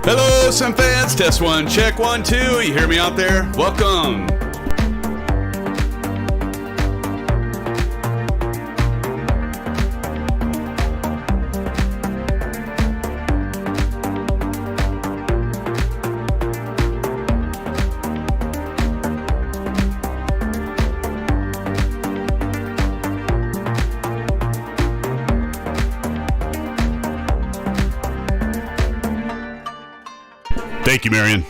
Hello, SimFans. Test 1, check 1, 2. You hear me out there? Welcome. Thank you, Marion.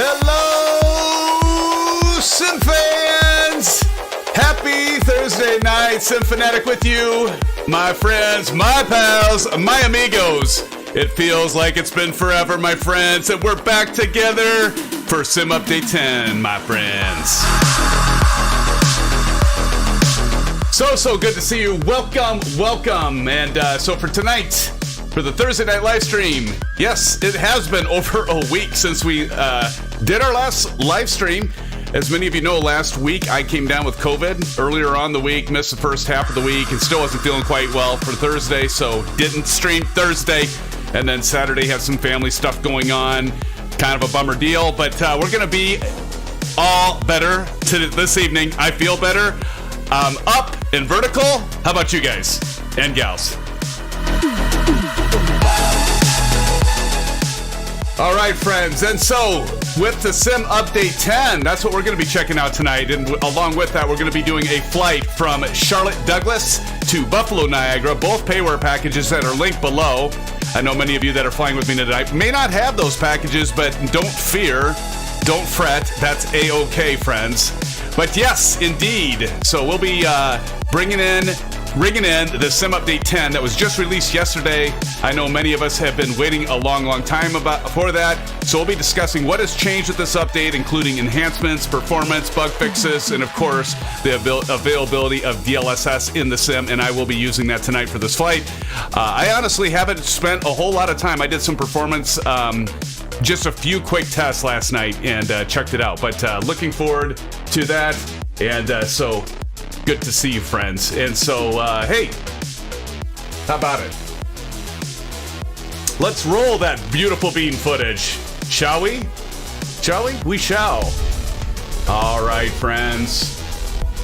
Hello, SimFans! Happy Thursday night, SimFanatic with you, my friends, my pals, my amigos. It feels like it's been forever, my friends, and we're back together for Sim Update 10, my friends. So good to see you. Welcome. And so for tonight, for the Thursday night live stream, yes, it has been over a week since we did our last live stream. As many of you know, last week I came down with COVID earlier on the week, missed the first half of the week, and still wasn't feeling quite well for Thursday, so didn't stream Thursday. And then Saturday had some family stuff going on, kind of a bummer deal, but we're going to be all better this evening. I feel better. Up and vertical. How about you guys and gals? All right, friends. And so with the Sim Update 10, that's what we're going to be checking out tonight. And along with that, we're going to be doing a flight from Charlotte Douglas to Buffalo Niagara, both payware packages that are linked below. I know many of you that are flying with me tonight may not have those packages, but don't fear, don't fret. That's A-OK, friends. But yes, indeed. So we'll be ringing in the Sim Update 10 that was just released yesterday. I know many of us have been waiting a long time for that. So we'll be discussing what has changed with this update, including enhancements, performance, bug fixes, and of course, the availability of DLSS in the sim. And I will be using that tonight for this flight. I honestly haven't spent a whole lot of time. I did some performance, just a few quick tests last night and checked it out. But looking forward to that. And so good to see you, friends. And so, hey, how about it? Let's roll that beautiful bean footage, shall we? Shall we? We shall. All right, friends.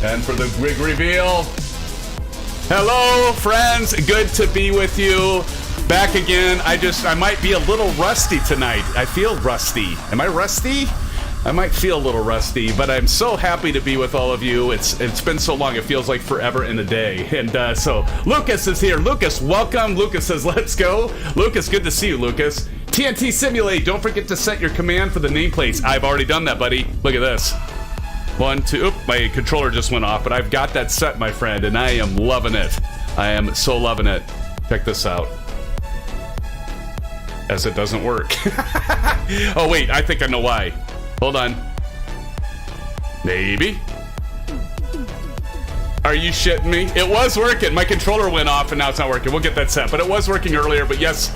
And for the big reveal, hello, friends. Good to be with you. Back again. I might be a little rusty tonight. I feel rusty. Am I rusty? I might feel a little rusty, but I'm so happy to be with all of you. It's been so long, it feels like forever in a day. And so Lucas is here. Lucas, welcome. Lucas says, let's go. Lucas, good to see you, Lucas. TNT Simulate, don't forget to set your command for the nameplates. I've already done that, buddy. Look at this. 1, 2, oop, my controller just went off, but I've got that set, my friend, and I am loving it. I am so loving it. Check this out. As it doesn't work. Oh, wait, I think I know why. Hold on. Maybe. Are you shitting me? It was working. My controller went off and now it's not working. We'll get that set. But it was working earlier. But yes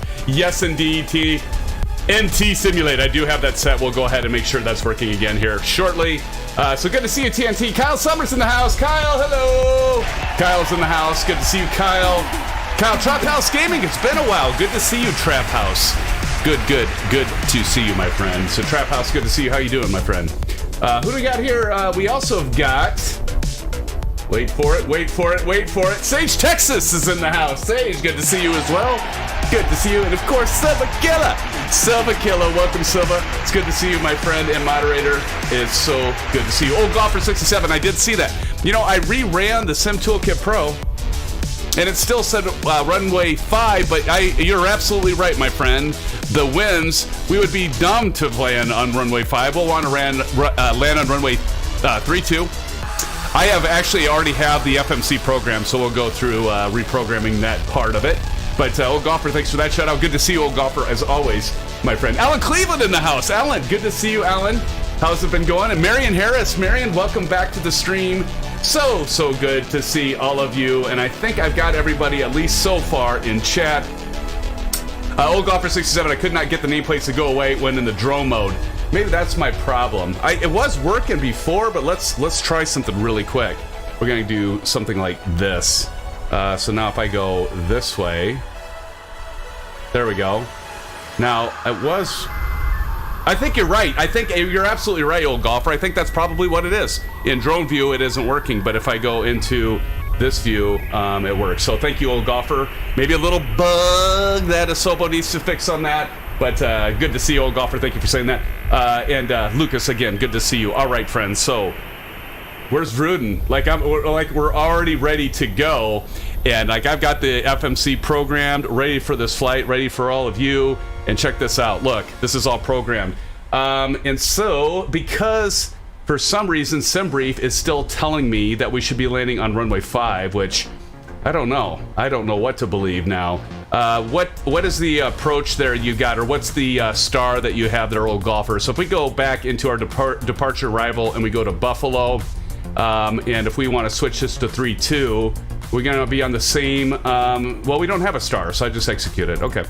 indeed, NT Simulate. I do have that set. We'll go ahead and make sure that's working again here shortly. So good to see you, TNT. Kyle Summers in the house. Kyle, hello. Kyle's in the house. Good to see you, Kyle. Kyle, Trap House Gaming. It's been a while. Good to see you, Trap House. Good to see you, my friend. So Trap House, good to see you. How you doing, my friend? Who do we got here? We also have got... Wait for it. Sage Texas is in the house. Sage, good to see you as well. Good to see you. And of course, Silva Killer. Welcome, Silva. It's good to see you, my friend and moderator. It's so good to see you. Oh, Golfer 67, I did see that. You know, I reran the Sim Toolkit Pro, and it still said runway 5, but you're absolutely right, my friend. The winds, we would be dumb to land on runway 5. We'll want to land on runway 3-2. I have actually already have the FMC program, so we'll go through reprogramming that part of it. But Old Golfer, thanks for that shout out. Good to see you, Old Golfer, as always, my friend. Alan Cleveland in the house. Alan, good to see you, Alan. How's it been going? And Marion Harris. Marion, welcome back to the stream. So good to see all of you. And I think I've got everybody, at least so far, in chat. Old Golfer 67, I could not get the nameplates to go away when in the drone mode. Maybe that's my problem. It was working before, but let's try something really quick. We're going to do something like this. So now if I go this way, there we go. Now, I think you're right. I think you're absolutely right, Old Golfer. I think that's probably what it is. In drone view, it isn't working, but if I go into this view, it works. So thank you, Old Golfer. Maybe a little bug that Asobo needs to fix on that, but good to see you, Old Golfer. Thank you for saying that. And Lucas, again, good to see you. All right, friends. So where's Rudin? We're already ready to go, and I've got the FMC programmed, ready for this flight, ready for all of you. And check this out. Look, this is all programmed. And so, because for some reason SimBrief is still telling me that we should be landing on runway 5, which I don't know. I don't know what to believe now. What is the approach there you got, or what's the star that you have there, old golfer? So if we go back into our departure arrival and we go to Buffalo, and if we want to switch this to 3-2, we're going to be on the same, well, we don't have a star, so I just execute it. Okay.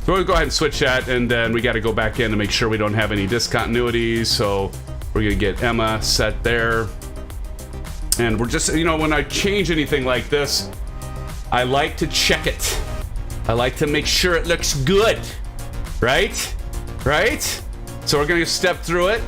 So we'll go ahead and switch that, and then we got to go back in to make sure we don't have any discontinuities. So we're going to get Emma set there. And we're just, you know, when I change anything like this, I like to check it. I like to make sure it looks good. Right? Right? So we're going to step through it.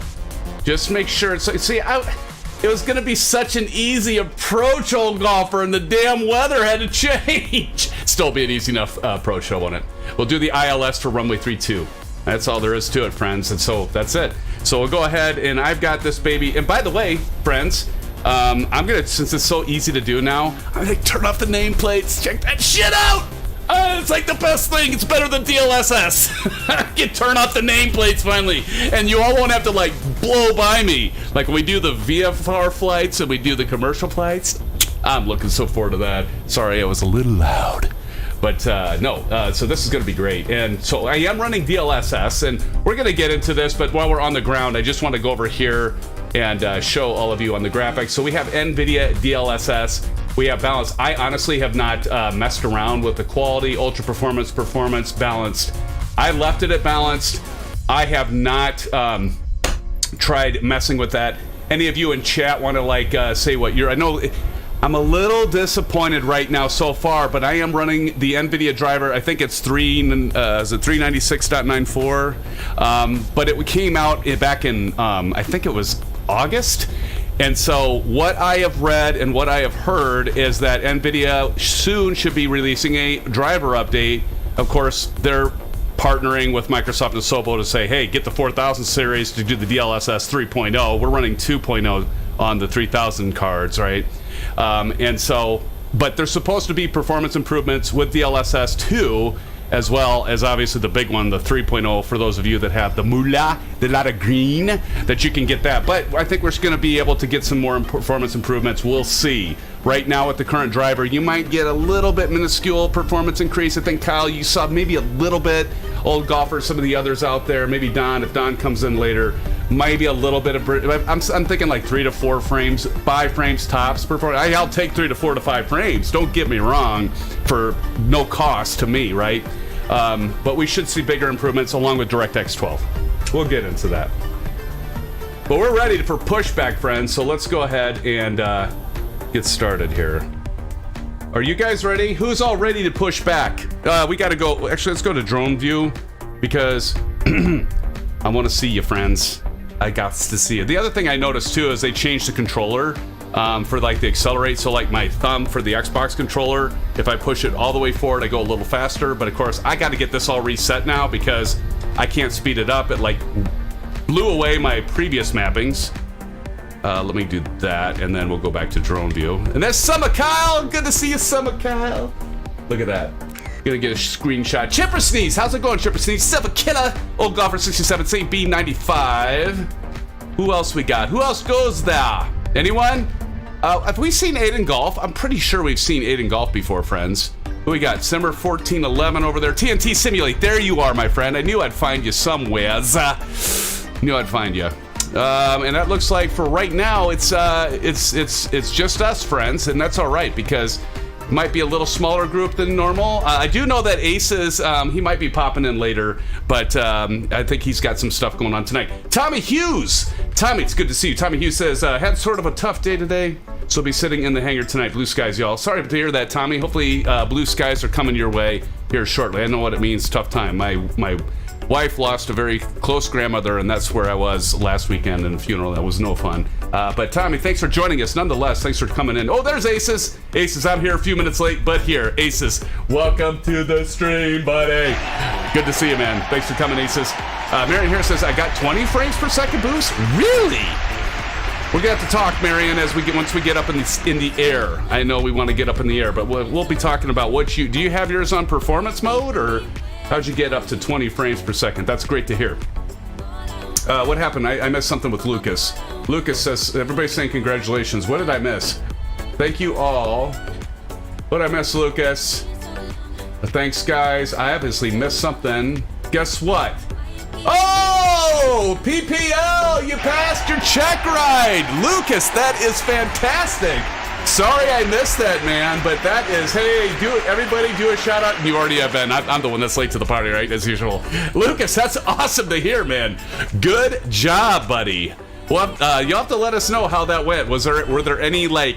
Just make sure it's, see, it was going to be such an easy approach, old golfer, and the damn weather had to change. Still be an easy enough approach, won't it? We'll do the ILS for runway 32. That's all there is to it, friends. And so that's it. So we'll go ahead, and I've got this baby. And by the way, friends, I'm going to, since it's so easy to do now, I'm going to turn off the nameplates. Check that shit out. It's like the best thing. It's better than DLSS. I can turn off the nameplates finally, and you all won't have to like blow by me. Like when we do the VFR flights and we do the commercial flights, I'm looking so forward to that. Sorry, I was a little loud. But no, so this is going to be great. And so I am running DLSS, and we're going to get into this, but while we're on the ground, I just want to go over here and show all of you on the graphics. So we have NVIDIA DLSS. We have balance. I honestly have not messed around with the quality, ultra performance, balanced. I left it at balanced. I have not tried messing with that. Any of you in chat want to like say what you're, I know I'm a little disappointed right now so far, but I am running the NVIDIA driver. I think it's 396.94, but it came out back in, I think it was August. And so what I have read and what I have heard is that NVIDIA soon should be releasing a driver update. Of course, they're partnering with Microsoft and Sopo to say, hey, get the 4000 series to do the DLSS 3.0. We're running 2.0 on the 3000 cards, right? And so, but there's supposed to be performance improvements with DLSS 2, as well as obviously the big one, the 3.0, for those of you that have the moolah, the lot of green, that you can get that. But I think we're going to be able to get some more performance improvements. We'll see. Right now with the current driver, you might get a little bit minuscule performance increase. I think, Kyle, you saw maybe a little bit. Old golfer, some of the others out there, maybe Don, if Don comes in later, maybe a little bit of, I'm thinking like 3 to 4 frames, 5 frames tops per performance. I'll take 3 to 4 to 5 frames. Don't get me wrong, for no cost to me, right? But we should see bigger improvements along with DirectX 12. We'll get into that. But we're ready for pushback, friends. So let's go ahead and get started here. Are you guys ready? Who's all ready to push back? We got to go. Actually, let's go to drone view because I want to see you, friends. I got to see you. The other thing I noticed too is they changed the controller for like the accelerate. So like my thumb for the Xbox controller, if I push it all the way forward, I go a little faster. But of course, I got to get this all reset now because I can't speed it up. It like blew away my previous mappings. Let me do that, and then we'll go back to drone view. And there's Summer Kyle. Good to see you, Summer Kyle. Look at that. Gonna get a screenshot. Chipper Sneeze. How's it going, Chipper Sneeze? Silver Killer. Old Golfer 67. St. B 95. Who else we got? Who else goes there? Anyone? Have we seen Aiden Golf? I'm pretty sure we've seen Aiden Golf before, friends. Who we got? Simmer 1411 over there. TNT Simulate. There you are, my friend. I knew I'd find you somewheres. Knew I'd find you. And that looks like for right now, it's just us, friends, and that's all right because it might be a little smaller group than normal. I do know that Ace is, he might be popping in later, but I think he's got some stuff going on tonight. Tommy Hughes! Tommy, it's good to see you. Tommy Hughes says, had sort of a tough day today, so be sitting in the hangar tonight. Blue skies, y'all. Sorry to hear that, Tommy. Hopefully blue skies are coming your way here shortly. I know what it means, tough time. My wife lost a very close grandmother, and that's where I was last weekend in a funeral. That was no fun. But Tommy, thanks for joining us. Nonetheless, thanks for coming in. Oh, there's Aces. Aces, I'm here a few minutes late, but here. Aces, welcome to the stream, buddy. Good to see you, man. Thanks for coming, Aces. Marion here says, I got 20 frames per second boost? Really? We're gonna have to talk, Marion, as once we get up in the air. I know we want to get up in the air, but we'll be talking about do you have yours on performance mode, or how'd you get up to 20 frames per second? That's great to hear. What happened? I missed something with Lucas. Lucas says, everybody's saying congratulations. What did I miss? Thank you all. What did I miss, Lucas? Thanks, guys. I obviously missed something. Guess what? Oh! PPL! You passed your check ride! Lucas, that is fantastic! Sorry I missed that, man, but that is, hey, everybody do a shout out. You already have been. I'm the one that's late to the party, right? As usual. Lucas, that's awesome to hear, man. Good job, buddy. Well, you'll have to let us know how that went. Were there any, like,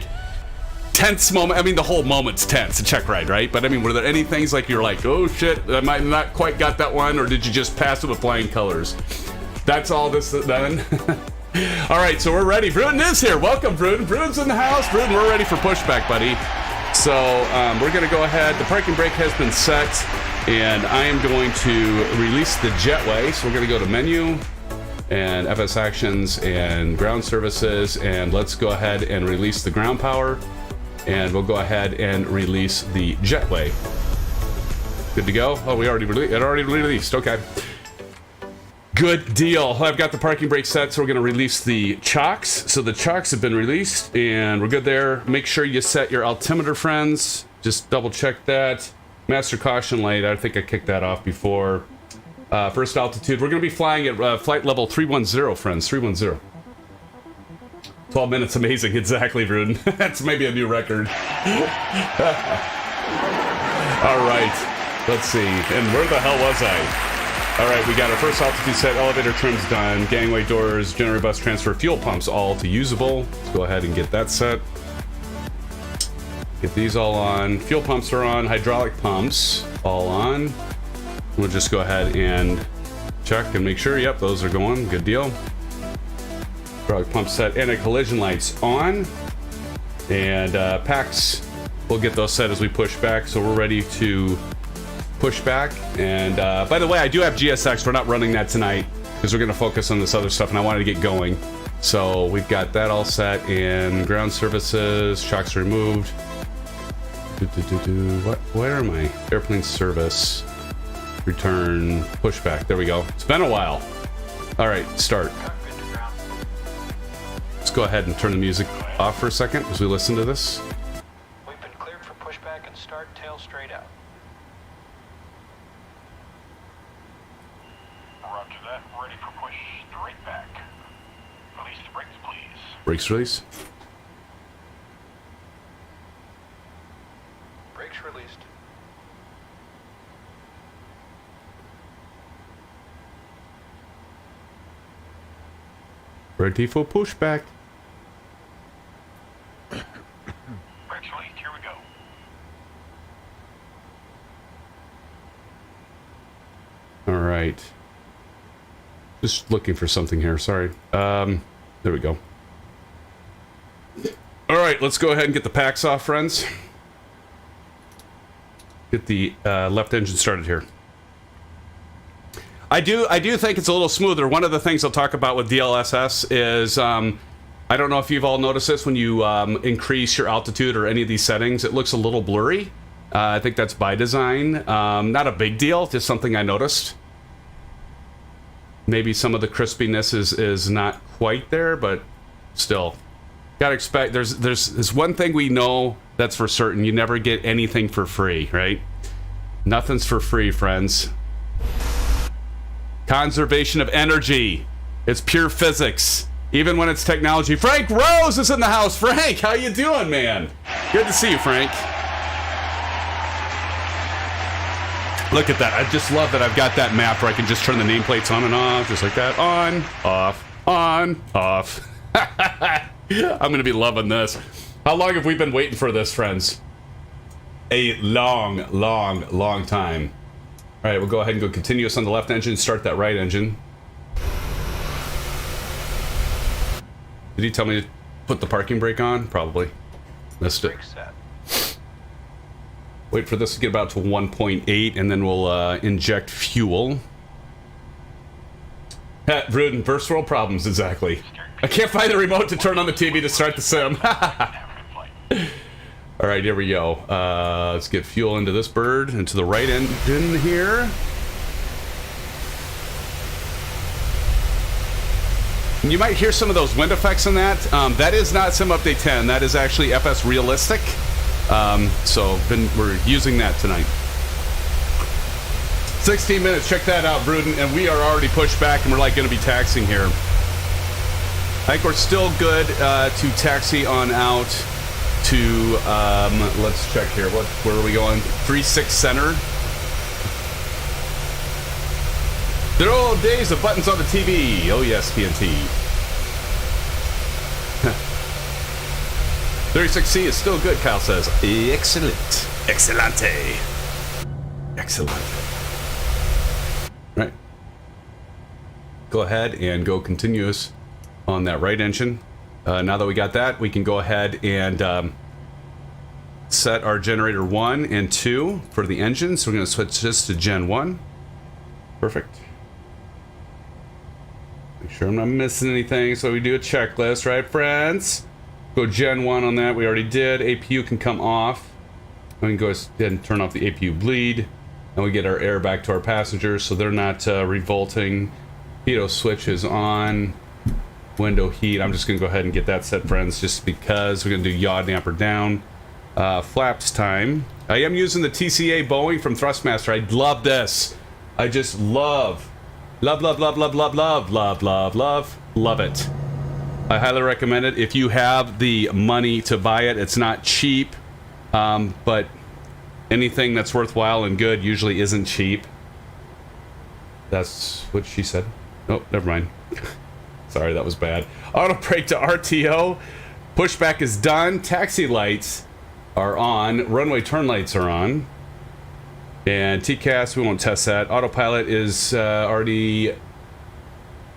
tense moment? I mean, the whole moment's tense, a check ride, right? But I mean, were there any things like you're like, oh shit, I might not quite got that one, or did you just pass it with flying colors? That's all this then. All right, so we're ready. Bruden is here. Welcome, Bruden. Bruden's in the house. Bruden, we're ready for pushback, buddy. So we're going to go ahead. The parking brake has been set, and I am going to release the jetway. So we're going to go to menu and FS actions and ground services, and let's go ahead and release the ground power, and we'll go ahead and release the jetway. Good to go. Oh, it already released. Okay. Good deal. I've got the parking brake set, so we're going to release the chocks. So the chocks have been released, and we're good there. Make sure you set your altimeter, friends. Just double check that. Master caution light. I think I kicked that off before. First altitude. We're going to be flying at flight level 310, friends. 310. 12 minutes. Amazing. Exactly, Bruden. That's maybe a new record. All right. Let's see. And where the hell was I? All right, we got our first altitude set, elevator trims done, gangway doors, generator bus transfer, fuel pumps all to usable. Let's go ahead and get that set. Get these all on. Fuel pumps are on, hydraulic pumps all on. We'll just go ahead and check and make sure. Yep, those are going. Good deal. Hydraulic pump set, anti-collision lights on. And packs, we'll get those set as we push back. So we're ready to push back. And by the way, I do have GSX. We're not running that tonight because we're going to focus on this other stuff, and I wanted to get going. So we've got that all set in ground services. Shocks removed. Where am I? Airplane service. Return. Pushback. There we go. It's been a while. All right, start. Let's go ahead and turn the music off for a second as we listen to this. We've been cleared for pushback and start tail straight out. Roger that. Ready for push straight back. Release the brakes, please. Brakes release. Brakes released. Ready for pushback. Brakes released. Here we go. All right. Just looking for something here. Sorry. There we go. All right, let's go ahead and get the packs off, friends. Get the left engine started here. I do think it's a little smoother. One of the things I'll talk about with DLSS is I don't know if you've all noticed this when you increase your altitude or any of these settings, it looks a little blurry. I think that's by design. Not a big deal, just something I noticed. Maybe some of the crispiness is not quite there, but still. Gotta expect, there's one thing we know that's for certain. You never get anything for free, right? Nothing's for free, friends. Conservation of energy. It's pure physics, even when it's technology. Frank Rose is in the house. Frank, how you doing, man? Good to see you, Frank. Look at that. I just love that I've got that map where I can just turn the nameplates on and off, just like that. On, off, on, off. I'm going to be loving this. How long have we been waiting for this, friends? A long, long, long time. All right, we'll go ahead and go continuous on the left engine, start that right engine. Did he tell me to put the parking brake on? Probably. Missed it. Wait for this to get about to 1.8, and then we'll inject fuel. Bruden, first world problems, exactly. I can't find the remote to turn on the TV to start the sim. All right, here we go. Let's get fuel into this bird, into the right engine here. You might hear some of those wind effects in that. That is not Sim Update 10. That is actually FS Realistic. So we're using that tonight. 16 minutes. Check that out, Bruden. And we are already pushed back, and we're like going to be taxiing here. I think we're still good to taxi on out to, let's check here. Where are we going? 3-6 center. Good old days of buttons on the TV. Oh yes, PNT. 36C is still good, Kyle says. Excellent. Excellente. Excellent. Right. Go ahead and go continuous on that right engine. Now that we got that, we can go ahead and set our generator 1 and 2 for the engine. So we're going to switch this to Gen 1. Perfect. Make sure I'm not missing anything. So we do a checklist, right, friends? Go Gen 1 on that. We already did. APU can come off. We can go ahead and turn off the APU bleed. And we get our air back to our passengers so they're not revolting. Pitot switch is on. Window heat. I'm just going to go ahead and get that set, friends, just because we're going to do yaw damper down. Flaps time. I am using the TCA Boeing from Thrustmaster. I love this. I just love it. I highly recommend it if you have the money to buy it. It's not cheap, but anything that's worthwhile and good usually isn't cheap. That's what she said. Oh, never mind. Sorry, that was bad. Auto brake to RTO. Pushback is done. Taxi lights are on. Runway turn lights are on. And TCAS, we won't test that. Autopilot is already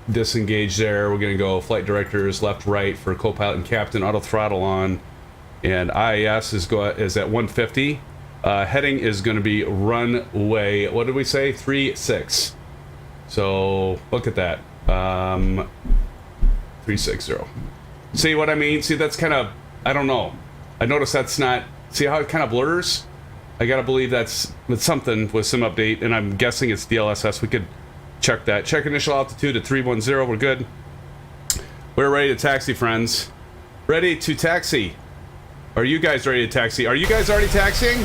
disengaged there. We're going to go flight directors left, right for co-pilot and captain. Auto throttle on. And IIS is at 150. Heading is going to be runway, what did we say? 36. So look at that. 360. See what I mean? See, that's kind of, I don't know. I noticed that's not, see how it kind of blurs? I gotta believe that's something with Sim Update, and I'm guessing it's DLSS. We could check that. Check initial altitude at 310. We're good. We're ready to taxi, friends. Ready to taxi. Are you guys ready to taxi? Are you guys already taxiing?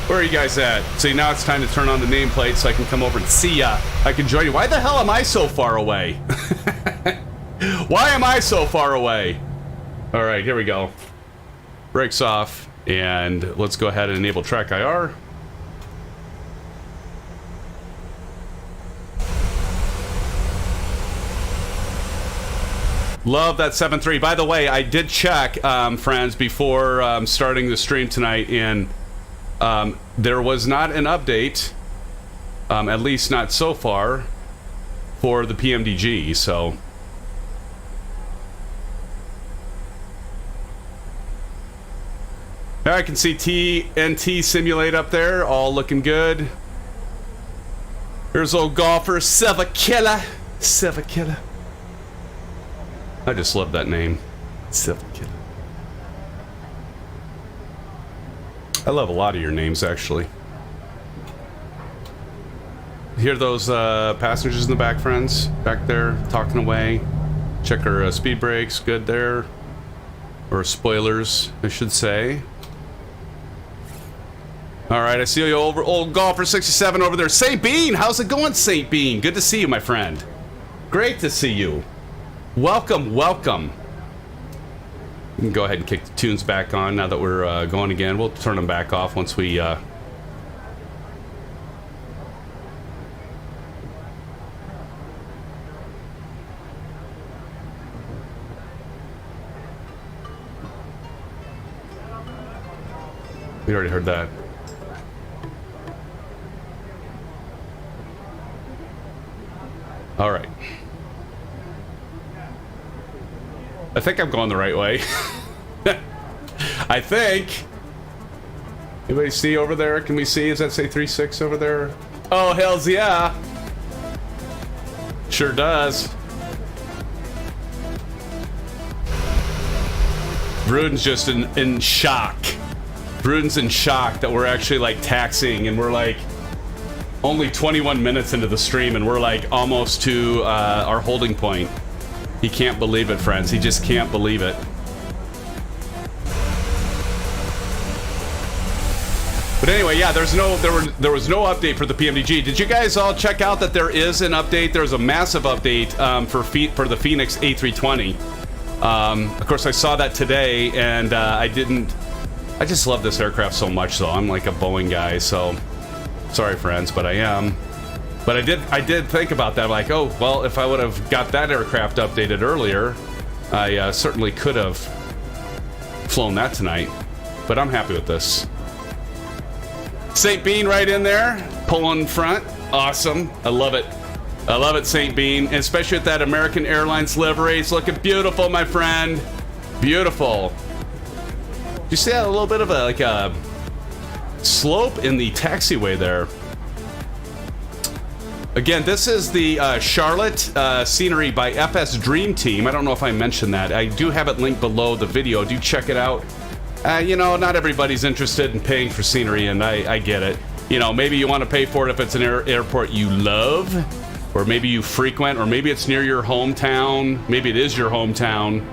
Where are you guys at? See, now it's time to turn on the nameplate so I can come over and see ya. I can join you. Why the hell am I so far away? Why am I so far away? All right, here we go. Brakes off, and let's go ahead and enable track IR. Love that 7.3. By the way, I did check, friends, before starting the stream tonight, and there was not an update, at least not so far, for the PMDG, so... I can see TNT Simulate up there, all looking good. Here's old golfer, Silva Killer. I just love that name, Silva Killer. I love a lot of your names, actually. Hear those passengers in the back, friends? Back there, talking away. Check our speed brakes, good there. Or spoilers, I should say. All right, I see you, old golfer 67 over there. St. Bean, how's it going, St. Bean? Good to see you, my friend. Great to see you. Welcome, welcome. We can go ahead and kick the tunes back on now that we're going again. We'll turn them back off once we... We already heard that. All right. I think I'm going the right way. I think. Anybody see over there? Can we see? Does that say 3.6 over there? Oh, hells yeah. Sure does. Bruden's just in shock. Bruden's in shock that we're actually like taxiing, and we're like only 21 minutes into the stream, and we're like almost to our holding point. He can't believe it, friends. He just can't believe it. But anyway, yeah, there was no update for the PMDG. Did you guys all check out that there is an update? There's a massive update for the Phoenix A320. Of course, I saw that today, and I just love this aircraft so much, though. I'm like a Boeing guy, so sorry, friends, but I am. But I did think about that, like, oh, well, if I would have got that aircraft updated earlier, I certainly could have flown that tonight. But I'm happy with this. St. Bean right in there, pulling front. Awesome. I love it. I love it, St. Bean, especially with that American Airlines livery. It's looking beautiful, my friend. Beautiful. You see that a little bit of a slope in the taxiway there. Again, this is the Charlotte scenery by FS Dream Team. I don't know if I mentioned that. I do have it linked below the video. Do check it out. You know, not everybody's interested in paying for scenery, and I get it. You know, maybe you want to pay for it if it's an airport you love, or maybe you frequent, or maybe it's near your hometown. Maybe it is your hometown.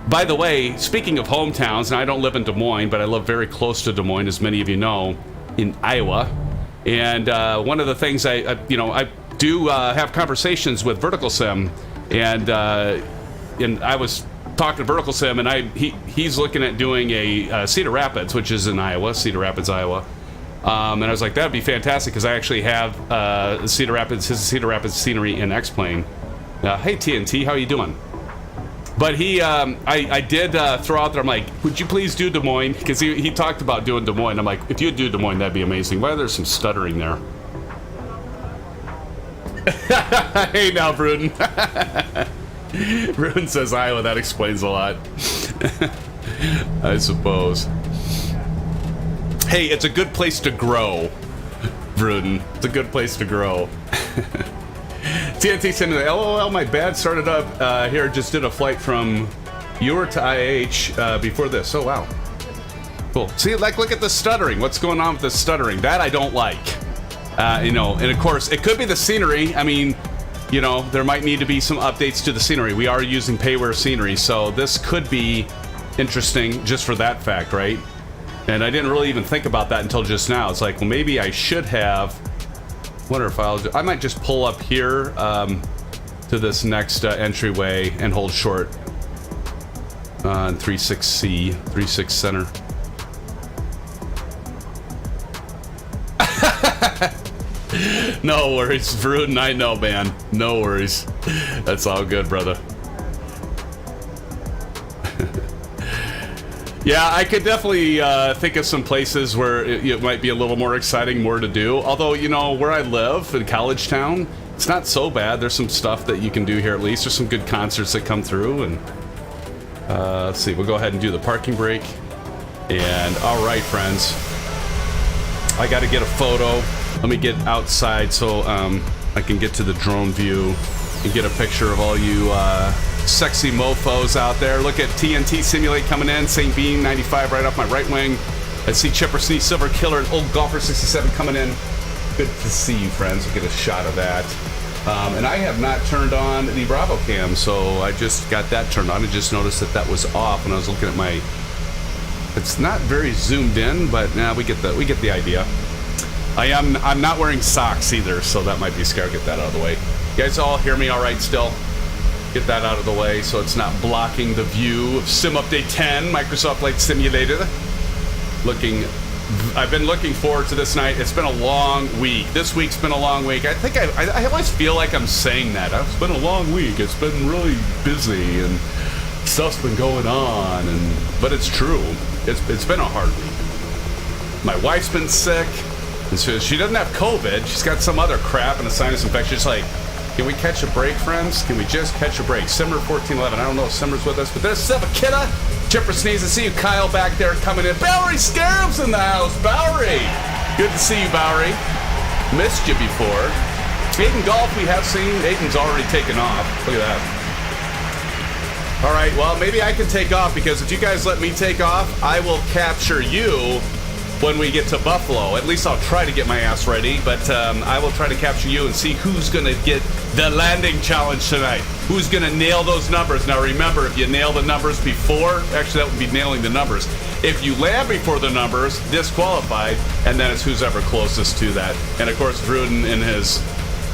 By the way, speaking of hometowns, and I don't live in Des Moines, but I live very close to Des Moines, as many of you know, in Iowa. And one of the things I do have conversations with Vertical Sim, and I was talking to Vertical Sim, and he's looking at doing a Cedar Rapids, which is in Iowa, Cedar Rapids, Iowa. And I was like, that'd be fantastic, because I actually have his Cedar Rapids scenery in X-Plane. Hey TNT, how you doing? But I did throw out there, I'm like, would you please do Des Moines? Because he talked about doing Des Moines. I'm like, if you do Des Moines, that'd be amazing. Why there's some stuttering there? Hey now, Bruden. Bruden says Iowa, that explains a lot. I suppose. Hey, it's a good place to grow, Bruden. It's a good place to grow. TNT sending the LOL, my bad, started up here, just did a flight from Ewart to IH before this. Oh, wow. Cool. See, like, look at the stuttering. What's going on with the stuttering? That I don't like. You know, and of course, it could be the scenery. I mean, you know, there might need to be some updates to the scenery. We are using payware scenery, so this could be interesting just for that fact, right? And I didn't really even think about that until just now. It's like, well, maybe I should have. Wonder if I might just pull up here to this next entryway and hold short on 36C, 36 center. No worries, Vruden, I know, man. No worries. That's all good, brother. Yeah, I could definitely think of some places where it might be a little more exciting, more to do. Although, you know, where I live, in College Town, it's not so bad. There's some stuff that you can do here at least. There's some good concerts that come through. And let's see, we'll go ahead and do the parking brake. And all right, friends. I got to get a photo. Let me get outside so I can get to the drone view and get a picture of all you sexy mofos out there. Look at TNT Simulate coming in. St. Bean 95 right off my right wing. I see Chipper Sneeze Silver Killer and Old Golfer 67 coming in. Good to see you, friends. We'll get a shot of that. And I have not turned on the Bravo cam, so I just got that turned on. I just noticed that was off when I was looking at my. It's not very zoomed in, but now we get the idea. I'm not wearing socks either, so that might be scary. Get that out of the way. You guys all hear me all right still? Get that out of the way so it's not blocking the view of Sim Update 10, Microsoft Flight Simulator. I've been looking forward to this night. It's been a long week. This week's been a long week. I think I always feel like I'm saying that. It's been a long week. It's been really busy and stuff's been going on, but it's true. It's been a hard week. My wife's been sick, and so she doesn't have COVID. She's got some other crap and a sinus infection. She's like, can we catch a break, friends? Can we just catch a break? Simmer1411. I don't know if Simmer's with us, but there's Silva Kidda. Chipper Sneeze. I see you, Kyle, back there coming in. Bowery Scarab's in the house. Bowery. Good to see you, Bowery. Missed you before. Aiden Golf we have seen. Aiden's already taken off. Look at that. All right, well, maybe I can take off, because if you guys let me take off, I will capture you when we get to Buffalo. At least I'll try to get my ass ready, but I will try to capture you and see who's going to get the landing challenge tonight. Who's going to nail those numbers. Now remember, if you nail the numbers before, actually that would be nailing the numbers. If you land before the numbers, disqualified, and then it's who's ever closest to that. And of course, Vruden in his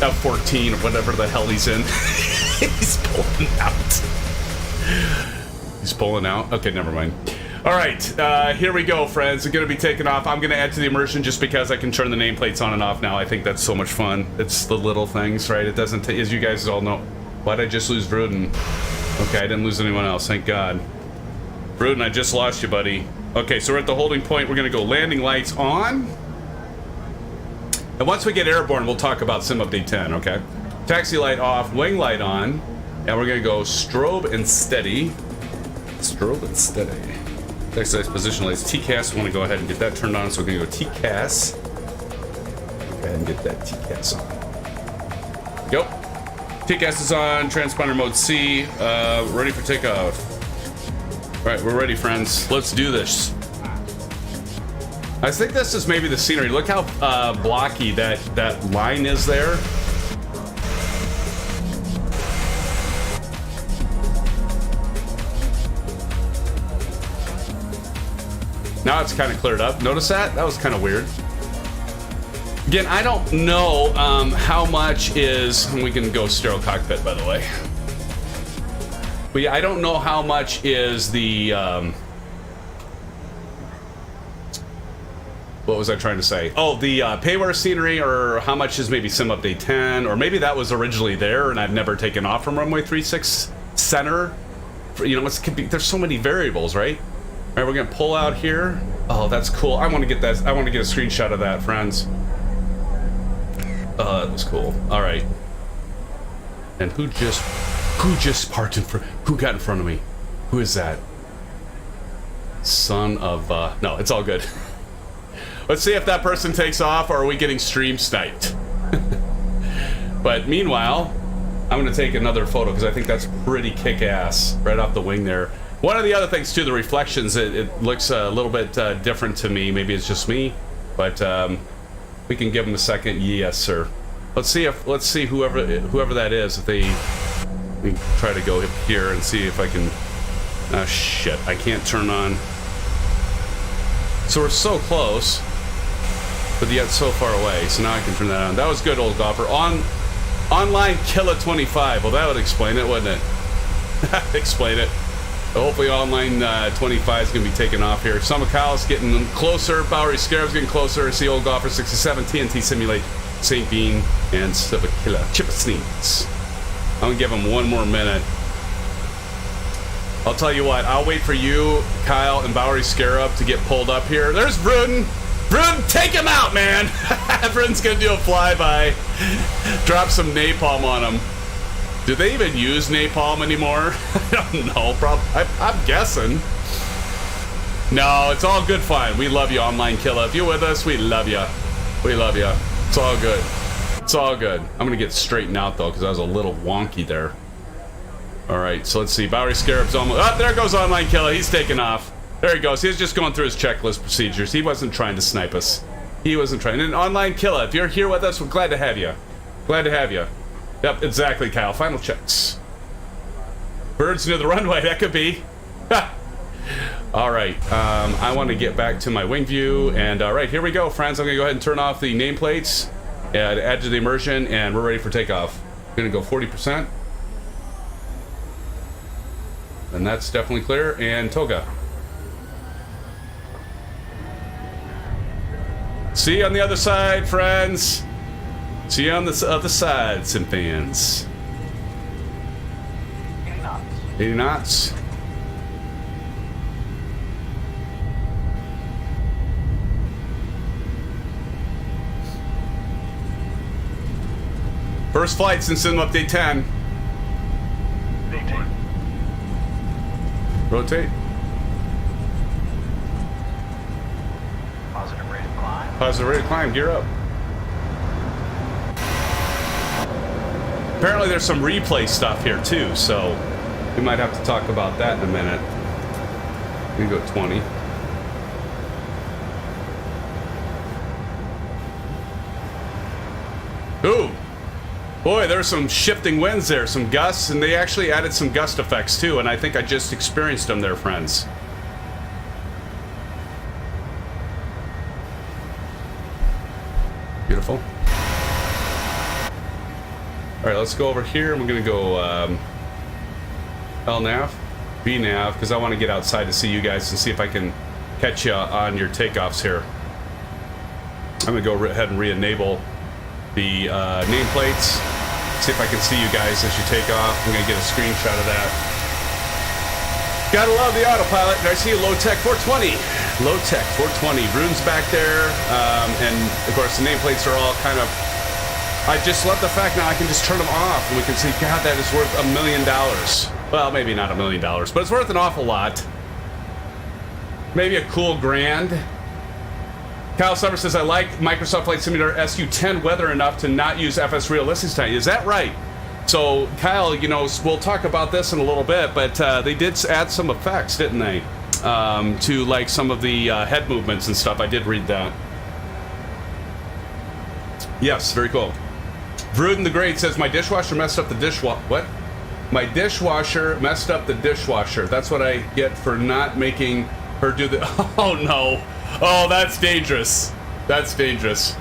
F-14 or whatever the hell he's in, he's pulling out. He's pulling out? Okay, never mind. All right, here we go, friends. We're going to be taking off. I'm going to add to the immersion just because I can turn the nameplates on and off now. I think that's so much fun. It's the little things, right? It doesn't, as you guys all know. Why'd I just lose Vruden? Okay, I didn't lose anyone else, thank God. Vruden, I just lost you, buddy. Okay, so we're at the holding point. We're going to go landing lights on. And once we get airborne, we'll talk about Sim Update 10, okay? Taxi light off, wing light on. And we're going to go strobe and steady. Strobe and steady. Exercise position lights. TCAS, we want to go ahead and get that turned on, so we're going to go TCAS. Go ahead and get that TCAS on. Go. TCAS is on. Transponder mode C. Ready for takeoff. All right, we're ready, friends. Let's do this. I think this is maybe the scenery. Look how blocky that line is there. Now it's kind of cleared up. Notice that? That was kind of weird. Again, I don't know how much is... We can go sterile cockpit, by the way. But yeah, I don't know how much is the... what was I trying to say? Oh, the payware scenery, or how much is maybe Sim Update 10, or maybe that was originally there and I've never taken off from runway 36 center. You know, there's so many variables, right? All right, we're gonna pull out here. Oh, that's cool. I want to get that. I want to get a screenshot of that, friends. That was cool. All right. And who just parked in front? Who got in front of me? Who is that? Son of no, it's all good. Let's see if that person takes off, or are we getting stream sniped? But meanwhile, I'm gonna take another photo because I think that's pretty kick-ass right off the wing there. One of the other things too, the reflections, it looks a little bit different to me. Maybe it's just me, but we can give them a second. Yes, sir. Let's see whoever that is. If we try to go here and see if I can. Oh shit! I can't turn on. So we're so close, but yet so far away. So now I can turn that on. That was good, old golfer. Online Killa 25. Well, that would explain it, wouldn't it? Explain it. Hopefully online 25 is going to be taking off here. Summer Kyle's getting closer. Bowery Scarab's getting closer. See old golfer 67, TNT Simulate, St. Bean, and Silverkilla. Chippa Sneaks. I'm going to give him one more minute. I'll tell you what, I'll wait for you, Kyle, and Bowery Scarab to get pulled up here. There's Vruden. Vruden, take him out, man. Vruden's going to do a flyby. Drop some napalm on him. Do they even use napalm anymore? I don't know. I'm guessing. No, it's all good fun. We love you, Online Killa. If you're with us, we love you. We love you. It's all good. It's all good. I'm going to get straightened out, though, because I was a little wonky there. All right, so let's see. Bowery Scarab's almost... Oh, there goes Online Killa. He's taking off. There he goes. He's just going through his checklist procedures. He wasn't trying to snipe us. He wasn't trying. And Online Killa, if you're here with us, we're glad to have you. Glad to have you. Yep, exactly, Kyle. Final checks. Birds near the runway. That could be. All right. I want to get back to my wing view. And all right, here we go, friends. I'm going to go ahead and turn off the nameplates and add to the immersion. And we're ready for takeoff. Going to go 40%. And that's definitely clear. And Toga. See you on the other side, friends. See you on the other side, SimFans. 80 knots. 80 knots. First flight since Sim Update 10. Rotate. Positive rate of climb. Positive rate of climb. Gear up. Apparently there's some replay stuff here too, so we might have to talk about that in a minute. We can go 20. Ooh. Boy, there's some shifting winds there, some gusts, and they actually added some gust effects too, and I think I just experienced them there, friends. Beautiful. All right, let's go over here, and we're gonna go LNAV, VNAV, because I want to get outside to see you guys and see if I can catch you on your takeoffs here. I'm gonna go ahead and re-enable the nameplates. See if I can see you guys as you take off. I'm gonna get a screenshot of that. Gotta love the autopilot. And I see a low-tech 420. Low-tech 420. Runes back there. And of course the nameplates are all kind of... I just love the fact now I can just turn them off and we can see, God, that is worth $1 million. Well, maybe not $1 million, but it's worth an awful lot. Maybe a cool grand. Kyle Summer says, I like Microsoft Flight Simulator SU10 weather enough to not use FS Realistics tonight. Is that right? So, Kyle, you know, we'll talk about this in a little bit, but they did add some effects, didn't they? To, like, some of the head movements and stuff. I did read that. Yes, very cool. Vruden the Great says, my dishwasher messed up the dishwasher. What? My dishwasher messed up the dishwasher. That's what I get for not making her do the... Oh, no. Oh, that's dangerous. That's dangerous.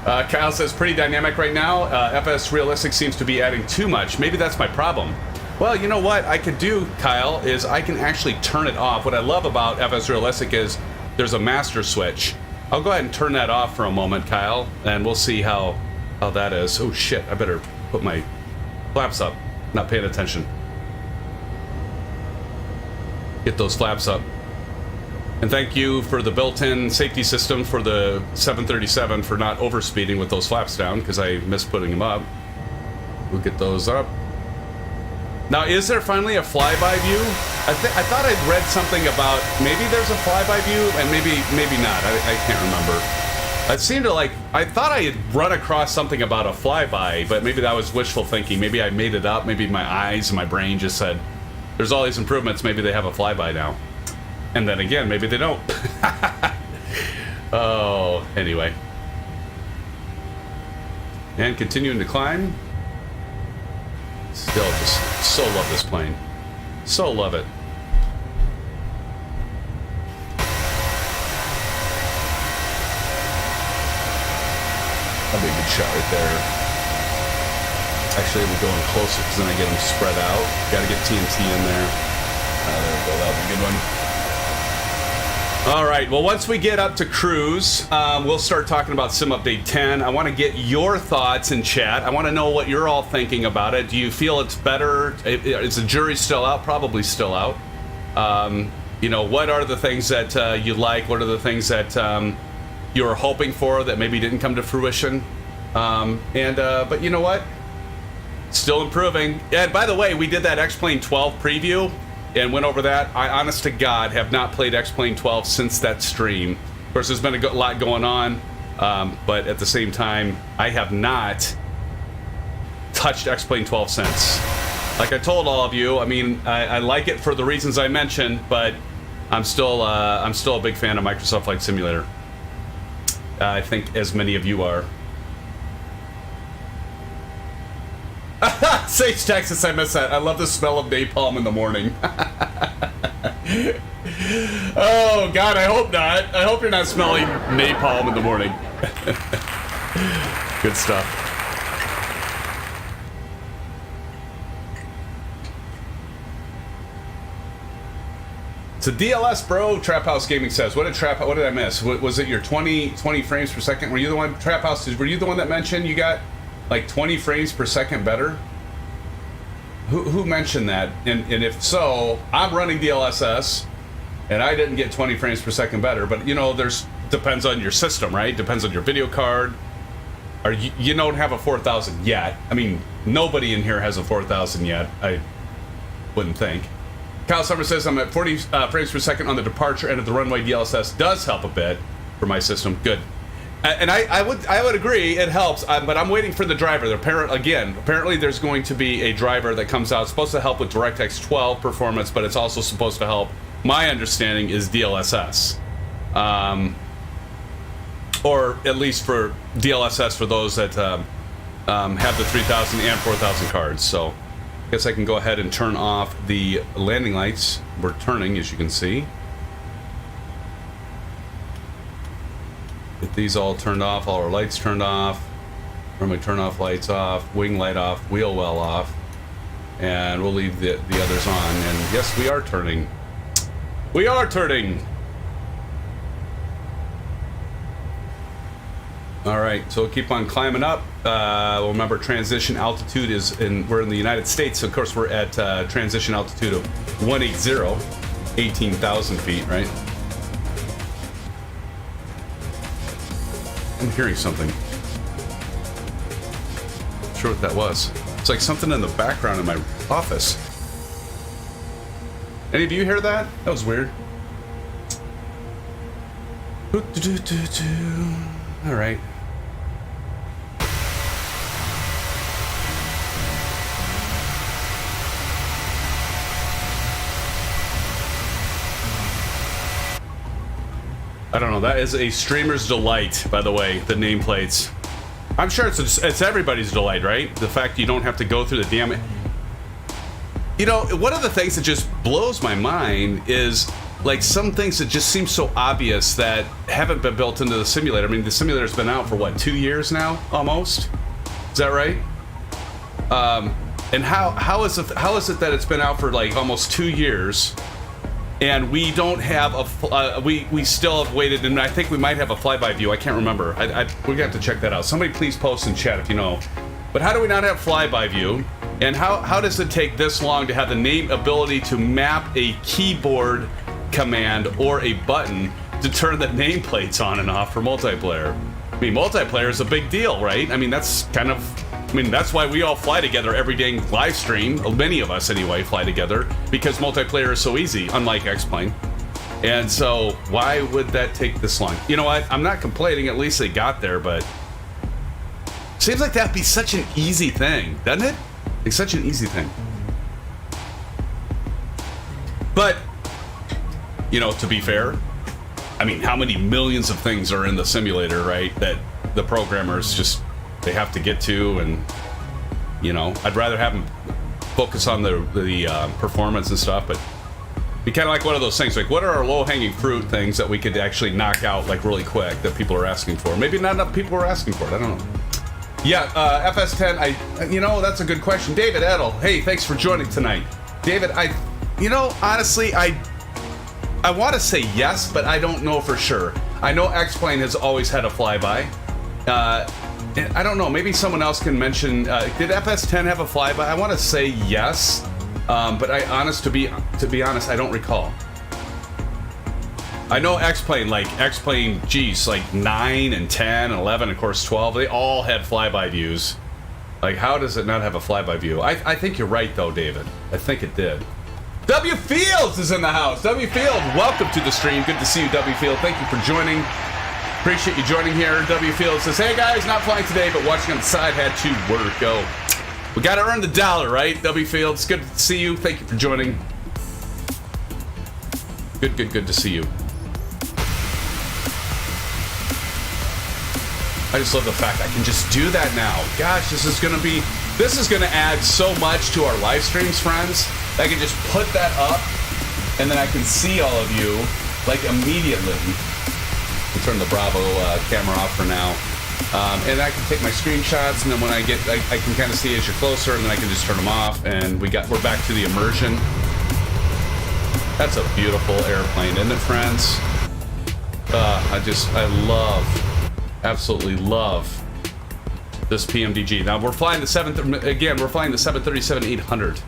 Kyle says, pretty dynamic right now. FS Realistic seems to be adding too much. Maybe that's my problem. Well, you know what I could do, Kyle, is I can actually turn it off. What I love about FS Realistic is there's a master switch. I'll go ahead and turn that off for a moment, Kyle, and we'll see how that is. Oh, shit. I better put my flaps up. Not paying attention. Get those flaps up. And thank you for the built-in safety system for the 737 for not overspeeding with those flaps down, because I missed putting them up. We'll get those up. Now, is there finally a flyby view? I thought I'd read something about maybe there's a flyby view, and maybe not. I can't remember. It seemed to like, I thought I had run across something about a flyby, but maybe that was wishful thinking. Maybe I made it up. Maybe my eyes and my brain just said, there's all these improvements. Maybe they have a flyby now. And then again, maybe they don't. Oh, anyway. And continuing to climb. Still just so love this plane. So love it. That'd be a good shot right there. Actually, we're going closer because then I get them spread out. Got to get TNT in there. There we go. That'll be a good one. All right, well, once we get up to cruise, we'll start talking about Sim Update 10. I want to get your thoughts in chat. I want to know what you're all thinking about it. Do you feel it's better? Is the jury still out? Probably still out. You know, what are the things that you like? What are the things that you were hoping for that maybe didn't come to fruition? But you know what? Still improving. And by the way, we did that X-Plane 12 preview and went over that. I, honest to God, have not played X-Plane 12 since that stream. Of course, there's been a lot going on, but at the same time, I have not touched X-Plane 12 since. Like I told all of you, I mean, I like it for the reasons I mentioned, but I'm still a big fan of Microsoft Flight Simulator. I think as many of you are. Sage, Texas, I miss that. I love the smell of napalm in the morning. Oh, God, I hope not. I hope you're not smelling napalm in the morning. Good stuff. So DLS, bro, Trap House Gaming says, what did I miss? Was it your 20 frames per second? Were you the one, Trap House, were you the one that mentioned you got like 20 frames per second better? Who mentioned that? And if so, I'm running DLSS, and I didn't get 20 frames per second better. But you know, depends on your system, right? Depends on your video card. Or you don't have a 4000 yet. I mean, nobody in here has a 4000 yet. I wouldn't think. Kyle Summer says I'm at 40 frames per second on the departure end of the runway. DLSS does help a bit for my system. Good. And I would agree, it helps, but I'm waiting for the driver. Apparently there's going to be a driver that comes out. It's supposed to help with DirectX 12 performance, but it's also supposed to help, my understanding is DLSS. or at least for DLSS for those that have the 3000 and 4000 cards. So I guess I can go ahead and turn off the landing lights. We're turning, as you can see. Get these all turned off, all our lights turned off. Remember, turn off lights off, wing light off, wheel well off, and we'll leave the others on. And yes, we are turning. We are turning. All right, so we'll keep on climbing up. Remember, transition altitude is we're in the United States, so of course we're at transition altitude of 180, 18,000 feet, right? I'm hearing something. Not sure what that was. It's like something in the background in my office. Any of you hear that? That was weird. All right. I don't know. That is a streamer's delight, by the way, the nameplates. I'm sure it's everybody's delight, right? The fact you don't have to go through the damn... You know, one of the things that just blows my mind is, like, some things that just seem so obvious that haven't been built into the simulator. I mean, the simulator's been out for, what, 2 years now, almost? Is that right? And how is it that it's been out for, like, almost 2 years... And we don't have a, we still have waited, and I think we might have a flyby view. I can't remember. We're gonna have to check that out. Somebody please post in chat if you know. But how do we not have flyby view? And how does it take this long to have the ability to map a keyboard command or a button to turn the nameplates on and off for multiplayer? I mean, multiplayer is a big deal, right? I mean, that's kind of... I mean, that's why we all fly together every day live stream. Many of us, anyway, fly together because multiplayer is so easy, unlike X-Plane. And so, why would that take this long? You know what? I'm not complaining. At least they got there, but seems like that'd be such an easy thing, doesn't it? It's such an easy thing. But, you know, to be fair, I mean, how many millions of things are in the simulator, right? That the programmers just... they have to get to, and you know, I'd rather have them focus on the performance and stuff, but be kind of like one of those things, like what are our low-hanging fruit things that we could actually knock out like really quick that people are asking for? Maybe not enough people are asking for it, I don't know. Yeah, FS10, you know, that's a good question. David Edel, hey, thanks for joining tonight. David, you know, honestly, I want to say yes, but I don't know for sure. I know X-Plane has always had a flyby. I don't know, maybe someone else can mention, did FS10 have a flyby? I want to say yes, but to be honest, I don't recall. I know X-Plane, geez, like 9 and 10 and 11, of course 12, they all had flyby views. Like, how does it not have a flyby view? I think you're right, though, David. I think it did. W Fields is in the house. W Field, welcome to the stream. Good to see you, W Field. Thank you for joining. Appreciate you joining here. W Field says, hey guys, not flying today, but watching on the side, had to work. Go. We got to earn the dollar, right? W Field, it's good to see you. Thank you for joining. Good to see you. I just love the fact I can just do that now. Gosh, this is gonna add so much to our live streams, friends. I can just put that up, and then I can see all of you like immediately. I'll turn the Bravo camera off for now, and I can take my screenshots, and then when I can kind of see as you're closer, and then I can just turn them off, and we're back to the immersion. That's a beautiful airplane, isn't it, friends? Absolutely love this PMDG. Now we're flying the 737-800.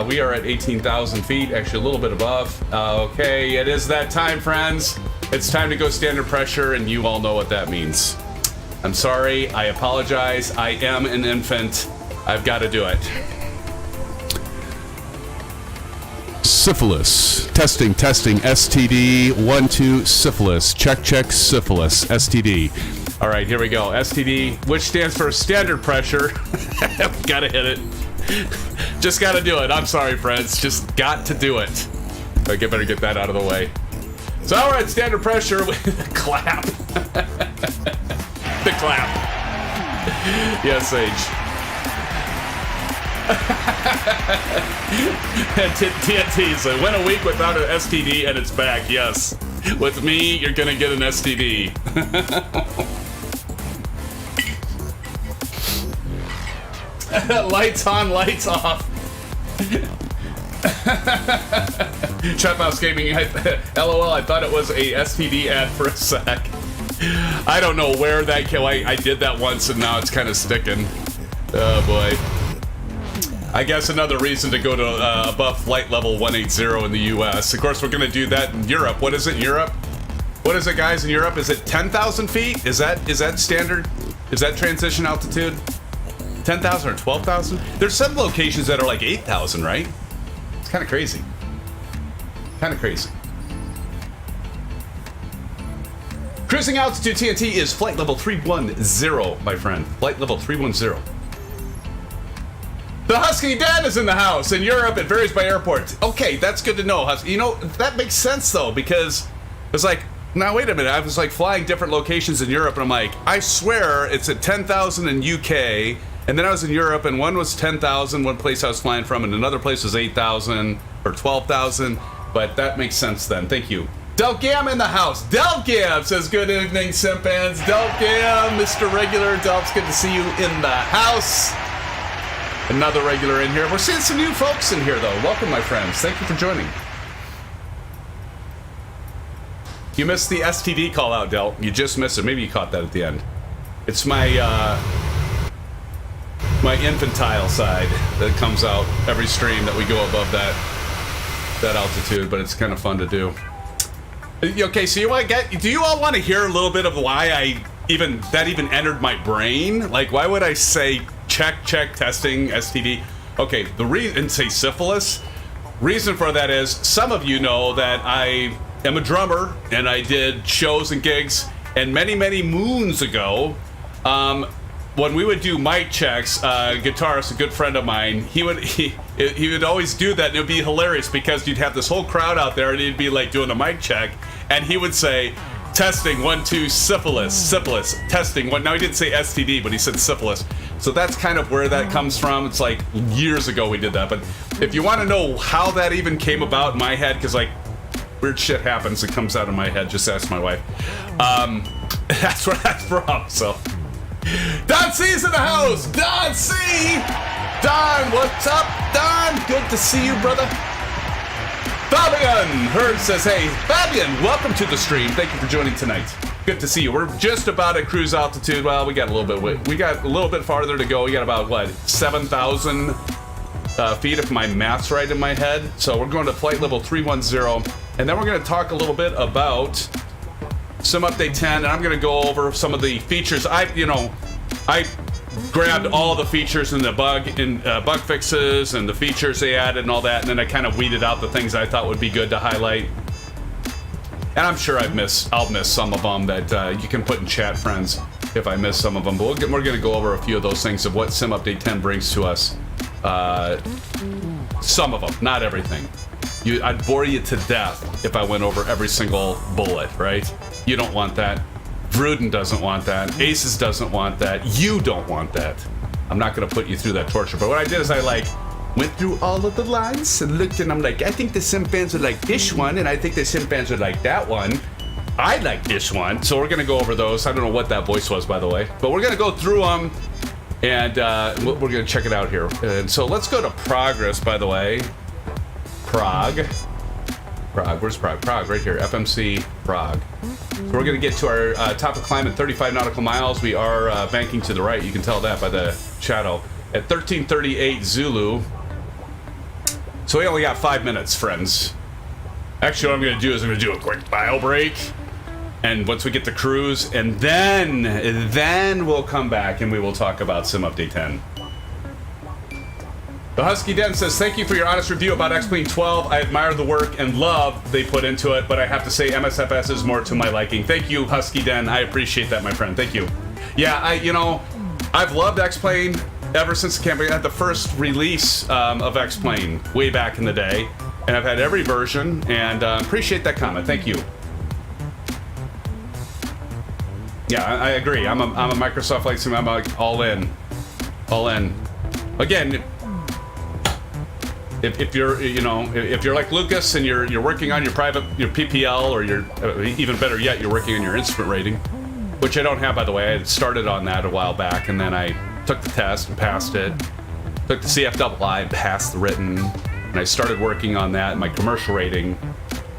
We are at 18,000 feet, actually a little bit above. Okay, it is that time, friends. It's time to go standard pressure, and you all know what that means. I'm sorry, I apologize. I am an infant. I've got to do it. Syphilis. Testing, STD, 1, 2, syphilis. Check, syphilis, STD. All right, here we go. STD, which stands for standard pressure. Gotta hit it. Just gotta do it. I'm sorry, friends. Just got to do it. I better get that out of the way. So we're at standard pressure with the clap. The clap. Yes, Sage. TNT, so went a week without an STD and it's back, yes. With me, you're gonna get an STD. Lights on, lights off. Trap Mouse Gaming, LOL, I thought it was a STD ad for a sec. I don't know where that came. I did that once and now it's kind of sticking. Oh boy. I guess another reason to go to above flight level 180 in the US. Of course, we're going to do that in Europe. What is it in Europe? What is it, guys, in Europe? Is it 10,000 feet? Is that standard? Is that transition altitude? 10,000 or 12,000? There's some locations that are like 8,000, right? It's kind of crazy. Kind of crazy. Cruising altitude TNT is flight level 310, my friend. Flight level 310. The Husky Dan is in the house. In Europe, it varies by airport. Okay, that's good to know, Husky. You know, that makes sense, though, because it's like, now, wait a minute. I was, like, flying different locations in Europe, and I'm like, I swear it's at 10,000 in UK, and then I was in Europe, and one was 10,000, one place I was flying from, and another place was 8,000 or 12,000, but that makes sense then. Thank you. Delgam in the house. Delgam says, good evening, SimFans. Delgam, Mr. Regular. Delp's good to see you in the house. Another regular in here. We're seeing some new folks in here, though. Welcome, my friends. Thank you for joining. You missed the STD call out, Del. You just missed it. Maybe you caught that at the end. It's my my infantile side that comes out every stream that we go above that altitude, but it's kind of fun to do. Okay, so do you all want to hear a little bit of why that even entered my brain? Like, why would I say check testing STD? Okay, the reason, say syphilis. Reason for that is some of you know that I am a drummer and I did shows and gigs, and many moons ago, when we would do mic checks, guitarist, a good friend of mine, he would always do that, and it would be hilarious because you'd have this whole crowd out there and he'd be like doing a mic check, and he would say, testing 1 2 syphilis, testing 1. Now he didn't say STD, but he said syphilis. So that's kind of where that comes from. It's like years ago we did that. But if you want to know how that even came about in my head, because like weird shit happens, it comes out of my head. Just ask my wife. That's where that's from. So Don C's in the house. Don C. Don, what's up, Don? Good to see you, brother. Fabian Hurd says, hey, Fabian, welcome to the stream. Thank you for joining tonight. Good to see you. We're just about at cruise altitude. Well, we got a little bit farther to go. We got about, what, 7,000 feet if my math's right in my head. So we're going to flight level 310. And then we're going to talk a little bit about Sim Update 10. And I'm going to go over some of the features. I grabbed all the features and the bug fixes and the features they added and all that, and then I kind of weeded out the things I thought would be good to highlight. And I'm sure I'll miss some of them that you can put in chat, friends, if I miss some of them. But we're going to go over a few of those things of what Sim Update 10 brings to us. Some of them, not everything. I'd bore you to death if I went over every single bullet, right? You don't want that. Vruden doesn't want that. Aces doesn't want that. You don't want that. I'm not going to put you through that torture. But what I did is I went through all of the lines and looked, and I'm like, I think the SimFans would like this one, and I think the SimFans would like that one. I like this one. So we're going to go over those. I don't know what that voice was, by the way. But we're going to go through them, and we're going to check it out here. And so let's go to progress, by the way. Prague. Where's Prague? Prague, right here. FMC Prague. So we're going to get to our top of climb at 35 nautical miles. We are banking to the right. You can tell that by the shadow. At 1338 Zulu. So we only got 5 minutes, friends. Actually, what I'm going to do is I'm going to do a quick bio break. And once we get to cruise, and then we'll come back and we will talk about Sim Update 10. The Husky Den says, thank you for your honest review about X-Plane 12. I admire the work and love they put into it, but I have to say MSFS is more to my liking. Thank you, Husky Den. I appreciate that, my friend. Thank you. Yeah, I've loved X-Plane ever since the campaign. I had the first release of X-Plane way back in the day, and I've had every version, and appreciate that comment. Thank you. Yeah, I agree. I'm a Microsoft Flight Sim. I'm like all in. Again, if you're, you know, if you're like Lucas and you're working on your PPL, or you're even better yet, you're working on your instrument rating, which I don't have, by the way. I started on that a while back, and then I took the test and passed it. Took the CFII and passed the written, and I started working on that, my commercial rating,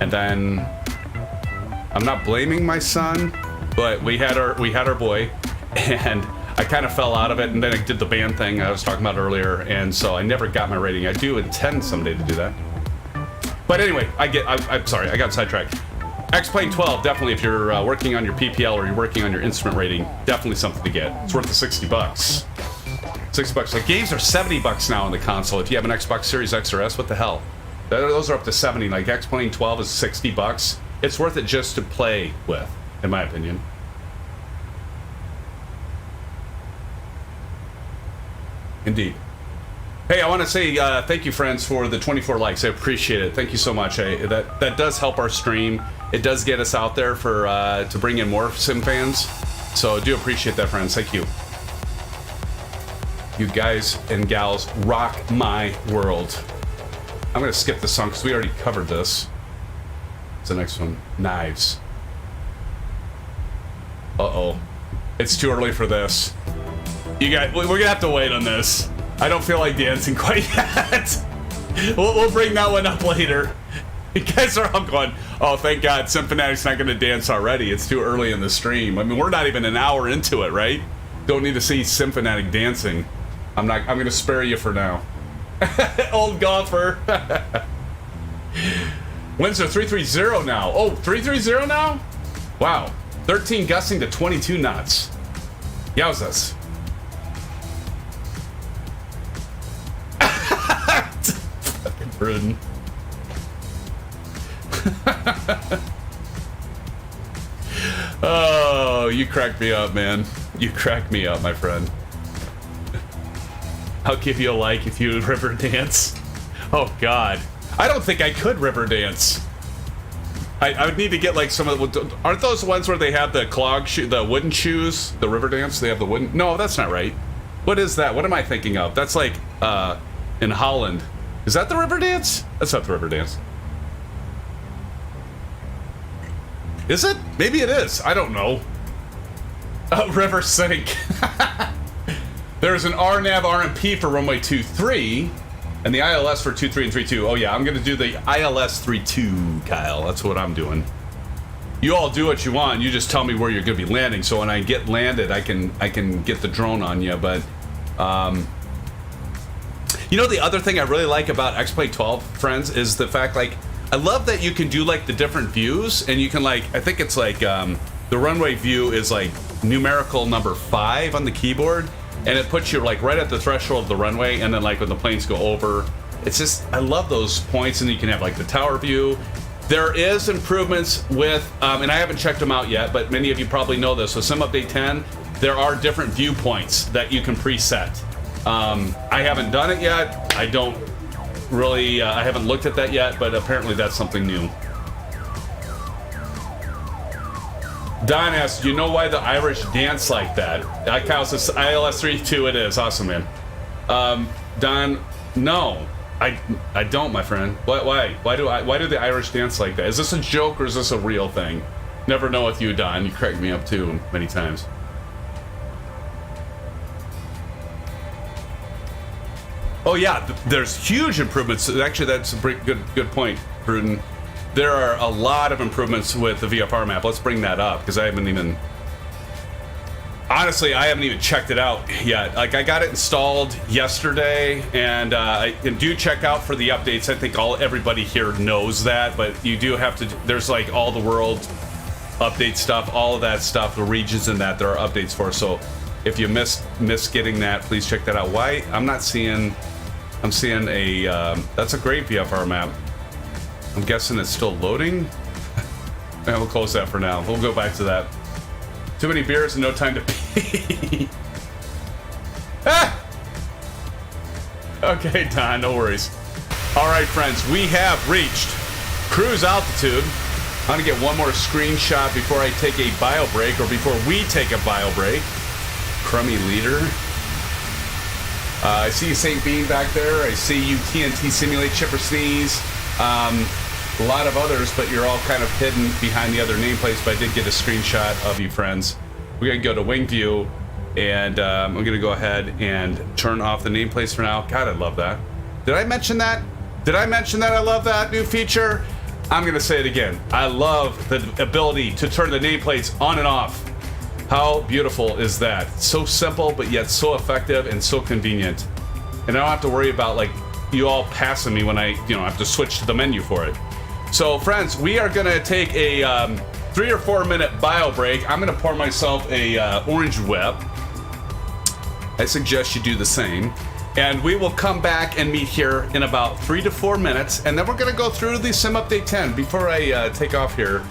and then I'm not blaming my son, but we had our boy, and I kind of fell out of it, and then I did the band thing I was talking about earlier, and so I never got my rating. I do intend someday to do that. But anyway, I'm sorry, I got sidetracked. X-Plane 12, definitely, if you're working on your PPL or you're working on your instrument rating, definitely something to get. It's worth the $60. $60. Like, games are $70 now on the console. If you have an Xbox Series X or S, what the hell? Those are up to 70. Like, X-Plane 12 is $60. It's worth it just to play with, in my opinion. Indeed. Hey, I want to say thank you, friends, for the 24 likes. I appreciate it. Thank you so much. That does help our stream. It does get us out there for to bring in more sim fans. So I do appreciate that, friends. Thank you. You guys and gals rock my world. I'm going to skip this song because we already covered this. What's the next one? Knives. Uh-oh. It's too early for this. You guys, we're going to have to wait on this. I don't feel like dancing quite yet. We'll bring that one up later. You guys are all going, oh, thank God, SimFanatic's not going to dance already. It's too early in the stream. I mean, we're not even an hour into it, right? Don't need to see SimFanatic dancing. I'm going to spare you for now. Old golfer. Winds are 330 now. Oh, 330 now? Wow. 13 gusting to 22 knots. Yowzas. Fucking Bruden. Oh, you cracked me up, man. You cracked me up, my friend. I'll give you a like if you river dance. Oh, God. I don't think I could river dance. I would need to get like some of the... Aren't those ones where they have the the wooden shoes? The river dance? They have the wooden... No, that's not right. What is that? What am I thinking of? That's like in Holland. Is that the river dance? That's not the river dance. Is it? Maybe it is. I don't know. River sink. There's an RNAV RMP for runway 23, and the ILS for 23 and 32. Oh yeah, I'm gonna do the ILS 32, Kyle. That's what I'm doing. You all do what you want. You just tell me where you're gonna be landing. So when I get landed, I can get the drone on you. But you know, the other thing I really like about X-Plane 12, friends, is the fact, like, I love that you can do like the different views, and you can, like, I think it's like the runway view is like numerical number 5 on the keyboard. And it puts you like right at the threshold of the runway, and then like when the planes go over, it's just, I love those points. And you can have like the tower view. There is improvements with, and I haven't checked them out yet, but many of you probably know this. So Sim Update 10, there are different viewpoints that you can preset. I haven't done it yet. I don't really, I haven't looked at that yet, but apparently that's something new. Don asks, do you know why the Irish dance like that? Kyle says, ILS 32, it is. Awesome, man. Don, no. I don't, my friend. Why do the Irish dance like that? Is this a joke or is this a real thing? Never know with you, Don. You crack me up too many times. Oh yeah, there's huge improvements. Actually, that's a good point, Bruden. There are a lot of improvements with the VFR map. Let's bring that up, because I haven't even... Honestly, I haven't even checked it out yet. Like, I got it installed yesterday, and do check out for the updates. I think everybody here knows that, but you do have to... There's, like, all the world update stuff, all of that stuff, the regions in that, there are updates for. So if you miss getting that, please check that out. Why? I'm not seeing... I'm seeing a... that's a great VFR map. I'm guessing it's still loading. And we'll close that for now. We'll go back to that. Too many beers and no time to pee. Ah! Okay, Don, no worries. All right, friends, we have reached cruise altitude. I'm going to get one more screenshot before I take a bio break, or before we take a bio break. Crummy leader. I see you, St. Bean, back there. I see you, TNT Simulate, Chipper Sneeze. A lot of others, but you're all kind of hidden behind the other nameplates, but I did get a screenshot of you, friends. We're going to go to Wing View, and I'm going to go ahead and turn off the nameplates for now. God, I love that. Did I mention that? Did I mention that I love that new feature? I'm going to say it again. I love the ability to turn the nameplates on and off. How beautiful is that? So simple, but yet so effective and so convenient. And I don't have to worry about, like, you all passing me when I, have to switch to the menu for it. So, friends, we are going to take a 3 or 4 minute bio break. I'm going to pour myself a orange whip. I suggest you do the same. And we will come back and meet here in about 3 to 4 minutes. And then we're going to go through the Sim Update 10. Before I take off here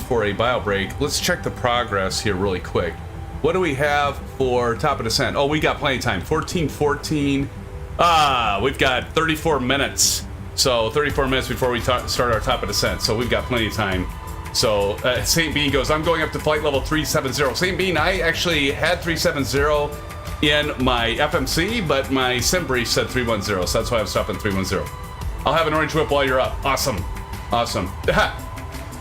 for a bio break, let's check the progress here really quick. What do we have for top of descent? Oh, we got plenty of time. 14:14. We've got 34 minutes. So 34 minutes before we start our top of descent. So we've got plenty of time. So St. Bean goes, I'm going up to flight level 370. St. Bean, I actually had 370 in my FMC, but my sim brief said 310. So that's why I'm stopping 310. I'll have an orange whip while you're up. Awesome. Awesome.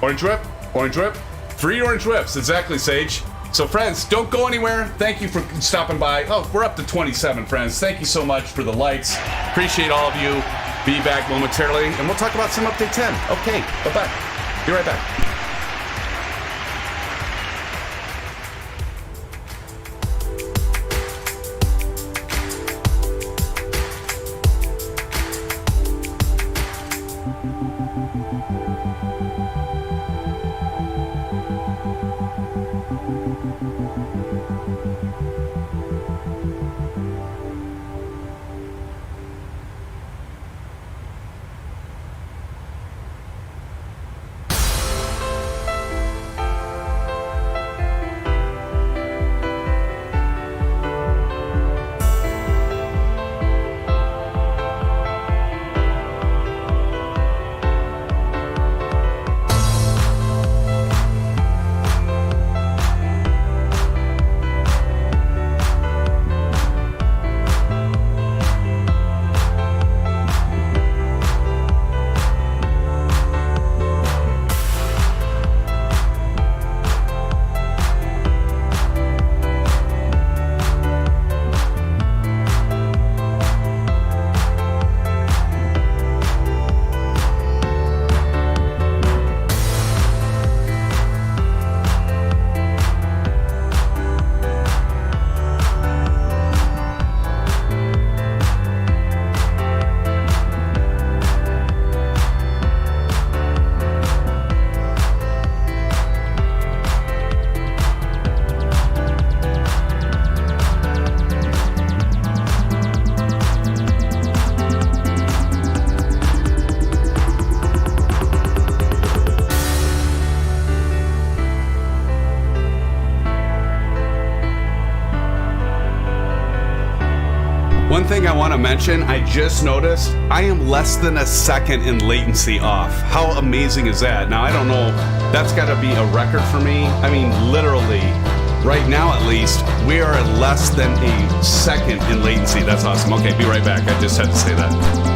Orange whip. Orange whip. 3 orange whips. Exactly, Sage. So, friends, don't go anywhere. Thank you for stopping by. Oh, we're up to 27, friends. Thank you so much for the likes. Appreciate all of you. Be back momentarily, and we'll talk about Sim Update 10. Okay, bye-bye. Be right back. I want to mention, I just noticed I am less than a second in latency off. How amazing is that? Now, I don't know, that's got to be a record for me. I mean, literally, right now at least, we are at less than a second in latency. That's awesome. Okay, be right back. I just had to say that.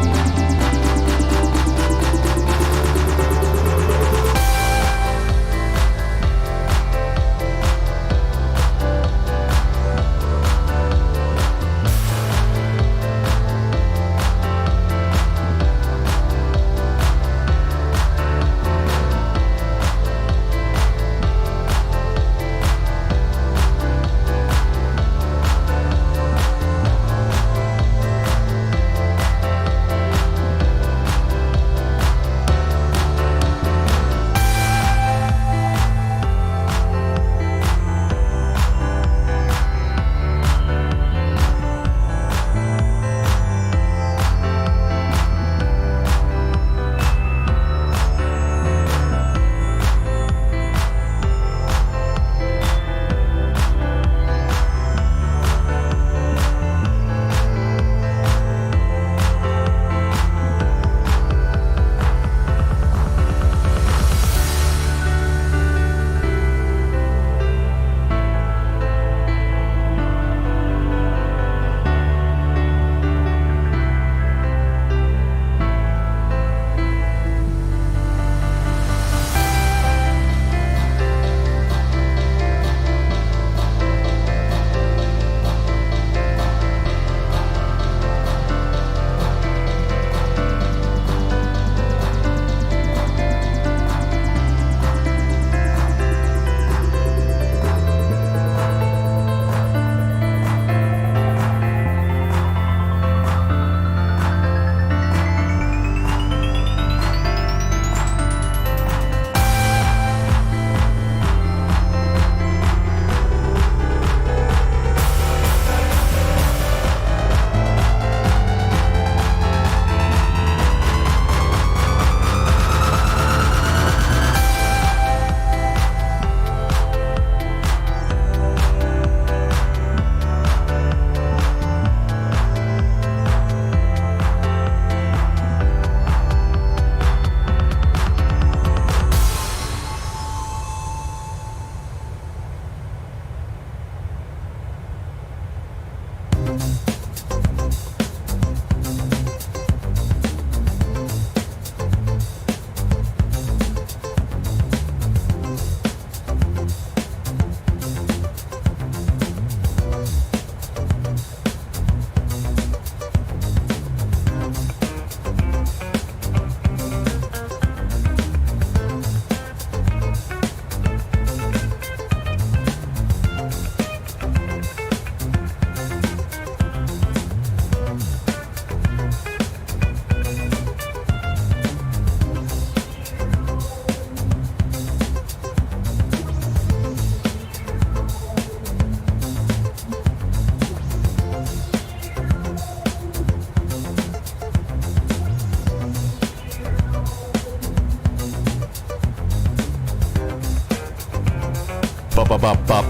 Up.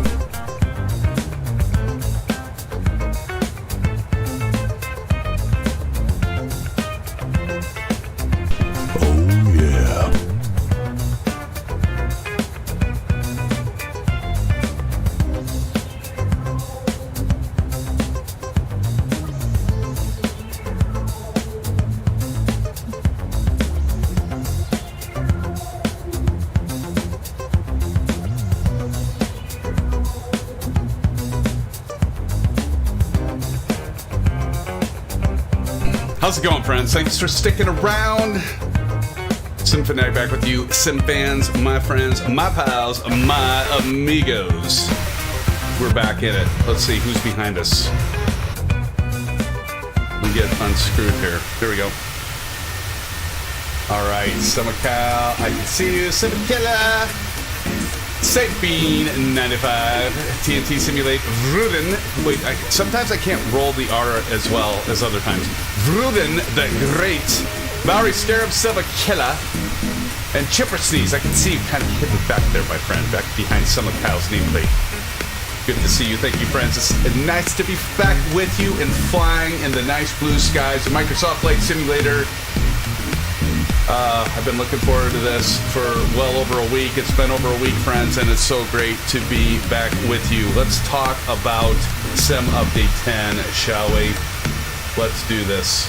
Oh yeah. How's it going, friends? Thanks for sticking around. SimFans back with you. SimFans, my friends, my pals, my amigos. We're back in it. Let's see who's behind us. Let me get unscrewed here. Here we go. All right, SimCal, I can see you. SimKiller. Bean 95, TNT Simulate, Vruden. Wait, sometimes I can't roll the R as well as other times. Vruden the Great, Bowery Scarab, Silva Killa, and Chipper Sneeze. I can see you kind of hidden back there, my friend, back behind some of Kyle's nameplate. Good to see you. Thank you, friends. It's nice to be back with you and flying in the nice blue skies of Microsoft Flight Simulator. I've been looking forward to this for well over a week. It's been over a week, friends, and it's so great to be back with you. Let's talk about Sim Update 10, shall we? Let's do this.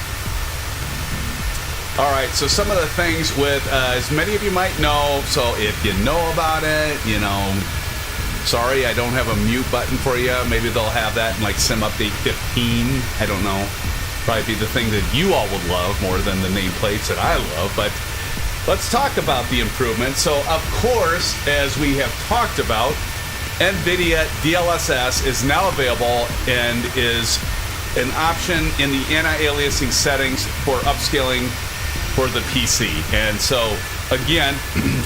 All right, so some of the things with, as many of you might know, so if you know about it, you know, sorry, I don't have a mute button for you. Maybe they'll have that in like Sim Update 15. I don't know. Probably be the thing that you all would love more than the nameplates that I love, but let's talk about the improvements. So, of course, as we have talked about, NVIDIA DLSS is now available and is an option in the anti-aliasing settings for upscaling for the PC. And so, again,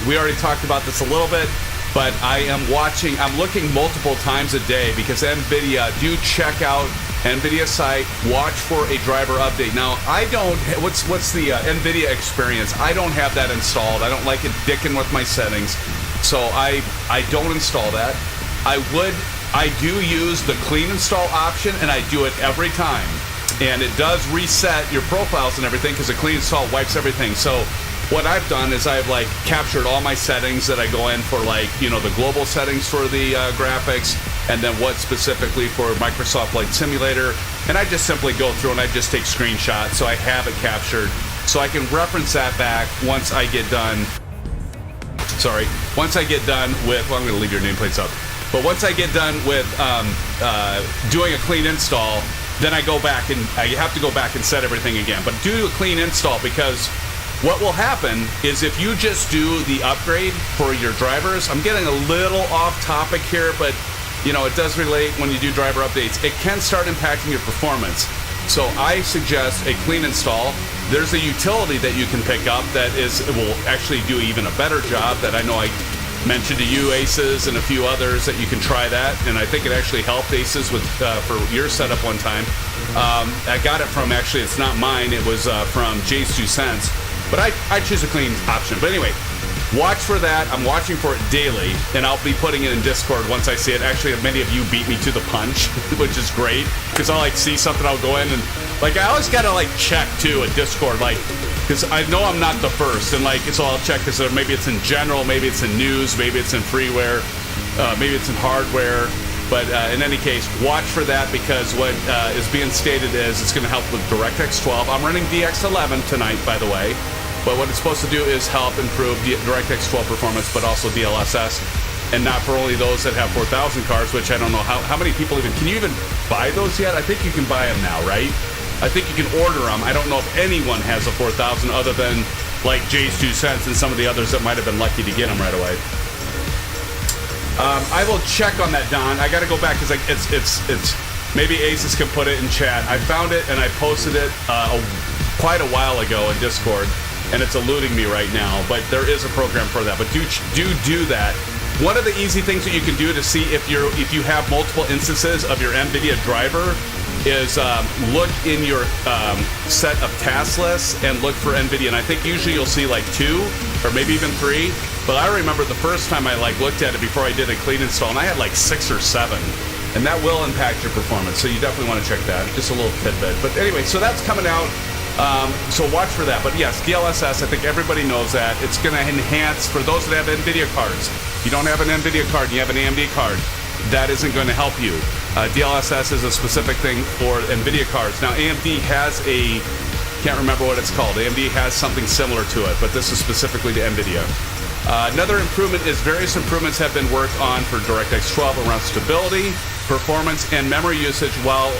we already talked about this a little bit, but I'm looking multiple times a day because NVIDIA, do check out NVIDIA site, watch for a driver update. Now, I don't, what's the NVIDIA experience? I don't have that installed. I don't like it dicking with my settings, so I don't install that. I do use the clean install option, and I do it every time. And it does reset your profiles and everything because the clean install wipes everything. So what I've done is I've like captured all my settings that I go in for, like, you know, the global settings for the graphics, and then what specifically for Microsoft Flight Simulator. And I just simply go through and I just take screenshots so I have it captured so I can reference that back once I get done. Once I get done with, well, I'm going to leave your nameplates up. But once I get done with doing a clean install, then I go back and I have to go back and set everything again. But do a clean install, because what will happen is if you just do the upgrade for your drivers, I'm getting a little off topic here, but you know, it does relate when you do driver updates. It can start impacting your performance. So I suggest a clean install. There's a utility that you can pick up that will actually do even a better job that I know I mentioned to you, Aces, and a few others, that you can try that. And I think it actually helped Aces with for your setup one time. I got it from, actually, it's not mine, it was from Jay's 2 Cents. But I choose a clean option. But anyway, watch for that. I'm watching for it daily, and I'll be putting it in Discord once I see it. Actually, many of you beat me to the punch, which is great, because I'll like see something, I'll go in and like I always gotta like check too at Discord, like, because I know I'm not the first, and like so I'll check because maybe it's in general, maybe it's in news, maybe it's in freeware, maybe it's in hardware. But in any case, watch for that, because what is being stated is it's going to help with DirectX 12. I'm running DX11 tonight, by the way. But what it's supposed to do is help improve DirectX 12 performance, but also DLSS. And not for only those that have 4,000 cards, which I don't know how many people even... Can you even buy those yet? I think you can buy them now, right? I think you can order them. I don't know if anyone has a 4,000 other than like Jay's 2 Cents and some of the others that might have been lucky to get them right away. I will check on that, Don. I got to go back because it's maybe Aces can put it in chat. I found it and I posted it quite a while ago in Discord, and it's eluding me right now. But there is a program for that. But do that. One of the easy things that you can do to see if you have multiple instances of your NVIDIA driver is look in your set of task lists and look for NVIDIA. And I think usually you'll see like 2 or maybe even 3. But I remember the first time I looked at it before I did a clean install, and I had like 6 or 7. And that will impact your performance. So you definitely want to check that. Just a little tidbit. But anyway, so that's coming out. So watch for that. But yes, DLSS, I think everybody knows that. It's going to enhance for those that have NVIDIA cards. If you don't have an NVIDIA card and you have an AMD card, that isn't going to help you. DLSS is a specific thing for NVIDIA cards. Now, AMD has can't remember what it's called. AMD has something similar to it, but this is specifically to NVIDIA. Another improvement is various improvements have been worked on for DirectX 12 around stability, performance, and memory usage while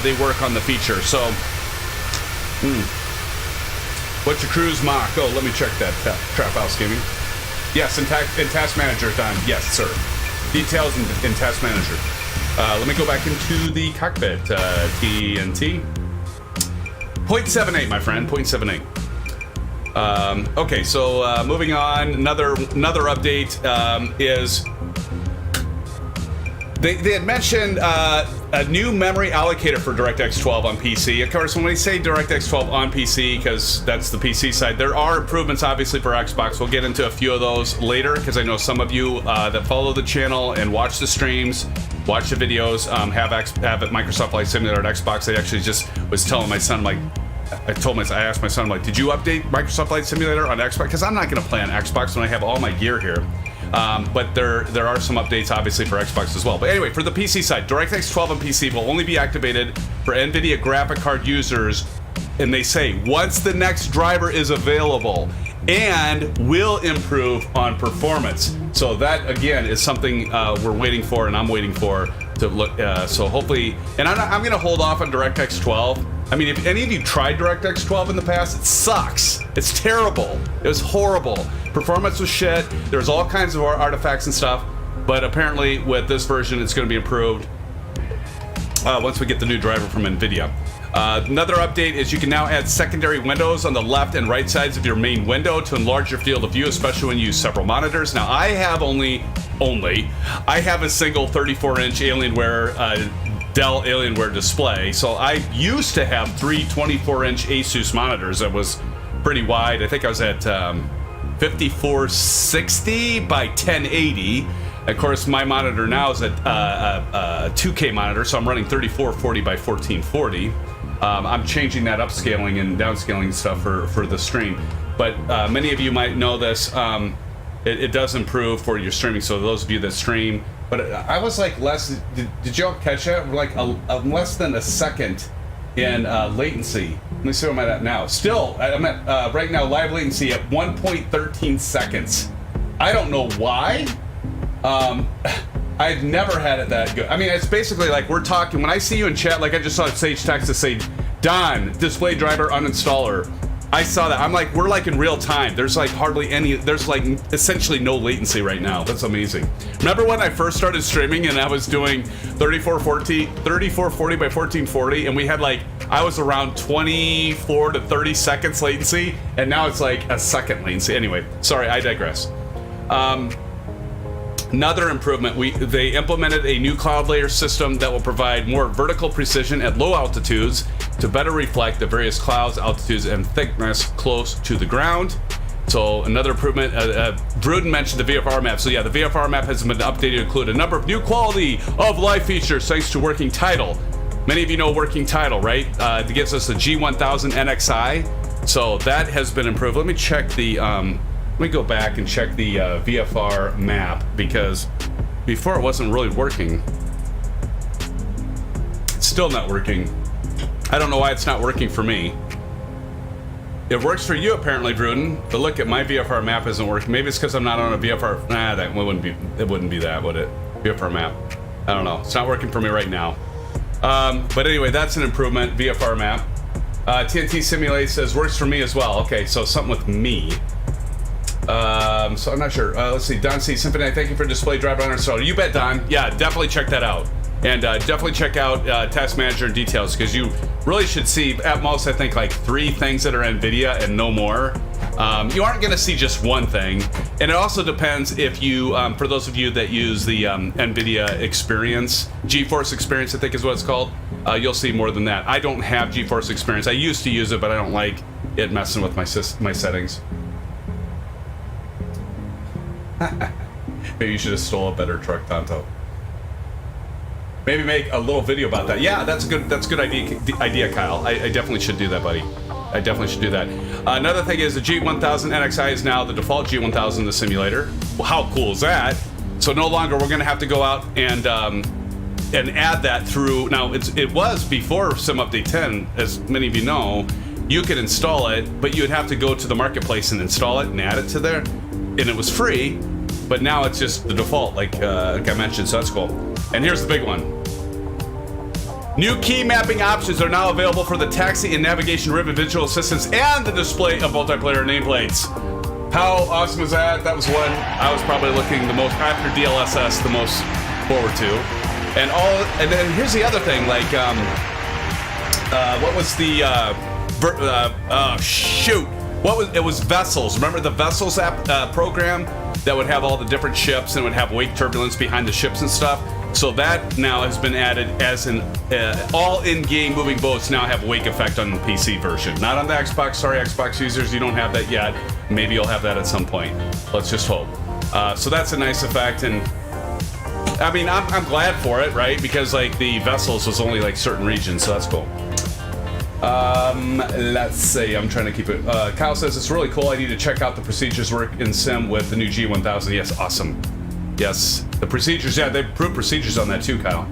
they work on the feature. So, what's your cruise mock? Oh, let me check that. Trap House Gaming. Yes, in Task Manager, Don. Yes, sir. Details in Task Manager. Let me go back into the cockpit. TNT. 0.78, my friend. 0.78. Okay, so moving on. Another update is they had mentioned a new memory allocator for DirectX 12 on PC. Of course, when we say DirectX 12 on PC, because that's the PC side, there are improvements obviously for Xbox. We'll get into a few of those later, because I know some of you that follow the channel and watch the streams, watch the videos, have Microsoft Flight Simulator at Xbox. I actually just was telling my son, like, I asked my son, like, did you update Microsoft Flight Simulator on Xbox? Because I'm not going to play on Xbox when I have all my gear here. But there are some updates, obviously, for Xbox as well. But anyway, for the PC side, DirectX 12 on PC will only be activated for NVIDIA graphic card users, and they say, once the next driver is available, and will improve on performance. So that, again, is something we're waiting for, and I'm waiting for to look. So hopefully, and I'm going to hold off on DirectX 12. I mean, if any of you tried DirectX 12 in the past, it sucks. It's terrible. It was horrible. Performance was shit. There's all kinds of artifacts and stuff. But apparently, with this version, it's going to be improved once we get the new driver from NVIDIA. Another update is you can now add secondary windows on the left and right sides of your main window to enlarge your field of view, especially when you use several monitors. Now, I have I have a single 34-inch Alienware Dell Alienware display. So I used to have 3 24-inch Asus monitors that was pretty wide. I think I was at 5460 by 1080. Of course, my monitor now is a 2K monitor, so I'm running 3440 by 1440. I'm changing that upscaling and downscaling stuff for the stream. But many of you might know this. It does improve for your streaming, so those of you that stream. But I was like did y'all catch that? Like less than a second in latency. Let me see where I'm at now. Still, I'm at right now live latency at 1.13 seconds. I don't know why. I've never had it that good. I mean, it's basically like we're talking. When I see you in chat, like I just saw Sage Texas say, Don, display driver uninstaller. I saw that. I'm like, we're like in real time. There's like hardly any, there's like essentially no latency right now. That's amazing. Remember when I first started streaming and I was doing 3440 by 1440 and we had like, I was around 24 to 30 seconds latency, and now it's like a second latency. Anyway, sorry, I digress. Another improvement, they implemented a new cloud layer system that will provide more vertical precision at low altitudes to better reflect the various clouds, altitudes, and thickness close to the ground. So another improvement, Druden mentioned the VFR map. So yeah, the VFR map has been updated to include a number of new quality of life features thanks to working title. Many of you know working title, right? It gives us the G1000 NXI. So that has been improved. Let me check the, let me go back and check the VFR map, because before it wasn't really working. Still not working. I don't know why it's not working for me. It works for you apparently, Druden, but look at my VFR map isn't working. Maybe it's because I'm not on a VFR. Nah, that wouldn't be. It wouldn't be that, would it? VFR map. I don't know. It's not working for me right now. But anyway, that's an improvement. VFR map. TNT Simulate says works for me as well. Okay, so something with me. So I'm not sure. Let's see. Don C. Symphony, thank you for display driver on install. You bet, Don. Yeah, definitely check that out. And definitely check out Task Manager and details, because you really should see at most, I think, like 3 things that are NVIDIA and no more. You aren't going to see just one thing. And it also depends if you, for those of you that use the NVIDIA Experience, GeForce Experience, I think is what it's called, you'll see more than that. I don't have GeForce Experience. I used to use it, but I don't like it messing with my settings. Maybe you should have stole a better truck, Tonto. Maybe make a little video about that. Yeah, that's a good idea, Kyle. I definitely should do that, buddy. I definitely should do that. Another thing is the G1000 NXI is now the default G1000 in the simulator. Well, how cool is that? So no longer we're going to have to go out and add that through. Now it was before Sim Update 10, as many of you know. You could install it, but you would have to go to the marketplace and install it and add it to there, and it was free. But now it's just the default, like I mentioned. So that's cool. And here's the big one. New key mapping options are now available for the taxi and navigation ribbon visual assistance and the display of multiplayer nameplates. How awesome is that? That was one I was probably looking the most, after DLSS, the most forward to. And then here's the other thing, like, what was the, it was Vessels. Remember the Vessels app program that would have all the different ships and would have wake turbulence behind the ships and stuff? So that now has been added as an all in-game moving boats now have wake effect on the PC version. Not on the Xbox. Sorry, Xbox users, you don't have that yet. Maybe you'll have that at some point. Let's just hope. So that's a nice effect, and I mean, I'm glad for it, right? Because like the Vessels was only like certain regions, so that's cool. Let's see. I'm trying to keep it. Kyle says it's really cool. I need to check out the procedures work in Sim with the new G1000. Yes, awesome. Yes, the procedures. Yeah, they improved procedures on that too, Kyle.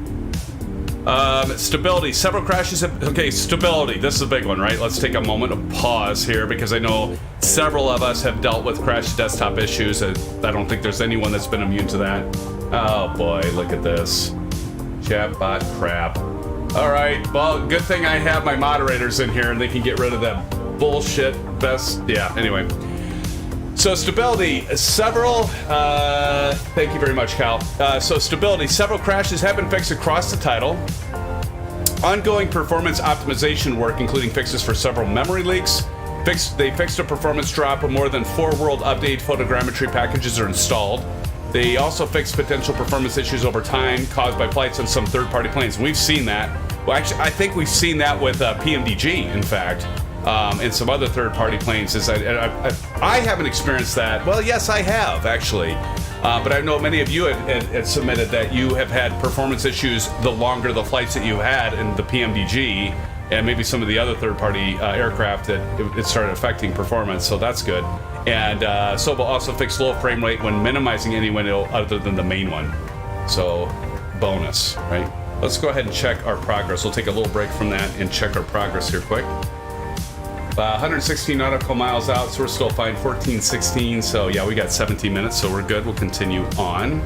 Stability. Several crashes have... Okay, stability. This is a big one, right? Let's take a moment of pause here, because I know several of us have dealt with crash desktop issues. I don't think there's anyone that's been immune to that. Oh boy, look at this. Chatbot crap. All right, well, good thing I have my moderators in here and they can get rid of that bullshit best. Yeah, anyway. So stability, several, thank you very much, Cal. So stability, several crashes have been fixed across the title. Ongoing performance optimization work, including fixes for several memory leaks. They fixed a performance drop of more than 4 world update photogrammetry packages are installed. They also fixed potential performance issues over time caused by flights on some third-party planes. And we've seen that. Well, actually, I think we've seen that with PMDG, in fact. And some other third-party planes. I haven't experienced that. Well, yes, I have, actually. But I know many of you had submitted that you have had performance issues the longer the flights that you had in the PMDG, and maybe some of the other third-party aircraft that it started affecting performance, so that's good. And Sobo also fixed low frame rate when minimizing any window other than the main one. So, bonus, right? Let's go ahead and check our progress. We'll take a little break from that and check our progress here quick. 116 nautical miles out, so we're still fine. 1416, so yeah, we got 17 minutes, so we're good. We'll continue on.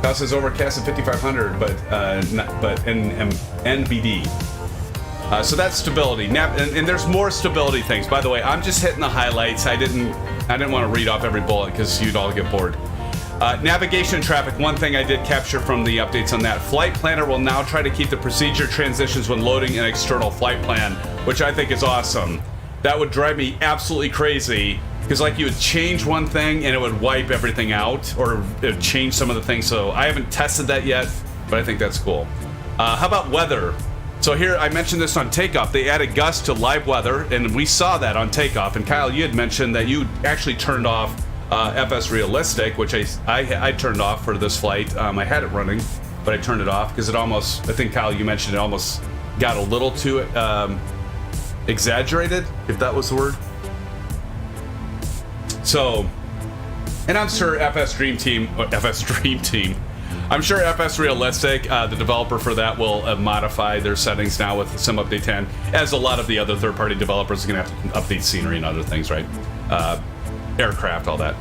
House is overcast at 5500, but NVD. So that's stability. And there's more stability things. By the way, I'm just hitting the highlights. I didn't want to read off every bullet because you'd all get bored. Navigation and traffic, one thing I did capture from the updates on that. Flight Planner will now try to keep the procedure transitions when loading an external flight plan, which I think is awesome. That would drive me absolutely crazy, because like you would change one thing and it would wipe everything out, or it would change some of the things. So I haven't tested that yet, but I think that's cool. How about weather? So here, I mentioned this on takeoff. They added gusts to live weather, and we saw that on takeoff. And Kyle, you had mentioned that you actually turned off FS Realistic, which I turned off for this flight. I had it running, but I turned it off because it almost, I think Kyle, you mentioned it almost got a little too exaggerated, if that was the word. So, and I'm sure FS Dream Team, I'm sure FS Realistic, the developer for that, will modify their settings now with Sim Update 10, as a lot of the other third-party developers are going to have to update scenery and other things, right? Aircraft, all that.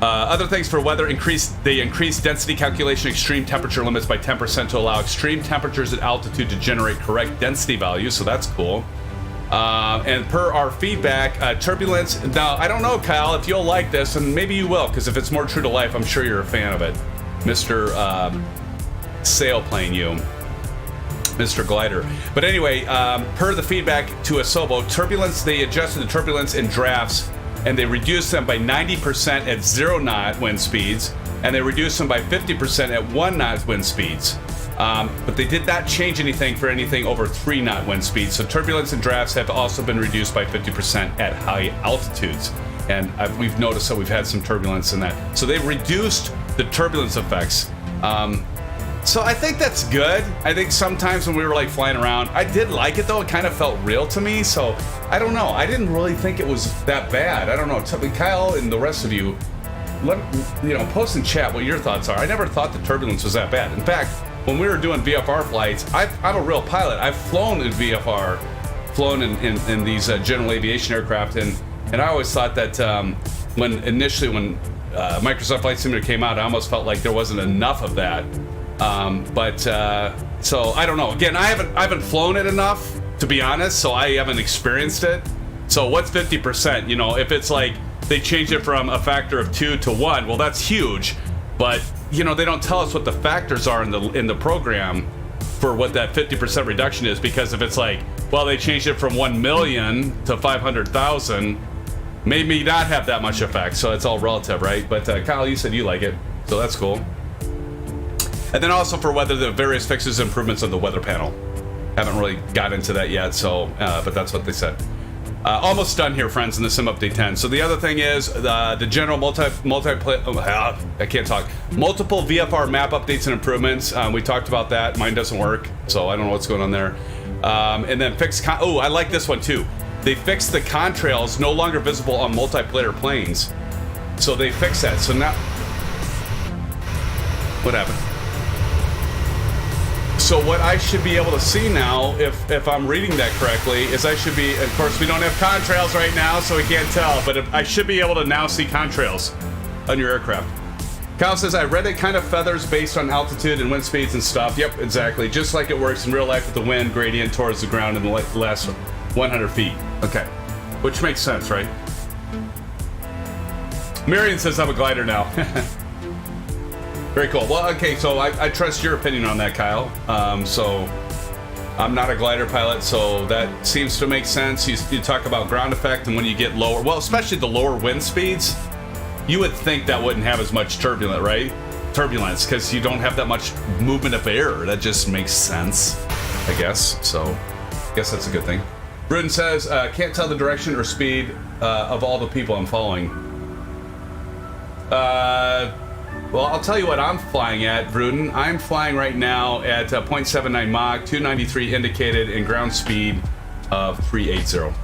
Other things for weather, they increased density calculation extreme temperature limits by 10% to allow extreme temperatures at altitude to generate correct density values, so that's cool. And per our feedback, turbulence, now I don't know, Kyle, if you'll like this, and maybe you will, because if it's more true to life, I'm sure you're a fan of it. Mr. Sailplane, you. Mr. Glider. But anyway, per the feedback to Asobo, turbulence, they adjusted the turbulence in drafts, and they reduced them by 90% at 0 knot wind speeds, and they reduced them by 50% at 1 knot wind speeds. But they did not change anything for anything over 3 knot wind speeds. So turbulence and drafts have also been reduced by 50% at high altitudes. And we've noticed that we've had some turbulence in that. So they reduced the turbulence effects. So I think that's good. I think sometimes when we were like flying around, I did like it though. It kind of felt real to me. So I don't know. I didn't really think it was that bad. I don't know. Tell me, Kyle and the rest of you, post in chat what your thoughts are. I never thought the turbulence was that bad. In fact, when we were doing VFR flights, I'm a real pilot. I've flown in VFR, flown in these general aviation aircraft, and I always thought that when Microsoft Flight Simulator came out, I almost felt like there wasn't enough of that. So I don't know. Again, I haven't flown it enough, to be honest, so I haven't experienced it. So what's 50%? If it's like they changed it from a factor of 2 to 1, well, that's huge. But they don't tell us what the factors are in the program for what that 50% reduction is, because if it's like, well, they changed it from 1 million to 500,000, maybe not have that much effect. So it's all relative, right? But Kyle, you said you like it, so that's cool. And then also for weather, the various fixes, improvements on the weather panel. Haven't really got into that yet, so but that's what they said. Almost done here, friends, in the Sim Update 10. So the other thing is the general multiple VFR map updates and improvements. We talked about that. Mine doesn't work, so I don't know what's going on there. And then I like this one too. They fixed the contrails no longer visible on multiplayer planes. So they fixed that. So now, what happened? So what I should be able to see now, if I'm reading that correctly, is I should be, of course we don't have contrails right now, so we can't tell, but I should be able to now see contrails on your aircraft. Kyle says, I read it kind of feathers based on altitude and wind speeds and stuff. Yep, exactly. Just like it works in real life with the wind gradient towards the ground in the last 100 feet. Okay. Which makes sense, right? Marion says, I'm a glider now. Very cool. Well, okay, so I trust your opinion on that, Kyle. So I'm not a glider pilot, so that seems to make sense. You talk about ground effect, and when you get lower, well, especially the lower wind speeds, you would think that wouldn't have as much turbulence, because you don't have that much movement of air. That just makes sense, I guess. So I guess that's a good thing. Bruden says, can't tell the direction or speed of all the people I'm following. Well, I'll tell you what I'm flying at, Bruden. I'm flying right now at 0.79 Mach, 293 indicated, and ground speed of 380.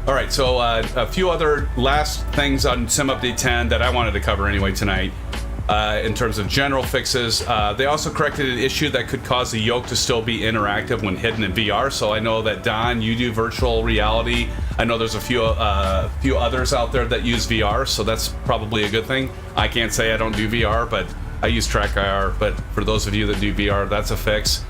All right, so a few other last things on Sim Update 10 that I wanted to cover anyway tonight. In terms of general fixes, they also corrected an issue that could cause the yoke to still be interactive when hidden in VR. So I know that, Don, you do virtual reality. I know there's a few others out there that use VR, so that's probably a good thing. I can't say I don't do VR, but I use TrackIR. But for those of you that do VR, that's a fix.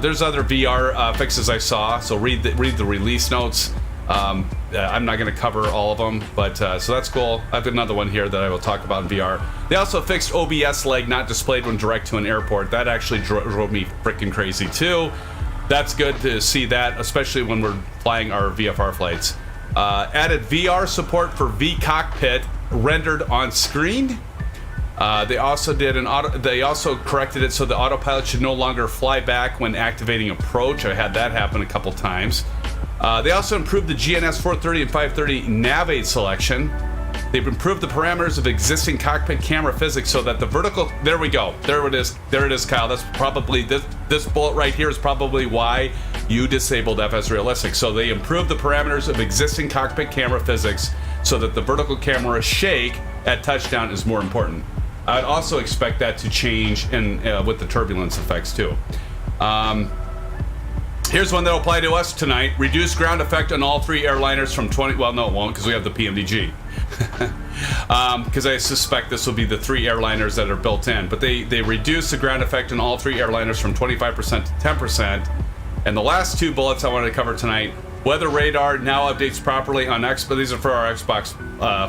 There's other VR fixes I saw, so read the release notes. I'm not going to cover all of them, but so that's cool. I have another one here that I will talk about in VR. They also fixed OBS lag not displayed when direct to an airport. That actually drove me freaking crazy too. That's good to see that, especially when we're flying our VFR flights. Added VR support for vCockpit rendered on screen. They also corrected it so the autopilot should no longer fly back when activating approach. I had that happen a couple times. They also improved the GNS 430 and 530 nav aid selection. They've improved the parameters of existing cockpit camera physics so that the vertical, there we go, there it is, Kyle. That's probably, this bullet right here is probably why you disabled FS Realistic. So they improved the parameters of existing cockpit camera physics so that the vertical camera shake at touchdown is more important. I'd also expect that to change in with the turbulence effects too. Here's one that'll apply to us tonight. Reduce ground effect on all 3 airliners from 20... Well, no, it won't, because we have the PMDG. Because I suspect this will be the 3 airliners that are built in. But they reduce the ground effect on all 3 airliners from 25% to 10%. And the last 2 bullets I wanted to cover tonight. Weather radar now updates properly on Xbox. But these are for our Xbox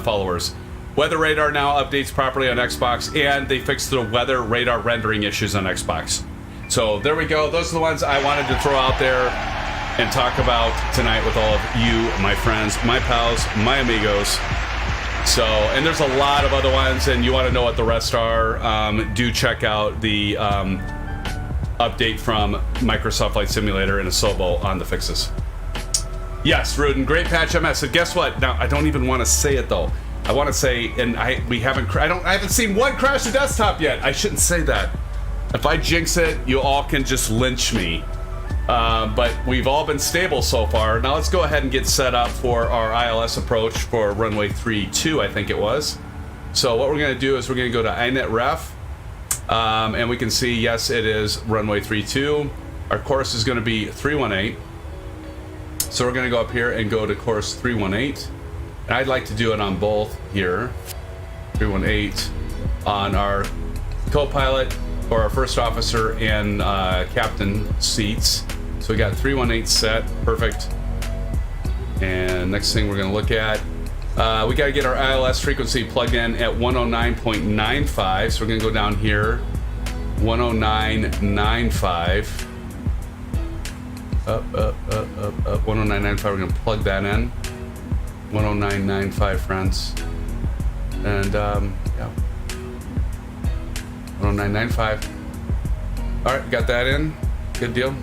followers. Weather radar now updates properly on Xbox. And they fixed the weather radar rendering issues on Xbox. So there we go. Those are the ones I wanted to throw out there and talk about tonight with all of you, my friends, my pals, my amigos. So, and there's a lot of other ones, and you want to know what the rest are, do check out the update from Microsoft Flight Simulator and Asobo on the fixes. Yes, Rudin, great patch MS. And guess what? Now, I don't even want to say it though. I want to say, and I haven't seen one crash the desktop yet. I shouldn't say that. If I jinx it, you all can just lynch me. But we've all been stable so far. Now let's go ahead and get set up for our ILS approach for runway 32, I think it was. So what we're going to do is we're going to go to INET-REF. And we can see, yes, it is runway 32. Our course is going to be 318. So we're going to go up here and go to course 318. And I'd like to do it on both here. 318 on our co-pilot or our first officer and captain seats. So we got 318 set, perfect. And next thing we're gonna look at, we gotta get our ILS frequency plugged in at 109.95. So we're gonna go down here, 109.95. Up, 109.95, we're gonna plug that in. 109.95, friends. And yeah. 109.95. All right, got that in. Good deal.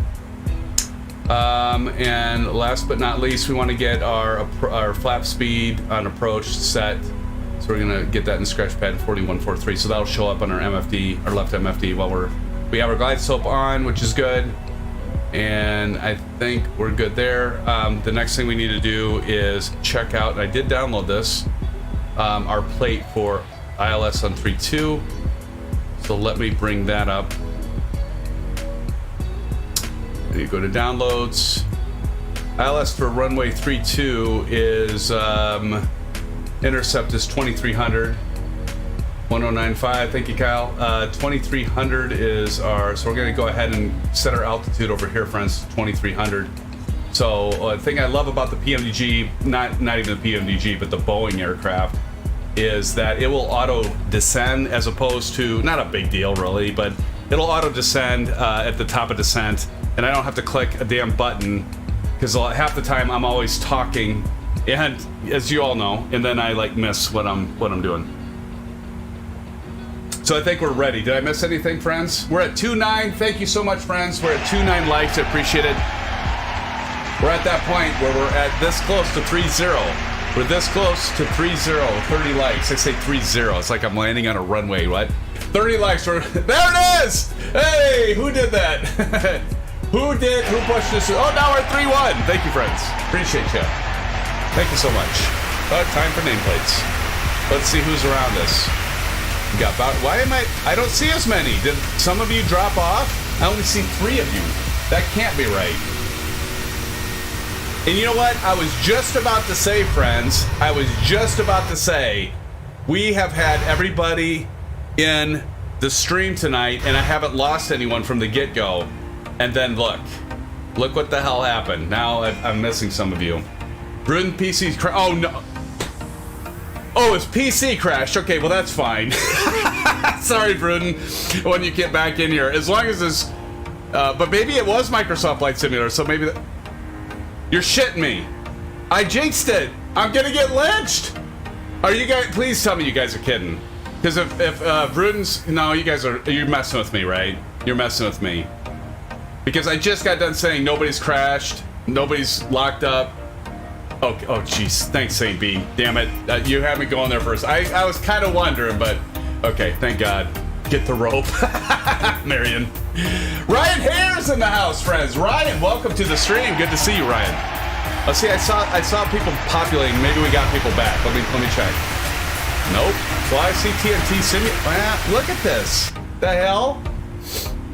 And last but not least, we want to get our flap speed on approach set. So we're gonna get that in Scratchpad 4143. So that'll show up on our MFD, our left MFD, while we have our glide slope on, which is good. And I think we're good there. The next thing we need to do is check out, and I did download this, our plate for ILS on 32. So let me bring that up. And you go to downloads. ILS for runway 32 is intercept is 2300. 1095. Thank you, Kyle. 2300 is our. So we're going to go ahead and set our altitude over here, friends. 2300. So the thing I love about the PMDG, not even the PMDG, but the Boeing aircraft, is that it will auto descend as opposed to, not a big deal really, but it'll auto descend at the top of descent, and I don't have to click a damn button because half the time I'm always talking, and as you all know, and then I like miss what I'm doing. So I think we're ready. Did I miss anything, friends? We're at 2.9. Thank you so much, friends. We're at 2.9 likes. I appreciate it. We're at that point where we're at this close to 3.0. We're this close to 3-0, 30 likes. I say 3-0. It's like I'm landing on a runway, what? 30 likes. There it is! Hey, who did that? Who pushed this? Oh, now we're at 3-1. Thank you, friends. Appreciate you. Thank you so much. Time for nameplates. Let's see who's around us. We got about, I don't see as many. Did some of you drop off? I only see 3 of you. That can't be right. And you know what? I was just about to say, friends, we have had everybody in the stream tonight, and I haven't lost anyone from the get-go. And then look what the hell happened. Now I'm missing some of you. Bruden PC's oh no. Oh, his PC crashed. Okay, well that's fine. Sorry, Bruden, when you get back in here. As long as this, but maybe it was Microsoft Flight Simulator, so maybe you're shitting me. I jinxed it. I'm gonna get lynched. Are you guys? Please tell me you guys are kidding. Because if Bruden's, no, you're messing with me, right? You're messing with me. Because I just got done saying nobody's crashed, nobody's locked up. Oh jeez. Thanks, Saint B. Damn it. You had me going there first. I was kind of wondering, but okay. Thank God. Get the rope, Marion. Ryan Hare's in the house, friends. Ryan, welcome to the stream. Good to see you, Ryan. Let's see. I saw people populating. Maybe we got people back. Let me check. Nope. Well, I see TNT simulator. Look at this. The hell?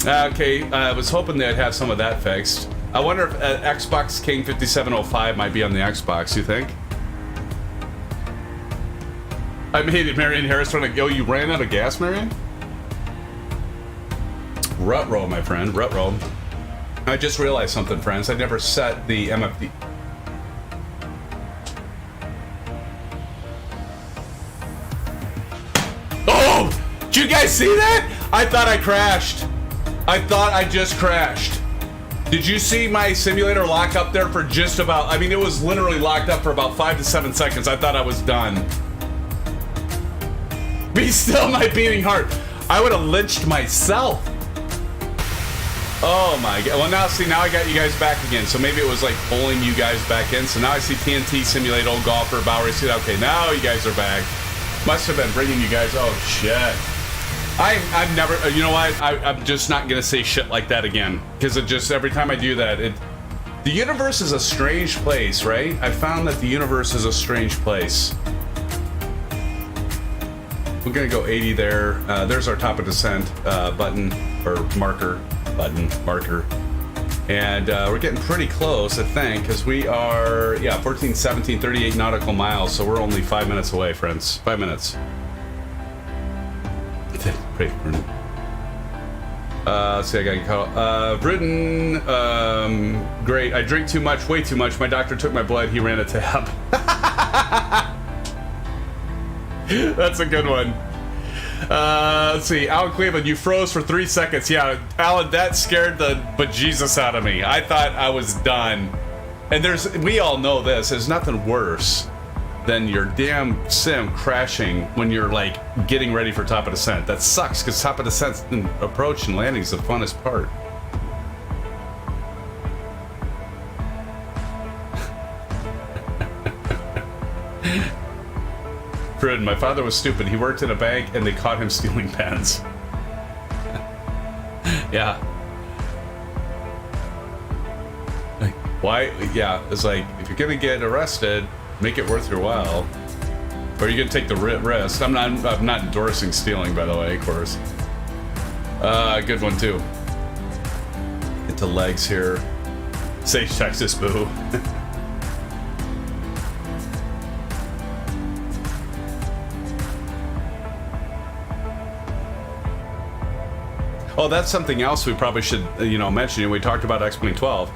Okay, I was hoping they'd have some of that fixed. I wonder if Xbox King 5705 might be on the Xbox, you think? I made it, Marion Harris trying to go. You ran out of gas, Marion? Rut roll, my friend. Rut roll. I just realized something, friends. I never set the MFD. Oh! Did you guys see that? I thought I crashed. I thought I just crashed. Did you see my simulator lock up there for just about... I mean, it was literally locked up for about 5 to 7 seconds. I thought I was done. Be still, my beating heart. I would have lynched myself. Oh my god. Well, now see, now I got you guys back again. So maybe it was like pulling you guys back in. So now I see TNT simulate old golfer Bowery. See, okay, now you guys are back. Must have been bringing you guys. Oh shit. I've never. You know what? I'm just not gonna say shit like that again because it just every time I do that, the universe is a strange place, right? I found that the universe is a strange place. We're gonna go 80 there. There's our top of descent button or marker. And we're getting pretty close, I think, because we are 14, 17, 38 nautical miles, so we're only 5 minutes away, friends. 5 minutes. Let's see, I got you caught. Britain, great. I drink too much, way too much. My doctor took my blood. He ran a tab. That's a good one. Let's see. Alan Cleveland, you froze for 3 seconds. Yeah, Alan, that scared the bejesus out of me. I thought I was done. And we all know this. There's nothing worse than your damn sim crashing when you're like getting ready for top of descent. That sucks because top of descent and approach and landing is the funnest part. Fred, my father was stupid. He worked in a bank and they caught him stealing pens. Yeah. Like, why? Yeah, it's like, if you're gonna get arrested, make it worth your while. Or you're gonna take the risk. I'm not endorsing stealing, by the way, of course. Good one too. Get to legs here. Safe Texas, boo. Oh, that's something else we probably should, mention. We talked about X-Plane 12.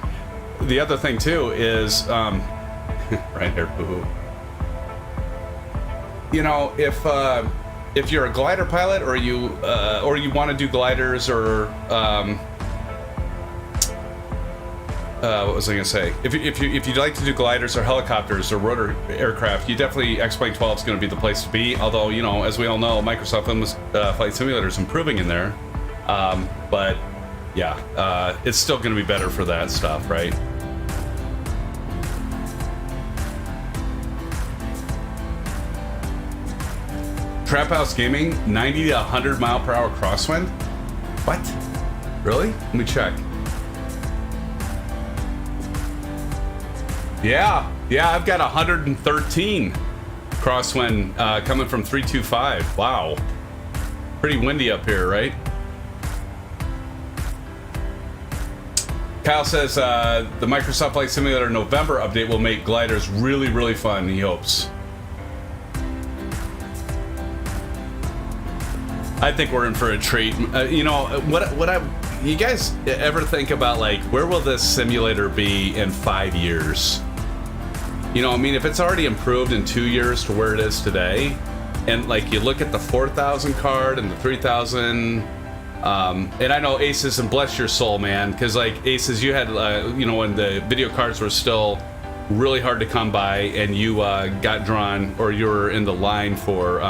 The other thing too is, right here, boo. If you're a glider pilot or you want to do gliders or what was I gonna say? If you'd like to do gliders or helicopters or rotor aircraft, you definitely X-Plane 12 is going to be the place to be. Although as we all know, Microsoft Flight Simulator is improving in there. But yeah, it's still going to be better for that stuff, right? Trap House Gaming, 90 to 100 mile per hour crosswind? What? Really? Let me check. Yeah, I've got 113 crosswind coming from 325. Wow. Pretty windy up here, right? Kyle says the Microsoft Flight Simulator November update will make gliders really, really fun, he hopes. I think we're in for a treat. You guys ever think about, like, where will this simulator be in 5 years? If it's already improved in 2 years to where it is today, and, like, you look at the 4,000 card and the 3,000... and I know Aces, and bless your soul, man, because like Aces, you had, when the video cards were still really hard to come by, and you got drawn, or you were in the line for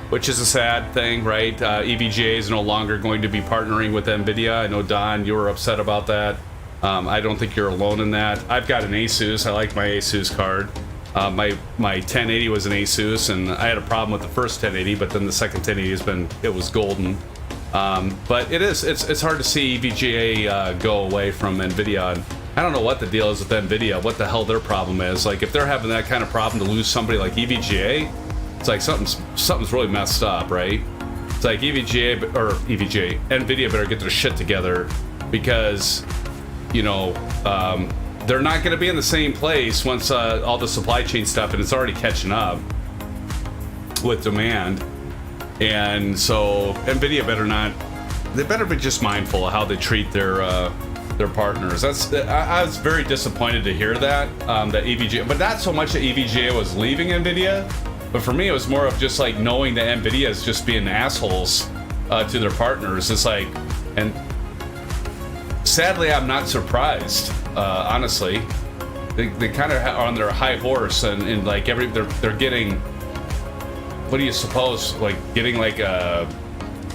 which is a sad thing, right? EVGA is no longer going to be partnering with NVIDIA. I know, Don, you were upset about that. I don't think you're alone in that. I've got an Asus. I like my Asus card. My 1080 was an Asus, and I had a problem with the first 1080, but then the second 1080 it was golden. But it's hard to see EVGA go away from NVIDIA. And I don't know what the deal is with NVIDIA, what the hell their problem is. Like, if they're having that kind of problem to lose somebody like EVGA, it's like something's really messed up, right? It's like NVIDIA better get their shit together, because, you know, they're not going to be in the same place once all the supply chain stuff, and it's already catching up with demand. And so NVIDIA they better be just mindful of how they treat their partners. I was very disappointed to hear that EVGA, but not so much that EVGA was leaving NVIDIA, but for me it was more of just like knowing that NVIDIA is just being assholes to their partners. It's like, and sadly I'm not surprised, honestly. They kind of are on their high horse, and like they're getting, what do you suppose, like getting like a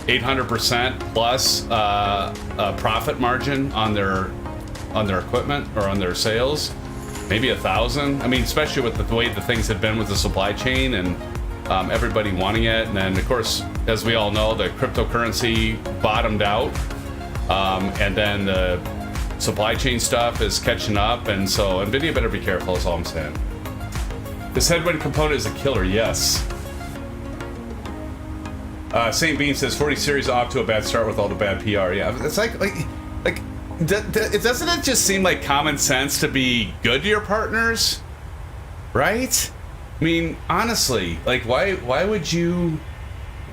800% plus profit margin on their equipment or on their sales, maybe 1,000. I mean, especially with the way the things have been with the supply chain and everybody wanting it, and then of course, as we all know, the cryptocurrency bottomed out, and then the supply chain stuff is catching up, and so NVIDIA better be careful. Is all I'm saying. This headwind component is a killer. Yes. St. Bean says 40 series off to a bad start with all the bad PR. Yeah, it's like doesn't it just seem like common sense to be good to your partners, right? I mean, honestly, like why would you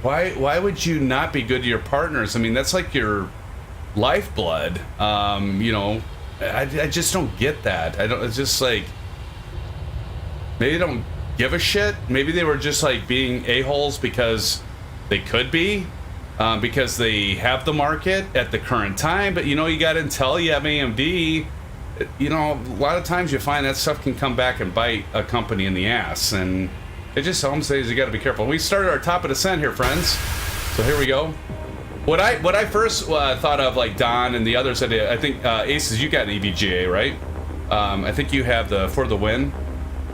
not be good to your partners? I mean, that's like your lifeblood. You know, I just don't get that. It's just like, maybe they don't give a shit. Maybe they were just like being a-holes because they could be, because they have the market at the current time. But, you know, you got Intel, you have AMD. You know, a lot of times you find that stuff can come back and bite a company in the ass. And it just, all I'm saying is you got to be careful. We started our top of descent here, friends. So here we go. What I first thought of, like Don and the others, I think Aces, you got an EVGA, right? I think you have the For the Win.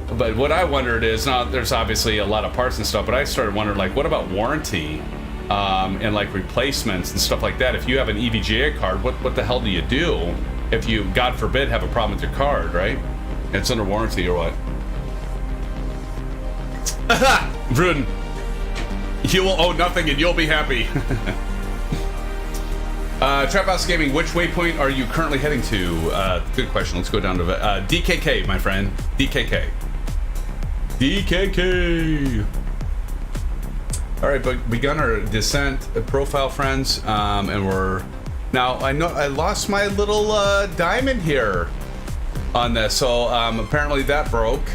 But what I wondered is, now there's obviously a lot of parts and stuff, but I started wondering, like, what about warranty and like replacements and stuff like that? If you have an EVGA card, what the hell do you do if you, God forbid, have a problem with your card, right? It's under warranty or what? Aha! Bruden, you will owe nothing and you'll be happy. Trap House Gaming, which waypoint are you currently heading to? Good question. Let's go down to DKK, my friend. DKK. All right, but begun our descent profile, friends, and we're now. I know I lost my little diamond here on this, so apparently that broke.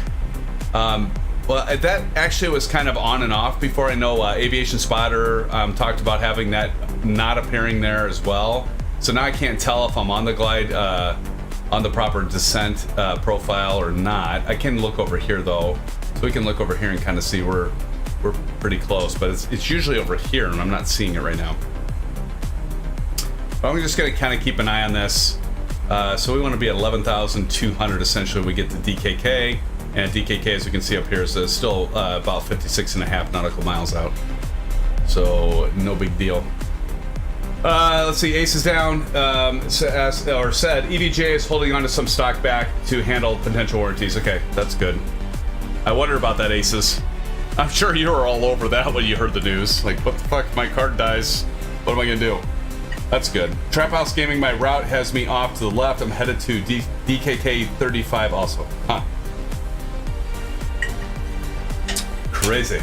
Well, that actually was kind of on and off before. I know Aviation Spotter talked about having that not appearing there as well. So now I can't tell if I'm on the glide, on the proper descent profile or not. I can look over here though. So we can look over here and kind of see we're pretty close, but it's usually over here and I'm not seeing it right now. But I'm just gonna kind of keep an eye on this. So we want to be at 11,200 essentially when we get to DKK. And DKK, as you can see up here, is still about 56.5 nautical miles out. So no big deal. Let's see, Ace is down, said EVGA is holding on to some stock back to handle potential warranties. Okay, that's good. I wonder about that, Aces. I'm sure you were all over that when you heard the news. Like, what the fuck, my card dies. What am I gonna do? That's good. Trap House Gaming, my route has me off to the left. I'm headed to DKK 35 also. Huh. Crazy.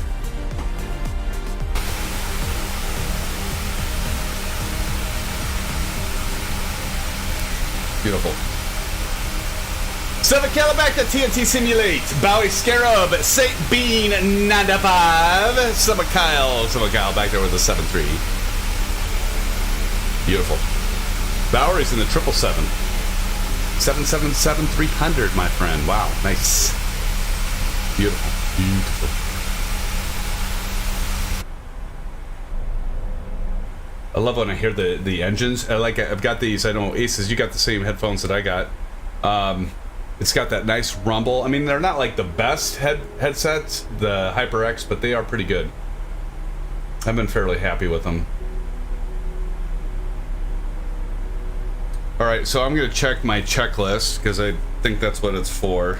Beautiful. 7 Calabacta TNT Simulate. Bowie Scarab. St. Bean 95. Summer Kyle back there with the 7-3. Beautiful. Bowery's in the 777. 777-300, my friend. Wow, nice. Beautiful. Beautiful. I love when I hear the engines. I've got these. I know Aces, you got the same headphones that I got. It's got that nice rumble. I mean, they're not like the best headsets, the HyperX, but they are pretty good. I've been fairly happy with them. All right, so I'm gonna check my checklist because I think that's what it's for.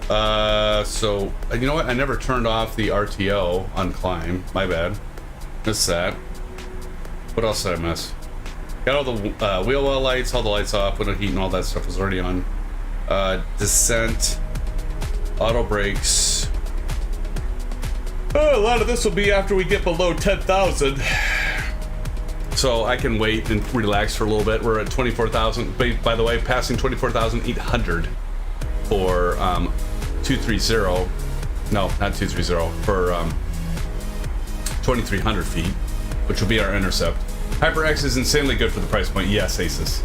So you know what? I never turned off the RTO on climb. My bad. Missed that. What else did I miss? Got all the wheel well lights, all the lights off, window heat, and all that stuff was already on. Descent, auto brakes. Oh, a lot of this will be after we get below 10,000. So I can wait and relax for a little bit. We're at 24,000. By the way, passing 24,800 for 230. No, not 230. For 2,300 feet, which will be our intercept. HyperX is insanely good for the price point. Yes, Aces.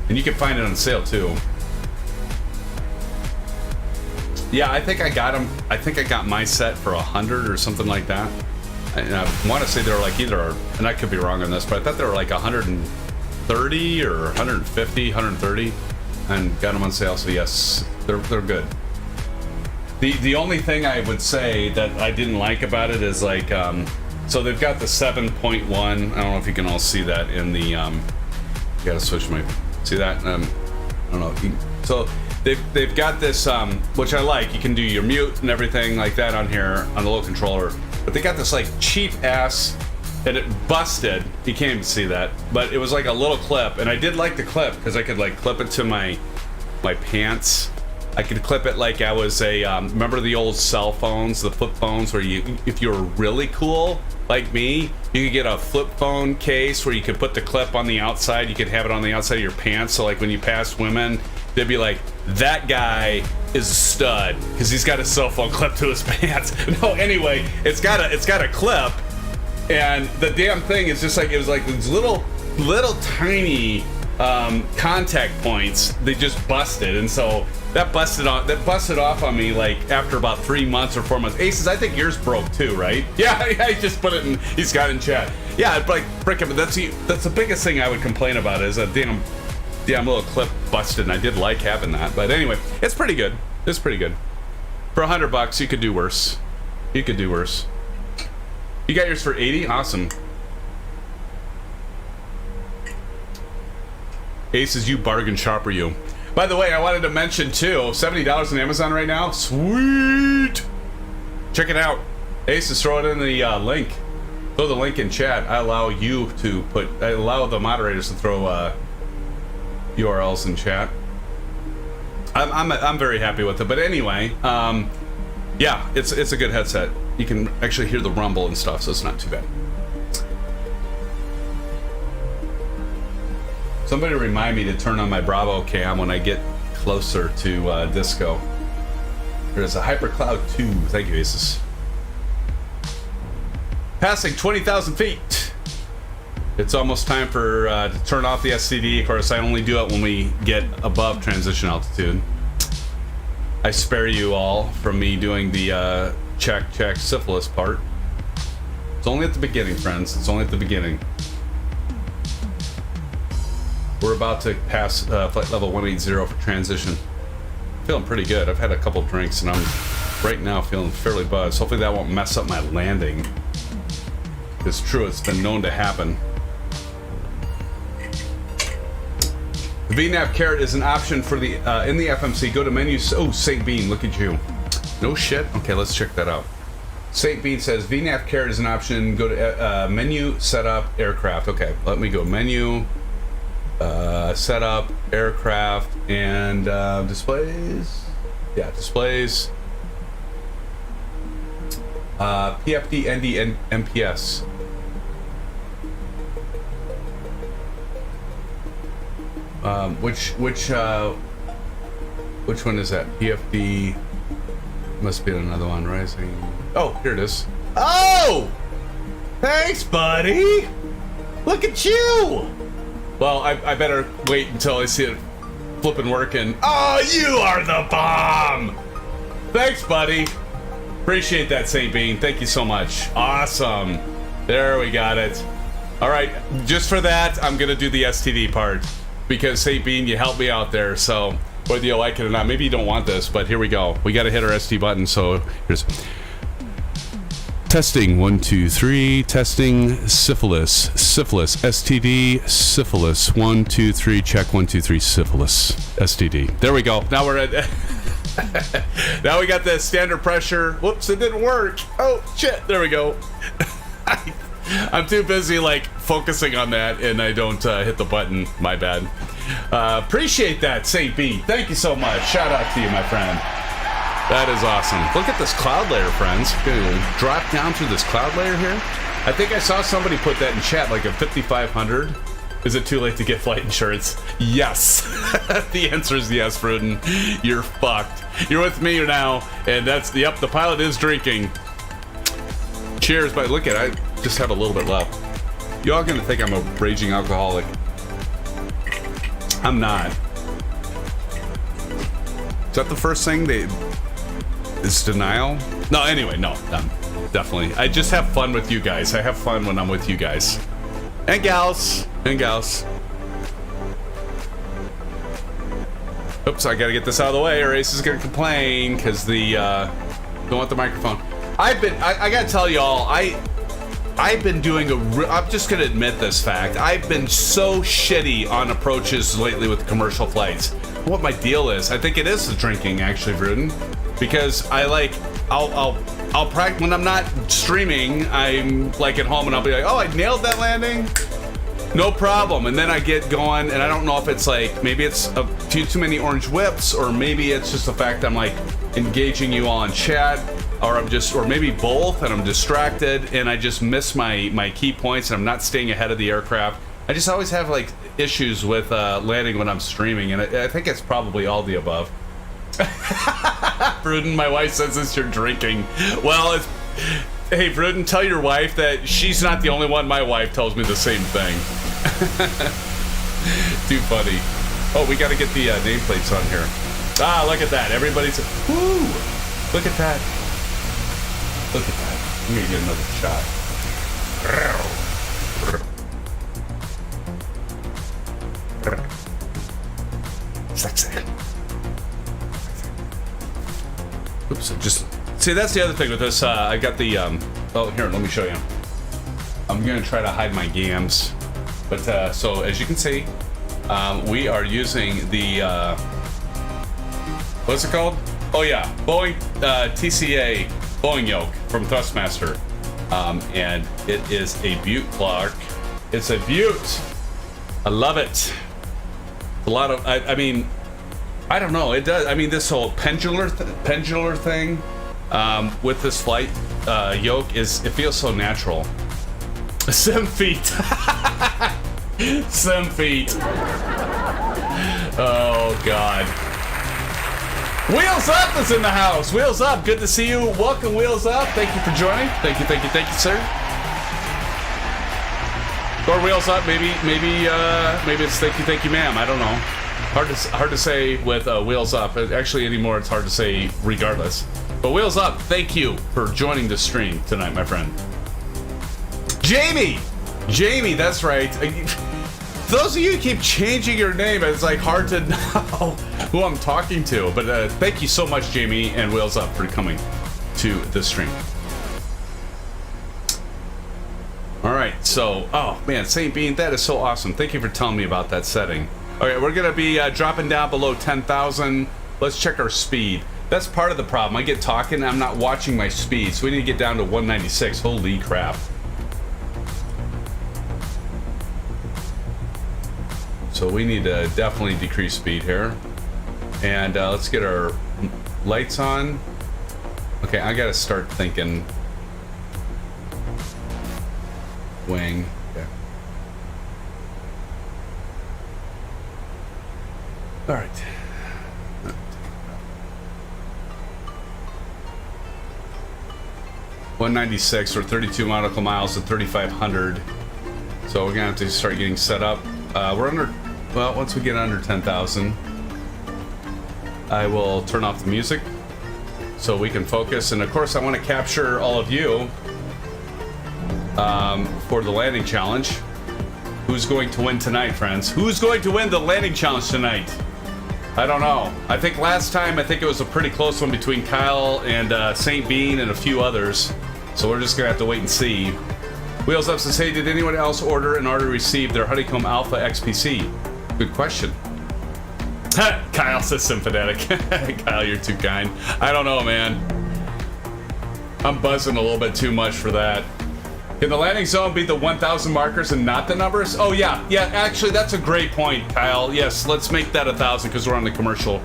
And you can find it on sale too. Yeah, I think I got them. I think I got my set for 100 or something like that. And I want to say they were like either, and I could be wrong on this, but I thought they were like 130 or 150, 130, and got them on sale. So yes, they're good. The only thing I would say that I didn't like about it is like, so they've got the 7.1. I don't know if you can all see that in the. You gotta switch my. See that? I don't know. So they've got this, which I like. You can do your mute and everything like that on here on the low controller. But they got this like cheap ass, and it busted. You can't even see that, but it was like a little clip, and I did like the clip because I could like clip it to my pants. I could clip it like I was a remember the old cell phones, the flip phones, where you, if you were really cool like me, you could get a flip phone case where you could put the clip on the outside. You could have it on the outside of your pants, so like when you passed women, they'd be like, that guy is a stud because he's got a cell phone clipped to his pants. No, anyway, it's got a clip, and the damn thing is just like, it was like these little tiny contact points. They just busted, and so that busted off on me like after about 3 months or 4 months. Aces, I think yours broke too, right? Yeah, he just put it in. He's got it in chat. Yeah, like frickin', that's the biggest thing I would complain about is a damn little clip busted, and I did like having that. But anyway, it's pretty good. It's pretty good. For $100, you could do worse. You could do worse. You got yours for 80? Awesome. Aces, you bargain shopper, you. By the way, I wanted to mention too, $70 on Amazon right now. Sweet. Check it out. Aces, throw it in the link. Throw the link in chat. I allow the moderators to throw URLs in chat. I'm very happy with it. But anyway, yeah, it's a good headset. You can actually hear the rumble and stuff, so it's not too bad. Somebody remind me to turn on my Bravo cam when I get closer to disco. There's a HyperCloud 2. Thank you, Aces. Passing 20,000 feet. It's almost time for to turn off the STD. Of course, I only do it when we get above transition altitude. I spare you all from me doing the check syphilis part. It's only at the beginning, friends. It's only at the beginning. We're about to pass flight level 180 for transition. Feeling pretty good. I've had a couple drinks and I'm right now feeling fairly buzzed. Hopefully that won't mess up my landing. It's true, it's been known to happen. The VNAV carrot is an option for the in the FMC. Go to menu. Oh, St. Bean, look at you. No shit. Okay, let's check that out. St. Bean says VNAV carrot is an option. Go to menu, setup, aircraft. Okay, let me go menu. Setup, aircraft, and displays. Yeah, displays. PFD, ND, and MPS. Which one is that? PFD must be another one. Rising. Oh, here it is. Oh, thanks, buddy. Look at you. Well, I better wait until I see it flipping working. Oh, you are the bomb! Thanks, buddy. Appreciate that, St. Bean. Thank you so much. Awesome. There, we got it. All right, just for that, I'm gonna do the STD part because St. Bean, you helped me out there. So whether you like it or not, maybe you don't want this, but here we go. We got to hit our ST button. So here's. Testing 1 2 3. Testing syphilis STD syphilis 1 2 3. Check 1 2 3 syphilis STD. There we go. Now we're at Now we got the standard pressure. Whoops, it didn't work. Oh, shit. There we go. I'm too busy, like, focusing on that, and I don't hit the button. My bad. Appreciate that, St. B. Thank you so much. Shout out to you, my friend. That is awesome. Look at this cloud layer, friends. Gonna drop down through this cloud layer here. I think I saw somebody put that in chat, like a 5,500. Is it too late to get flight insurance? Yes. The answer is yes, Bruden. You're fucked. You're with me now, and that's, yep, the pilot is drinking. Cheers, but look at it, I just have a little bit left. Y'all gonna think I'm a raging alcoholic. I'm not. Is that the first thing they... Is denial? No, anyway, no, definitely. I just have fun with you guys. I have fun when I'm with you guys. And gals. And gals. Oops, I gotta get this out of the way or Ace is gonna complain because the, don't want the microphone. I gotta tell y'all, I've been doing I'm just gonna admit this fact. I've been so shitty on approaches lately with commercial flights. What my deal is, I think it is the drinking actually, Bruden. Because I'll practice when I'm not streaming. I'm like at home and I'll be like, oh, I nailed that landing, no problem. And then I get going, and I don't know if it's like maybe it's a few too many orange whips, or maybe it's just the fact I'm like engaging you all in chat, or or maybe both, and I'm distracted and I just miss my key points, and I'm not staying ahead of the aircraft. I just always have like issues with landing when I'm streaming, and I think it's probably all the above. Bruden, my wife says this, you're drinking. Well, hey, Bruden, tell your wife that she's not the only one. My wife tells me the same thing. Too funny. Oh, we got to get the nameplates on here. Ah, look at that. Everybody's... Woo! Look at that. Look at that. I'm going to get another shot. Sexy. Oops, just... See, that's the other thing with this. I got the... oh, here, let me show you. I'm going to try to hide my gams. But, so, as you can see, we are using the... what's it called? Oh, yeah. Boeing TCA Boeing Yoke from Thrustmaster. And it is a beaut, Clark. It's a beaut. I love it. A lot of... I mean... I don't know. It does. I mean, this whole pendular thing with this flight yoke it feels so natural. Sim feet. Sim feet. Oh God. Wheels Up is in the house. Wheels Up, good to see you. Welcome, Wheels Up. Thank you for joining. Thank you, sir. Or Wheels Up, maybe it's thank you, ma'am. I don't know. Hard to say with Wheels Up. Actually, anymore, it's hard to say regardless. But Wheels Up, thank you for joining the stream tonight, my friend. Jamie, that's right. Those of you who keep changing your name, it's like hard to know who I'm talking to. But thank you so much, Jamie and Wheels Up, for coming to the stream. All right, so, oh man, St. Bean, that is so awesome. Thank you for telling me about that setting. Okay, we're gonna be dropping down below 10,000. Let's check our speed. That's part of the problem. I get talking, I'm not watching my speed, so we need to get down to 196. Holy crap. So we need to definitely decrease speed here. And let's get our lights on. Okay, I gotta start thinking wing. Okay. All right. 196 or 32 nautical miles to 3,500. So we're gonna have to start getting set up. We're under, well, once we get under 10,000, I will turn off the music so we can focus. And of course, I want to capture all of you for the landing challenge. Who's going to win tonight, friends? Who's going to win the landing challenge tonight? I don't know. I think last time, it was a pretty close one between Kyle and St. Bean and a few others. So we're just gonna have to wait and see. Wheels Up says, hey, did anyone else order and already receive their Honeycomb Alpha XPC? Good question. Kyle says sympathetic. Kyle, you're too kind. I don't know, man. I'm buzzing a little bit too much for that. Can the landing zone be the 1,000 markers and not the numbers? Oh, yeah. Yeah, actually, that's a great point, Kyle. Yes, let's make that 1,000 because we're on the commercial.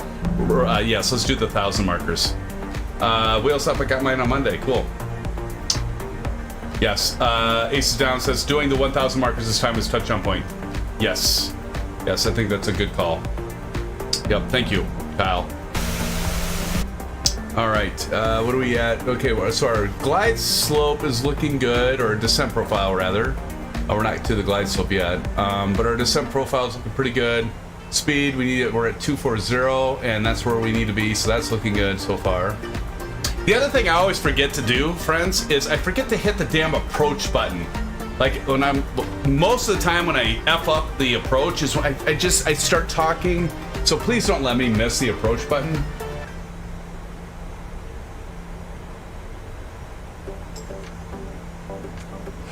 Yes, let's do the 1,000 markers. Wheels up, I got mine on Monday. Cool. Yes. Aces Down says doing the 1,000 markers this time is touchdown point. Yes. Yes, I think that's a good call. Yep, thank you, Kyle. All right, what are we at? Okay, so our glide slope is looking good, or descent profile rather. Oh, we're not to the glide slope yet, but our descent profile is looking pretty good. Speed, we're at 240, and that's where we need to be, so that's looking good so far. The other thing I always forget to do, friends, is I forget to hit the damn approach button. Like when most of the time when I F up the approach is when I start talking, so please don't let me miss the approach button.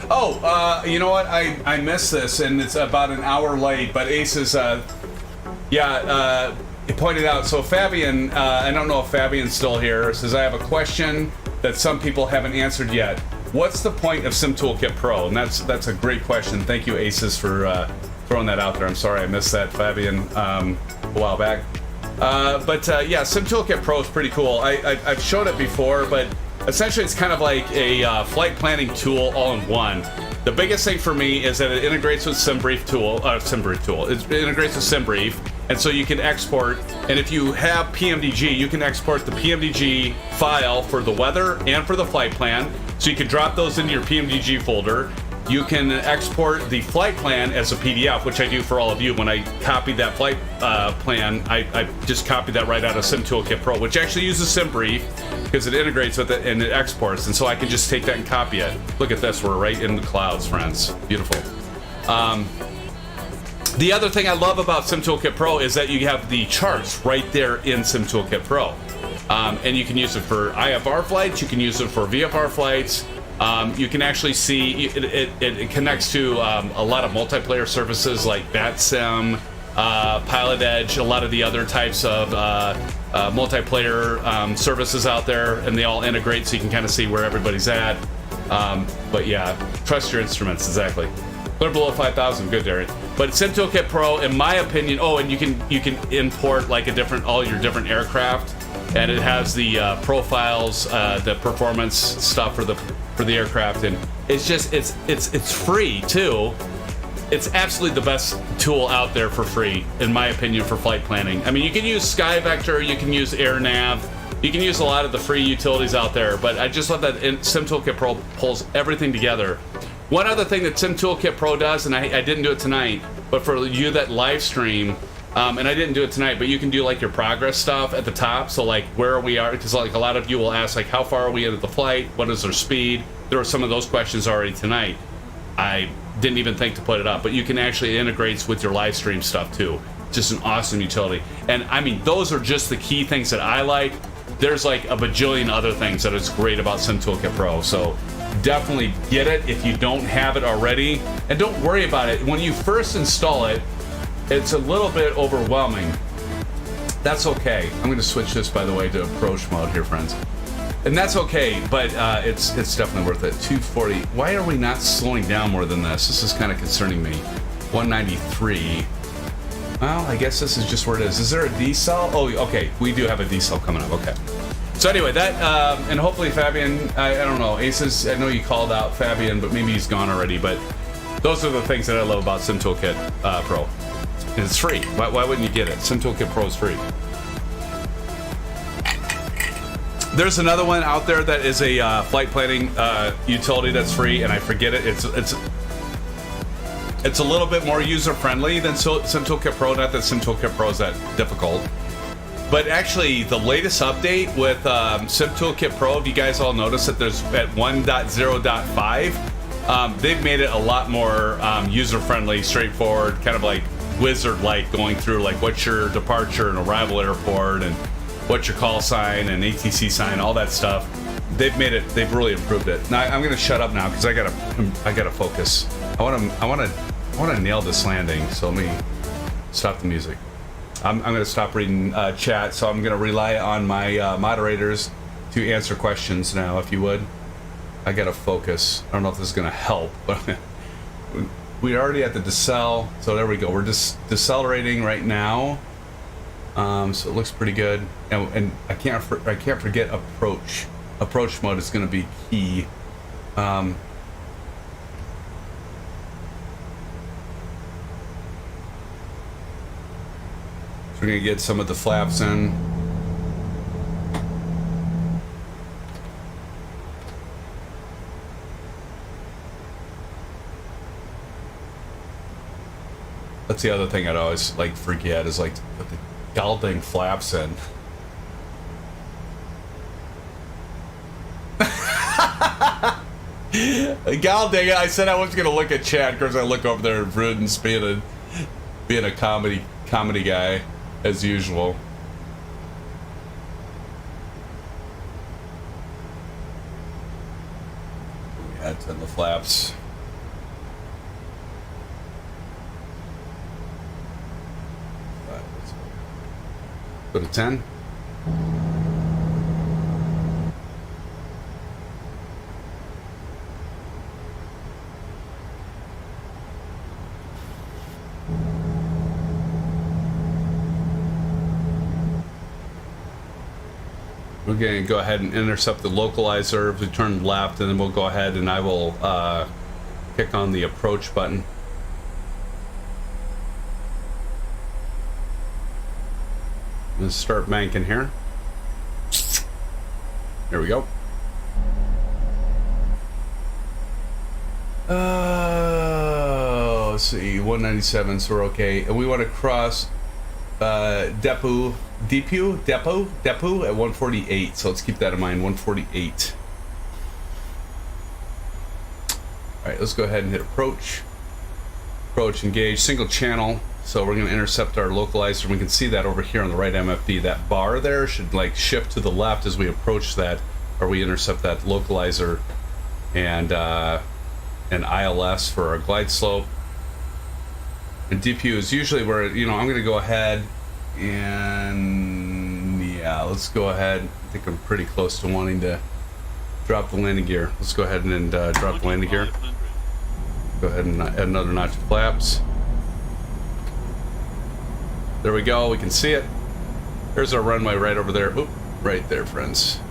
Oh, you know what? I missed this, and it's about an hour late. But Aces, he pointed out. So Fabian, I don't know if Fabian's still here. Says I have a question that some people haven't answered yet. What's the point of SimToolkit Pro? And that's a great question. Thank you, Aces, for throwing that out there. I'm sorry I missed that, Fabian, a while back. Yeah, SimToolkit Pro is pretty cool. I've showed it before, but essentially it's kind of like a flight planning tool all in one. The biggest thing for me is that it integrates with SimBrief tool. It integrates with SimBrief, and so you can export. And if you have PMDG, you can export the PMDG file for the weather and for the flight plan. So you can drop those into your PMDG folder. You can export the flight plan as a PDF, which I do for all of you. When I copy that flight plan, I just copy that right out of SimToolkit Pro, which actually uses SimBrief because it integrates with it and it exports. And so I can just take that and copy it. Look at this, we're right in the clouds, friends. Beautiful. The other thing I love about SimToolkit Pro is that you have the charts right there in SimToolkit Pro. And you can use it for IFR flights, you can use it for VFR flights. You can actually see it connects to a lot of multiplayer services like BatSim, Pilot Edge, a lot of the other types of multiplayer services out there, and they all integrate so you can kind of see where everybody's at. But yeah, trust your instruments, exactly. They're below 5,000, good, Derek. But SimToolkit Pro, in my opinion, oh, and you can import like all your different aircraft, and it has the profiles, the performance stuff for the aircraft, and it's free too. It's absolutely the best tool out there for free, in my opinion, for flight planning. I mean, you can use SkyVector, you can use AirNav, you can use a lot of the free utilities out there, but I just love that SimToolkit Pro pulls everything together. One other thing that SimToolkit Pro does, and I didn't do it tonight, but for you that live stream, and I didn't do it tonight, but you can do like your progress stuff at the top. So like where we are, because like a lot of you will ask like how far are we into the flight? What is our speed? There were some of those questions already tonight. I didn't even think to put it up, but you can actually integrate with your live stream stuff too. Just an awesome utility. And I mean, those are just the key things that I like. There's like a bajillion other things that is great about SimToolkit Pro. So definitely get it if you don't have it already. And don't worry about it. When you first install it, it's a little bit overwhelming. That's okay. I'm going to switch this, by the way, to approach mode here, friends. And that's okay, but it's definitely worth it. 240. Why are we not slowing down more than this? This is kind of concerning me. 193. Well, I guess this is just where it is. Is there a decel? Oh, okay. We do have a decel coming up. Okay. So anyway, that, and hopefully Fabian, I don't know, Aces, I know you called out Fabian, but maybe he's gone already, but those are the things that I love about SimToolkit Pro. And it's free. Why wouldn't you get it? SimToolkit Pro is free. There's another one out there that is a flight planning utility that's free, and I forget it. It's a little bit more user-friendly than SimToolkit Pro. Not that SimToolkit Pro is that difficult. But actually, the latest update with SimToolkit Pro, if you guys all notice that there's at 1.0.5, they've made it a lot more user-friendly, straightforward, kind of like wizard-like, going through like what's your departure and arrival airport and what's your call sign and ATC sign, all that stuff. They've made it. They've really improved it. Now I'm gonna shut up now because I gotta focus. I wanna nail this landing. So let me stop the music. I'm going to stop reading chat, so I'm going to rely on my moderators to answer questions now, if you would. I got to focus. I don't know if this is going to help, but we're already at the decel, so there we go. We're just decelerating right now, so it looks pretty good. And I can't forget approach. Approach mode is going to be key. So we're going to get some of the flaps in. That's the other thing I'd always like forget is like to put the goddamn flaps in. God dang it, I said I was going to look at chat because I look over there and Ruden's being a comedy guy. As usual. We had 10 the flaps. Go to 10. We're going to go ahead and intercept the localizer. If we turn left, and then we'll go ahead and I will click on the approach button. Let's start banking here. There we go. Let's see, 197, so we're okay. And we want to cross depot at 148, so let's keep that in mind. 148. All right, let's go ahead and hit approach engage single channel. So we're going to intercept our localizer. We can see that over here on the right MFD. That bar there should like shift to the left as we approach that, or we intercept that localizer, and an ILS for our glide slope. And DPU is usually where, I'm going to go ahead and, yeah, let's go ahead. I think I'm pretty close to wanting to drop the landing gear. Let's go ahead and drop the landing gear. Go ahead and add another notch of flaps. There we go. We can see it. There's our runway right over there. Oop, right there, friends.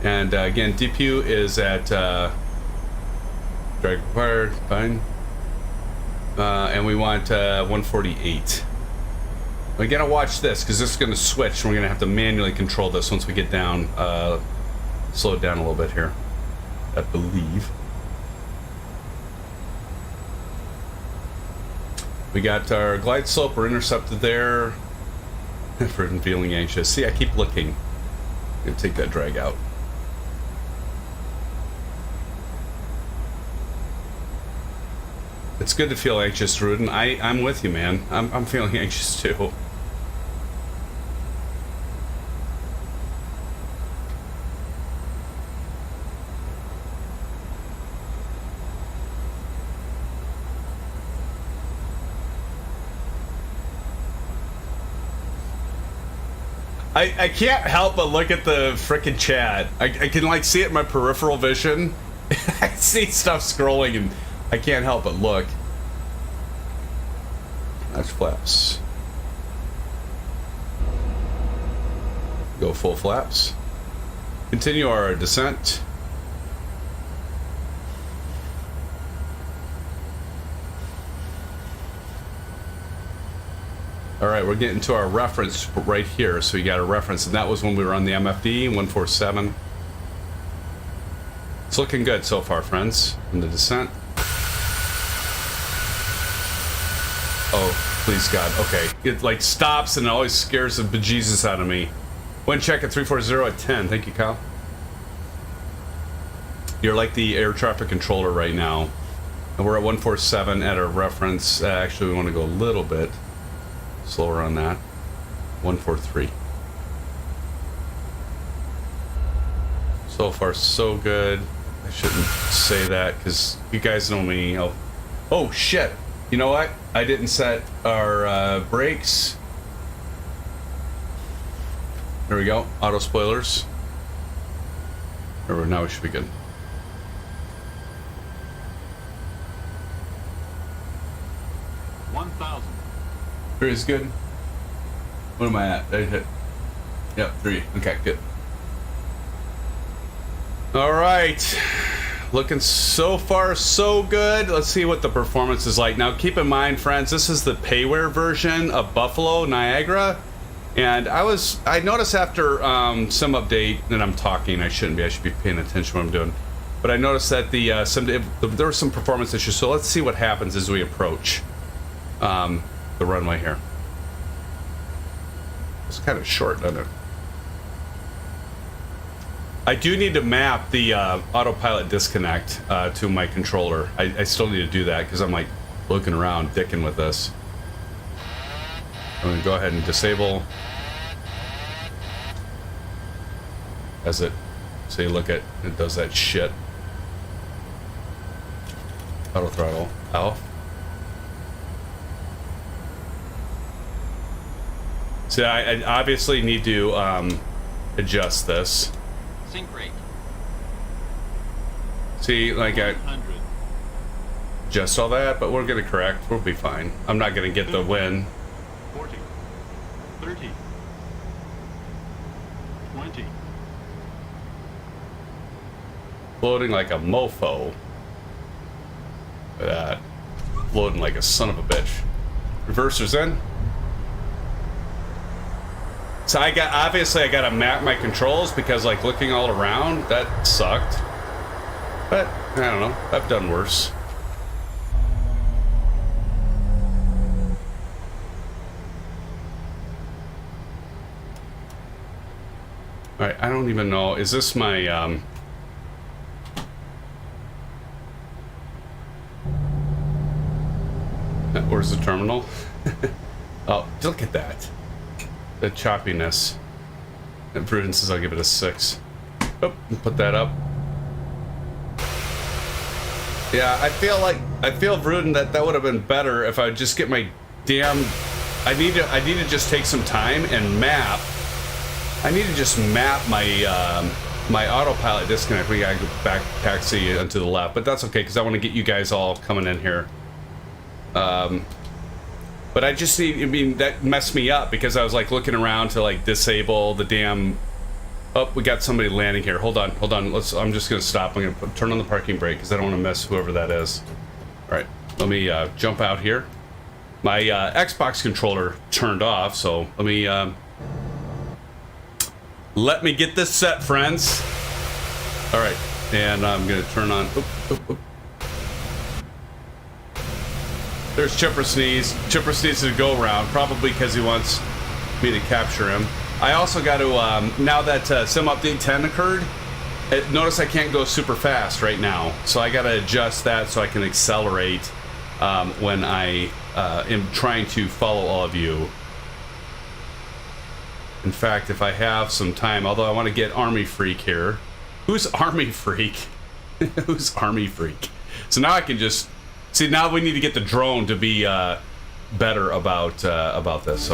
And again, DPU is at drag required, fine. And we want 148. We gotta watch this because this is gonna switch, and we're gonna have to manually control this once we get down. Slow it down a little bit here, I believe. We got our glide slope, we're intercepted there. For feeling anxious. See, I keep looking. I'm gonna take that drag out. It's good to feel anxious, Rudin. I'm with you, man. I'm feeling anxious too. I can't help but look at the frickin' chat. I can like see it in my peripheral vision. I see stuff scrolling and I can't help but look. That's flaps. Go full flaps. Continue our descent. All right, we're getting to our reference right here. So you got a reference, and that was when we were on the MFD 147. It's looking good so far, friends. In the descent. Oh, please God. Okay. It like stops and it always scares the bejesus out of me. Wind check at 340 at 10. Thank you, Kyle. You're like the air traffic controller right now. And we're at 147 at our reference. Actually, we want to go a little bit slower on that. 143. So far, so good. I shouldn't say that because you guys know me. Oh shit! You know what? I didn't set our brakes. There we go. Auto spoilers. Now we should be good. Three is good. What am I at? Did I hit? Yep, 3. Okay, good. All right. Looking so far so good. Let's see what the performance is like. Now, keep in mind, friends, this is the payware version of Buffalo Niagara. And I noticed after some update, and I'm talking, I should be paying attention to what I'm doing. But I noticed that there were some performance issues. So let's see what happens as we approach the runway here. It's kind of short, doesn't it? I do need to map the autopilot disconnect to my controller. I still need to do that because I'm like looking around, dicking with this. I'm gonna go ahead and disable as it. So you look at it does that shit. Auto throttle off. So I obviously need to adjust this. Sync rate. See, like I adjust all that, but we're gonna correct. We'll be fine. I'm not gonna get the win. 40, 30, 20. Floating like a mofo. Look at that. Floating like a son of a bitch. Reversers in. So I gotta map my controls because like looking all around, that sucked. But I don't know, I've done worse. Alright, I don't even know, is this my where's the terminal? Oh, look at that. The choppiness. And Prudence says I'll give it a 6. Oh, put that up. Yeah, I feel Vruden that would have been better if I would just get my damn. I need to just take some time and map. I need to just map my my autopilot disconnect. We gotta go back taxi onto the left, but that's okay because I want to get you guys all coming in here. But I just need, I mean, that messed me up because I was like looking around to like disable the damn. Oh, we got somebody landing here. Hold on. I'm just gonna stop. I'm gonna turn on the parking brake because I don't want to miss whoever that is. All right, let me jump out here. My Xbox controller turned off, so let me get this set, friends. All right, and I'm gonna turn on. There's Chipper Sneeze. Chipper Sneeze to go around, probably because he wants me to capture him. I also got to, now that Sim Update 10 occurred, notice I can't go super fast right now. So I got to adjust that so I can accelerate when I am trying to follow all of you. In fact, if I have some time, although I want to get Army Freak here. Who's Army Freak? Who's Army Freak? So now I can just... See, now we need to get the drone to be better about this.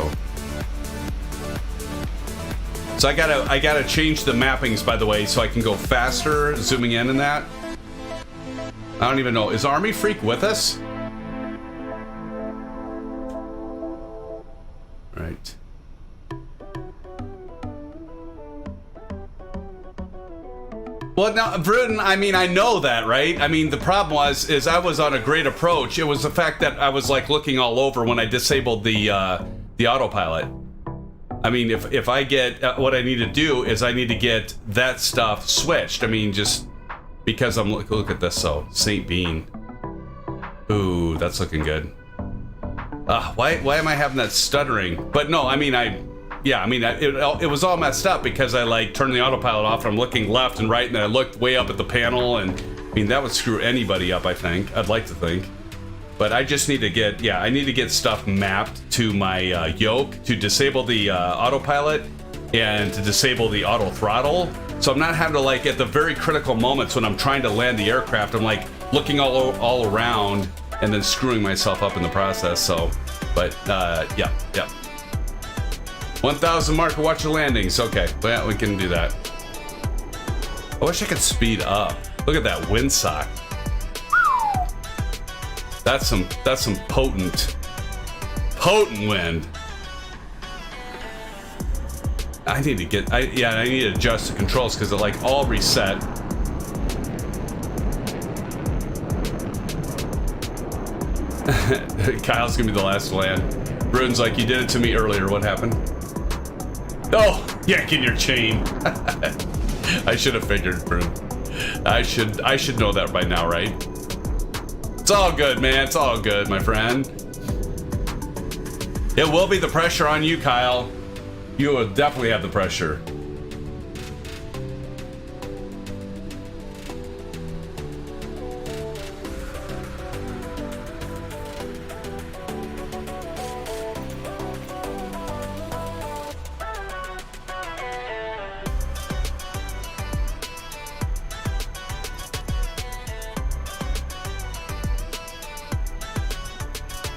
So I gotta change the mappings, by the way, so I can go faster zooming in and that. I don't even know. Is Army Freak with us? Right. Well, now, Vruden, I mean, I know that, right? I mean, the problem is I was on a great approach. It was the fact that I was, like, looking all over when I disabled the autopilot. I mean, if I get... what I need to do is I need to get that stuff switched. I mean, just because I'm... Look at this, so. St. Bean. Ooh, that's looking good. Why am I having that stuttering? But no, I mean, it was all messed up because I like turned the autopilot off and I'm looking left and right and I looked way up at the panel and I mean that would screw anybody up, I think. I'd like to think. But I just need to get, I need to get stuff mapped to my yoke to disable the autopilot and to disable the auto throttle So I'm not having to, like, at the very critical moments when I'm trying to land the aircraft, I'm like looking all around and then screwing myself up in the process. So, but yeah. 1,000 marker, watch your landings. Okay, well, we can do that. I wish I could speed up. Look at that windsock. That's some potent wind. I need to get, I need to adjust the controls because they're like all reset. Kyle's gonna be the last to land. Bruin's like, you did it to me earlier. What happened? Oh, yanking your chain. I should have figured, Bruin. I should know that by now, right? It's all good, man. It's all good, my friend. It will be the pressure on you, Kyle. You will definitely have the pressure.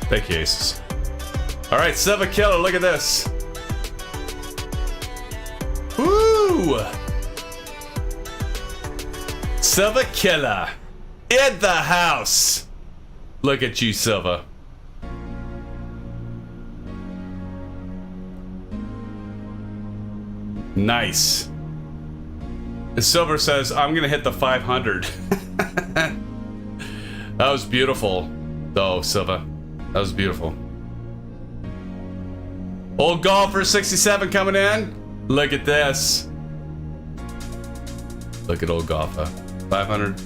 Thank you, Aces. All right, Silva Killer, look at this. Woo! Silva Killer in the house. Look at you, Silva. Nice. And Silver says, I'm gonna hit the 500. That was beautiful, though, Silva. That was beautiful. Old Golfer 67 coming in. Look at this. Look at Old Golfer. 500.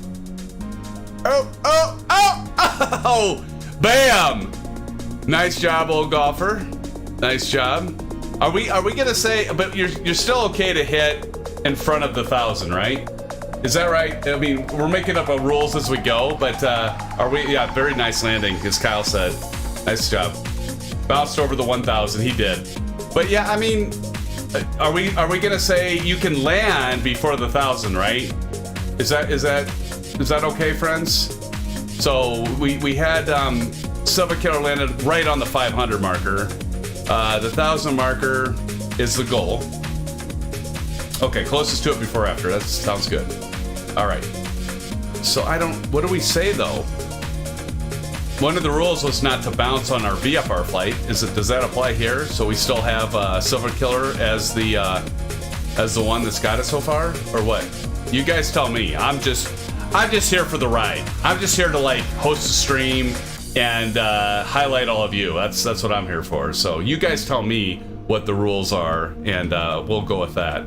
Oh! Bam! Nice job, Old Golfer. Nice job. Are we gonna say? But you're still okay to hit in front of the 1,000, right? Is that right? I mean, we're making up our rules as we go, but are we? Yeah, very nice landing, as Kyle said. Nice job. Bounced over the 1,000. He did. But yeah, I mean, are we gonna say you can land before the 1,000, right? Is that okay, friends? So we had Silva Killer landed right on the 500 marker. The 1,000 marker is the goal. Okay, closest to it before or after. That sounds good. All right. So what do we say though? One of the rules was not to bounce on our VFR flight. Does that apply here? So we still have Silva Killer as the one that's got it so far, or what? You guys tell me. I'm just here for the ride. I'm just here to like host a stream and highlight all of you. That's what I'm here for. So you guys tell me what the rules are, and we'll go with that.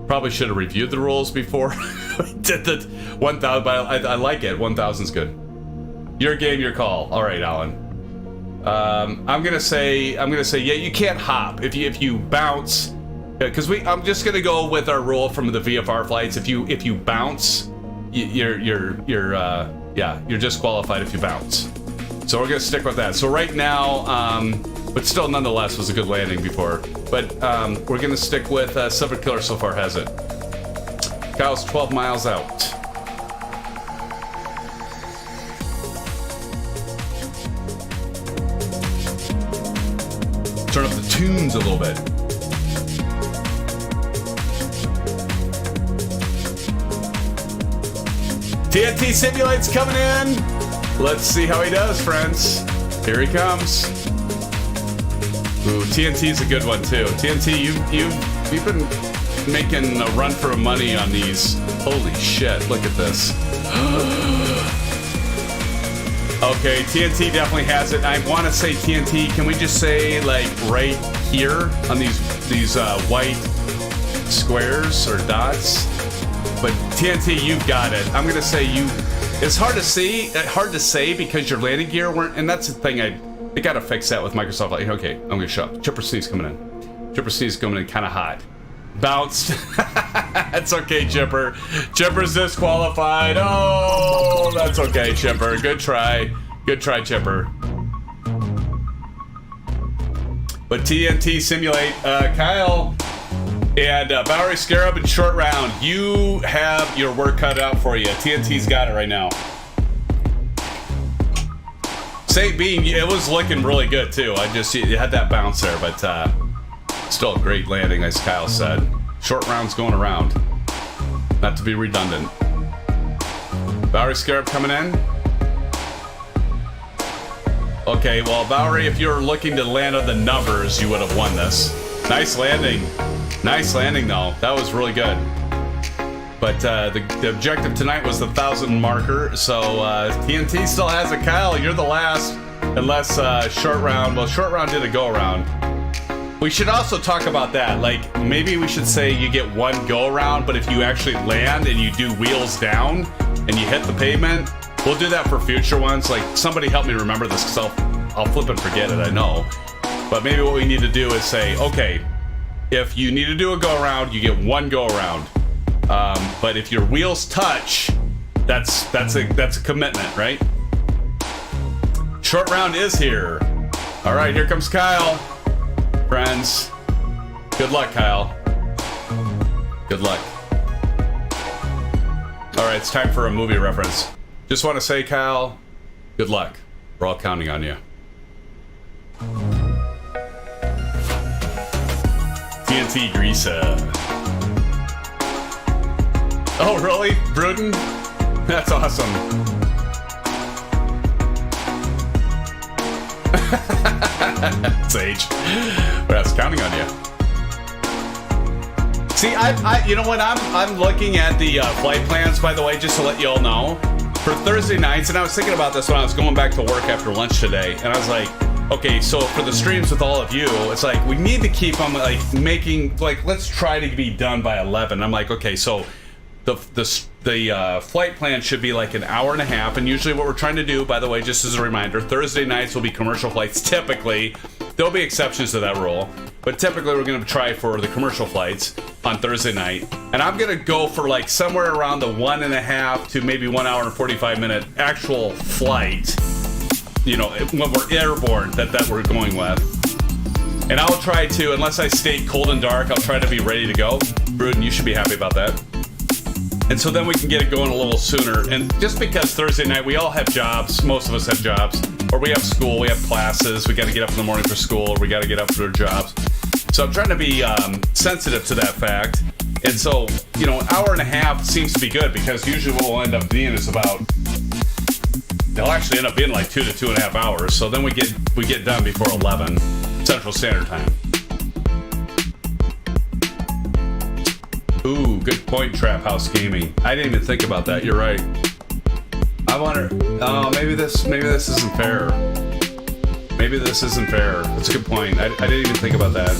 Probably should have reviewed the rules before we did the 1,000, but I like it. 1,000's good. Your game, your call. All right, Alan. I'm gonna say yeah. You can't hop if you bounce, because I'm just gonna go with our rule from the VFR flights. If you bounce, you're disqualified if you bounce. So we're gonna stick with that. So right now, but still, nonetheless, was a good landing before. But we're gonna stick with Silva Killer so far has it. Kyle's 12 miles out. Turn up the tunes a little bit. TNT Simulate's coming in. Let's see how he does, friends. Here he comes. Ooh, TNT's a good one too. TNT, you've been making a run for money on these. Holy shit! Look at this. Okay, TNT definitely has it. I want to say TNT. Can we just say like right here on these white squares or dots? But TNT, you've got it. I'm gonna say you. It's hard to see, hard to say because your landing gear weren't, and that's the thing. They gotta fix that with Microsoft. Like, okay, I'm gonna shut up. Chipper Sneeze coming in. Chipper Sneeze coming in kind of hot. Bounced. That's okay, Chipper. Chipper's disqualified. Oh, that's okay, Chipper. Good try. Good try, Chipper. But TNT Simulate, Kyle, And Bowery Scarab and Short Round, you have your work cut out for you. TNT's got it right now. St. Bean, it was looking really good too. You had that bounce there, but still a great landing, as Kyle said. Short rounds going around. Not to be redundant. Bowery Scarab coming in. Okay, well, Bowery, if you're looking to land on the numbers, you would have won this. Nice landing. Nice landing, though. That was really good. But the objective tonight was the 1,000 marker, so TNT still has it. Kyle, you're the last, unless Short Round. Well, Short Round did a go-around. We should also talk about that. Like, maybe we should say you get one go-around, but if you actually land and you do wheels down and you hit the pavement, we'll do that for future ones. Like, somebody help me remember this, because I'll flip and forget it, I know. But maybe what we need to do is say, okay, if you need to do a go-around, you get one go-around. But if your wheels touch, that's a commitment, right? Short round is here. All right, here comes Kyle. Friends, good luck, Kyle. Good luck. All right, it's time for a movie reference. Just want to say, Kyle, good luck. We're all counting on you. TNT Greasa. Oh, really? Bruden? That's awesome. Sage. Well, I was counting on you. See, you know what? I'm looking at the flight plans, by the way, just to let you all know. For Thursday nights, and I was thinking about this when I was going back to work after lunch today, and I was like, okay, so for the streams with all of you, it's like, we need to keep them, like, making, like, let's try to be done by 11. I'm like, okay, so the flight plan should be like an hour and a half, and usually what we're trying to do, by the way, just as a reminder, Thursday nights will be commercial flights. Typically, there'll be exceptions to that rule, but typically we're going to try for the commercial flights on Thursday night, and I'm going to go for like somewhere around the 1.5 to maybe 1 hour and 45 minute actual flight, you know, when we're airborne, that we're going with. And I'll try to, unless I stay cold and dark, I'll try to be ready to go. Bruden, you should be happy about that. And so then we can get it going a little sooner. And just because Thursday night, we all have jobs, most of us have jobs, or we have school, we have classes, we got to get up in the morning for school, or we got to get up for jobs. So I'm trying to be sensitive to that fact. And so, you know, an hour and a half seems to be good, because usually what we'll end up being is about, they'll actually end up being like 2 to 2.5 hours. So then we get done before 11 Central Standard Time. Ooh, good point, Trap House Gaming. I didn't even think about that. You're right. I wonder. Oh, maybe this isn't fair. Maybe this isn't fair. That's a good point. I didn't even think about that.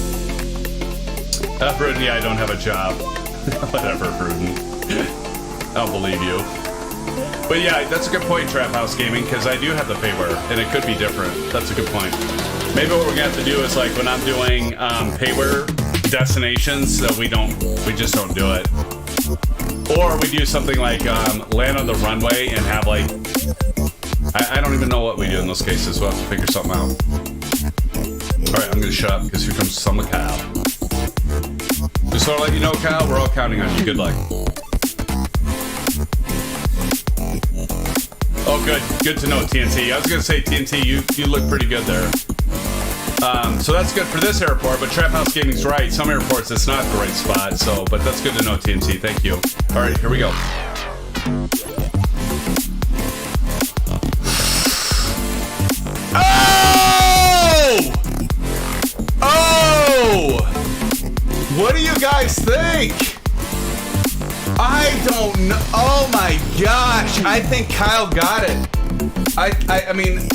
Bruden, yeah, I don't have a job. Whatever, Bruden. I don't believe you. But yeah, that's a good point, Trap House Gaming, because I do have the payware, and it could be different. That's a good point. Maybe what we're gonna have to do is, like, when I'm doing payware destinations, that we just don't do it. Or we do something like land on the runway and have, like, I don't even know what we do in those cases. We'll have to figure something out. Alright, I'm gonna shut up, because here comes some of Kyle. Just want to let you know, Kyle, we're all counting on you. Good luck. Oh, good. Good to know, TNT. I was going to say, TNT, you look pretty good there. So that's good for this airport, but Trap House Gaming's right. Some airports, it's not the right spot, so, but that's good to know, TNT. Thank you. All right, here we go. Oh! Oh! What do you guys think? I don't know. Oh my gosh. I think Kyle got it. I mean,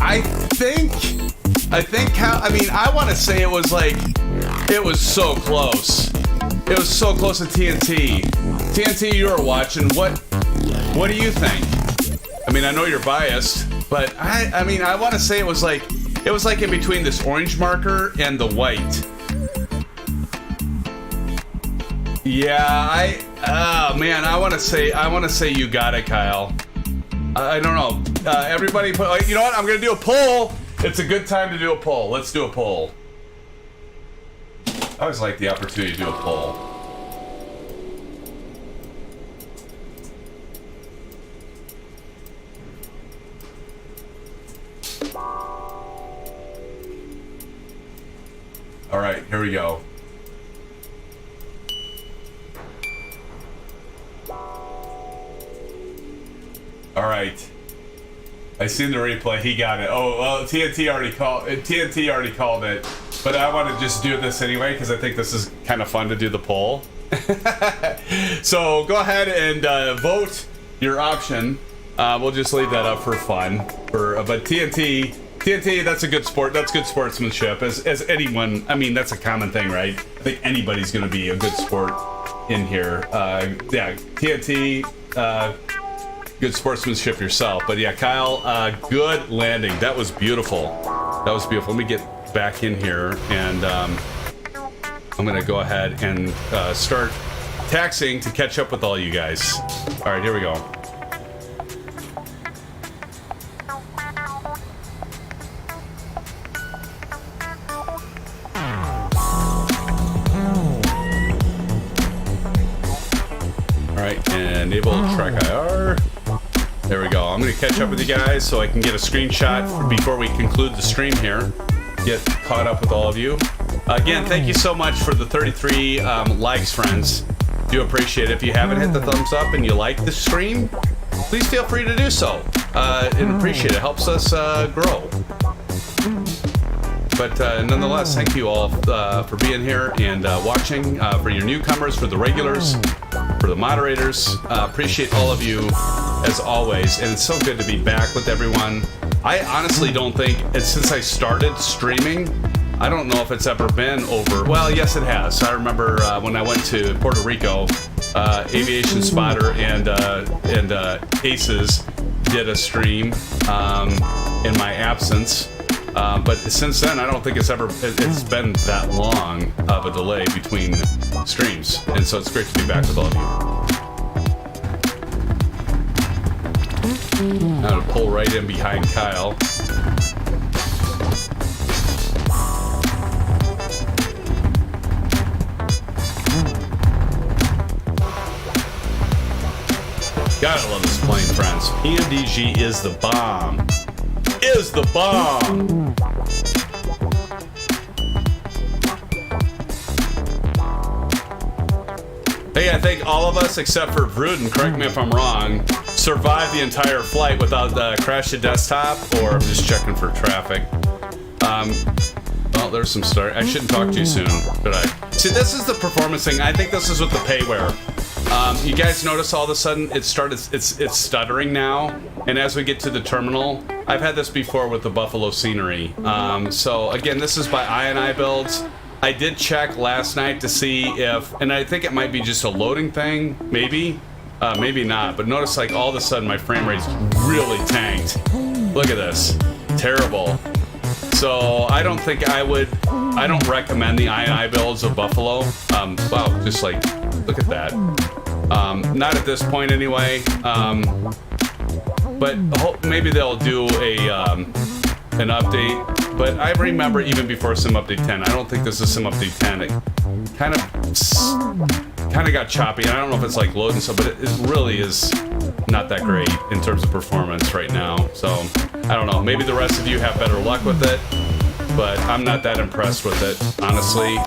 I think Kyle, I mean, I want to say it was like, it was so close. It was so close to TNT. TNT, you were watching. What do you think? I mean, I know you're biased, but I mean, I want to say it was like in between this orange marker and the white. Yeah, oh man, I want to say you got it, Kyle. I don't know. Everybody put, you know what? I'm going to do a poll. It's a good time to do a poll. Let's do a poll. I always like the opportunity to do a poll. All right, here we go. All right. I seen the replay. He got it. Oh, well, TNT already called it. But I want to just do this anyway because I think this is kind of fun to do the poll. So go ahead and vote your option. We'll just leave that up for fun. But TNT, that's a good sport. That's good sportsmanship. As anyone, I mean, that's a common thing, right? I think anybody's going to be a good sport in here. Yeah, TNT, good sportsmanship yourself. But yeah, Kyle, good landing. That was beautiful. That was beautiful. Let me get back in here, and I'm going to go ahead and start taxiing to catch up with all you guys. All right, here we go. Enable track IR. There we go. I'm going to catch up with you guys so I can get a screenshot before we conclude the stream here. Get caught up with all of you. Again, thank you so much for the 33 likes, friends. Do appreciate it. If you haven't hit the thumbs up and you like the stream, please feel free to do so. And appreciate it. Helps us grow. But nonetheless, thank you all for being here and watching. For your newcomers, for the regulars, for the moderators, appreciate all of you as always. And it's so good to be back with everyone. I honestly don't think, since I started streaming, I don't know if it's ever been over. Well, yes, it has. I remember when I went to Puerto Rico, Aviation Spotter and Aces did a stream in my absence. But since then, I don't think it's been that long of a delay between streams, and so it's great to be back with all of you. Now to pull right in behind Kyle. Gotta love this plane, friends. PMDG is the bomb. Is the bomb. Hey, I think all of us except for Vruden, correct me if I'm wrong, survived the entire flight without crash the desktop, or I'm just checking for traffic. Well, there's some start. I shouldn't talk too soon, should I? See, this is the performance thing. I think this is with the payware. You guys notice all of a sudden it's stuttering now, and as we get to the terminal, I've had this before with the Buffalo scenery. So again, this is by I Builds. I did check last night to see if, and I think it might be just a loading thing, maybe not, but notice like all of a sudden my frame rate's really tanked. Look at this, terrible. So I don't think I don't recommend the I builds of Buffalo. Wow, just like, look at that. Not at this point anyway. But maybe they'll do an update. But I remember even before Sim Update 10, I don't think this is Sim Update 10. It kind of got choppy. And I don't know if it's like loading stuff, but it really is not that great in terms of performance right now. So I don't know. Maybe the rest of you have better luck with it, but I'm not that impressed with it, honestly.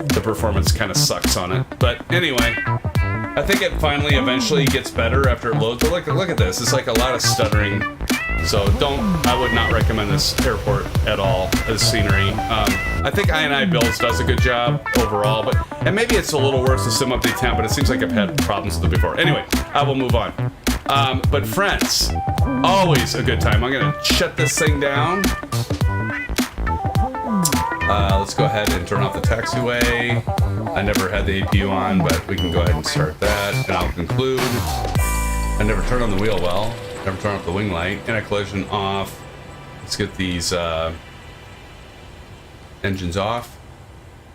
The performance kind of sucks on it. But anyway, I think it finally eventually gets better after it loads. But look at this. It's like a lot of stuttering. So I would not recommend this airport at all as scenery. I think I Builds does a good job overall, and maybe it's a little worse than Sim Update 10, but it seems like I've had problems with it before. Anyway, I will move on. But friends, always a good time. I'm gonna shut this thing down. Let's go ahead and turn off the taxiway. I never had the APU on, but we can go ahead and start that, and I'll conclude. I never turned on the wheel well. Never turn off the wing light. Anti-collision off. Let's get these engines off.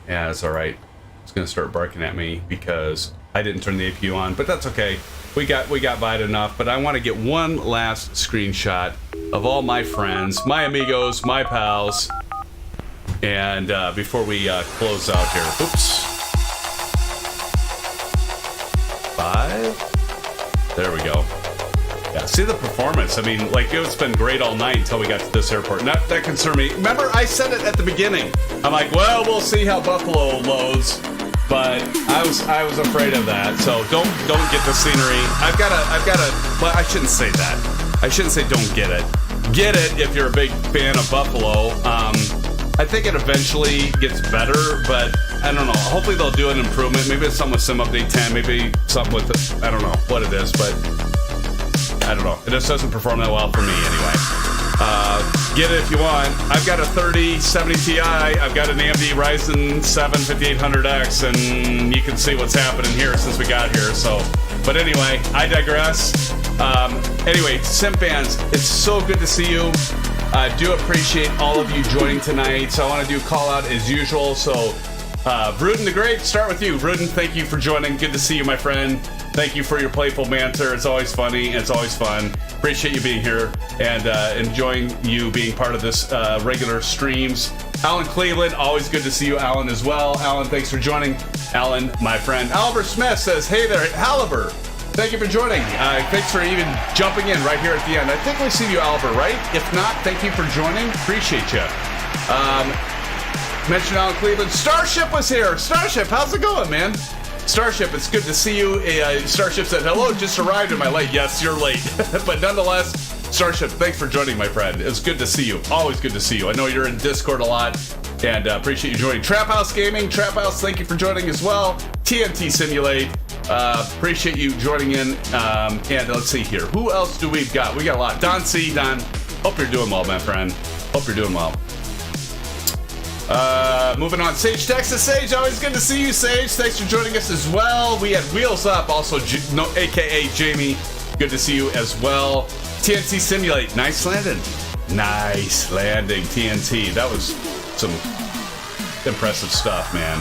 Yeah, that's all right. It's gonna start barking at me because I didn't turn the APU on, but that's okay. We got by enough. But I want to get one last screenshot of all my friends, my amigos, my pals And before we close out here, oops. 5. There we go. Yeah, see the performance. I mean, like, it's been great all night until we got to this airport. Not that concerned me. Remember, I said it at the beginning. I'm like, well, we'll see how Buffalo loads. But I was afraid of that. So don't get the scenery. I've got a. Well, I shouldn't say that. I shouldn't say don't get it. Get it if you're a big fan of Buffalo. I think it eventually gets better, but I don't know. Hopefully they'll do an improvement. Maybe it's something with Sim Update 10. Maybe something with I don't know what it is, but I don't know. It just doesn't perform that well for me anyway. Get it if you want. I've got a 3070 Ti. I've got an AMD Ryzen 7 5800X, and you can see what's happening here since we got here. So, but anyway, I digress. Anyway, SimFans, it's so good to see you. I do appreciate all of you joining tonight. So I want to do a call out as usual. So, Rudin the Great, start with you. Rudin, thank you for joining. Good to see you, my friend. Thank you for your playful banter. It's always funny. It's always fun. Appreciate you being here and enjoying you being part of this regular streams. Alan Cleveland, always good to see you, Alan, as well. Alan, thanks for joining. Alan, my friend. Oliver Smith says, hey there, Halliburton. Thank you for joining. Thanks for even jumping in right here at the end. I think we see you, Albert, right? If not, thank you for joining. Appreciate you. Mentioned Alan Cleveland. Starship was here. Starship, how's it going, man? Starship, it's good to see you. Starship said, hello, just arrived. Am I late? Yes, you're late. But nonetheless, Starship, thanks for joining, my friend. It's good to see you. Always good to see you. I know you're in Discord a lot, and appreciate you joining. Trap House Gaming. Trap House, thank you for joining as well. TNT Simulate. Appreciate you joining in. And let's see here. Who else do we got? We got a lot. Don C. Don, hope you're doing well, my friend. Hope you're doing well. Moving on. Sage, Texas. Sage, always good to see you, Sage. Thanks for joining us as well. We had Wheels Up, also, aka Jamie. Good to see you as well. TNT Simulate. Nice landing. Nice landing, TNT. That was some impressive stuff, man.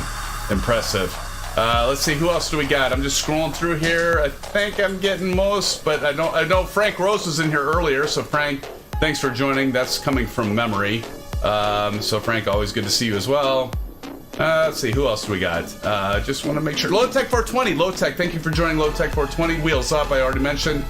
Impressive. Let's see, who else do we got? I'm just scrolling through here. I think I'm getting most, but I know Frank Rose was in here earlier, so Frank, thanks for joining. That's coming from memory. So Frank, always good to see you as well. Let's see, who else do we got? Just want to make sure. Lowtech 420, Lowtech, thank you for joining. Lowtech 420, Wheels Up, I already mentioned.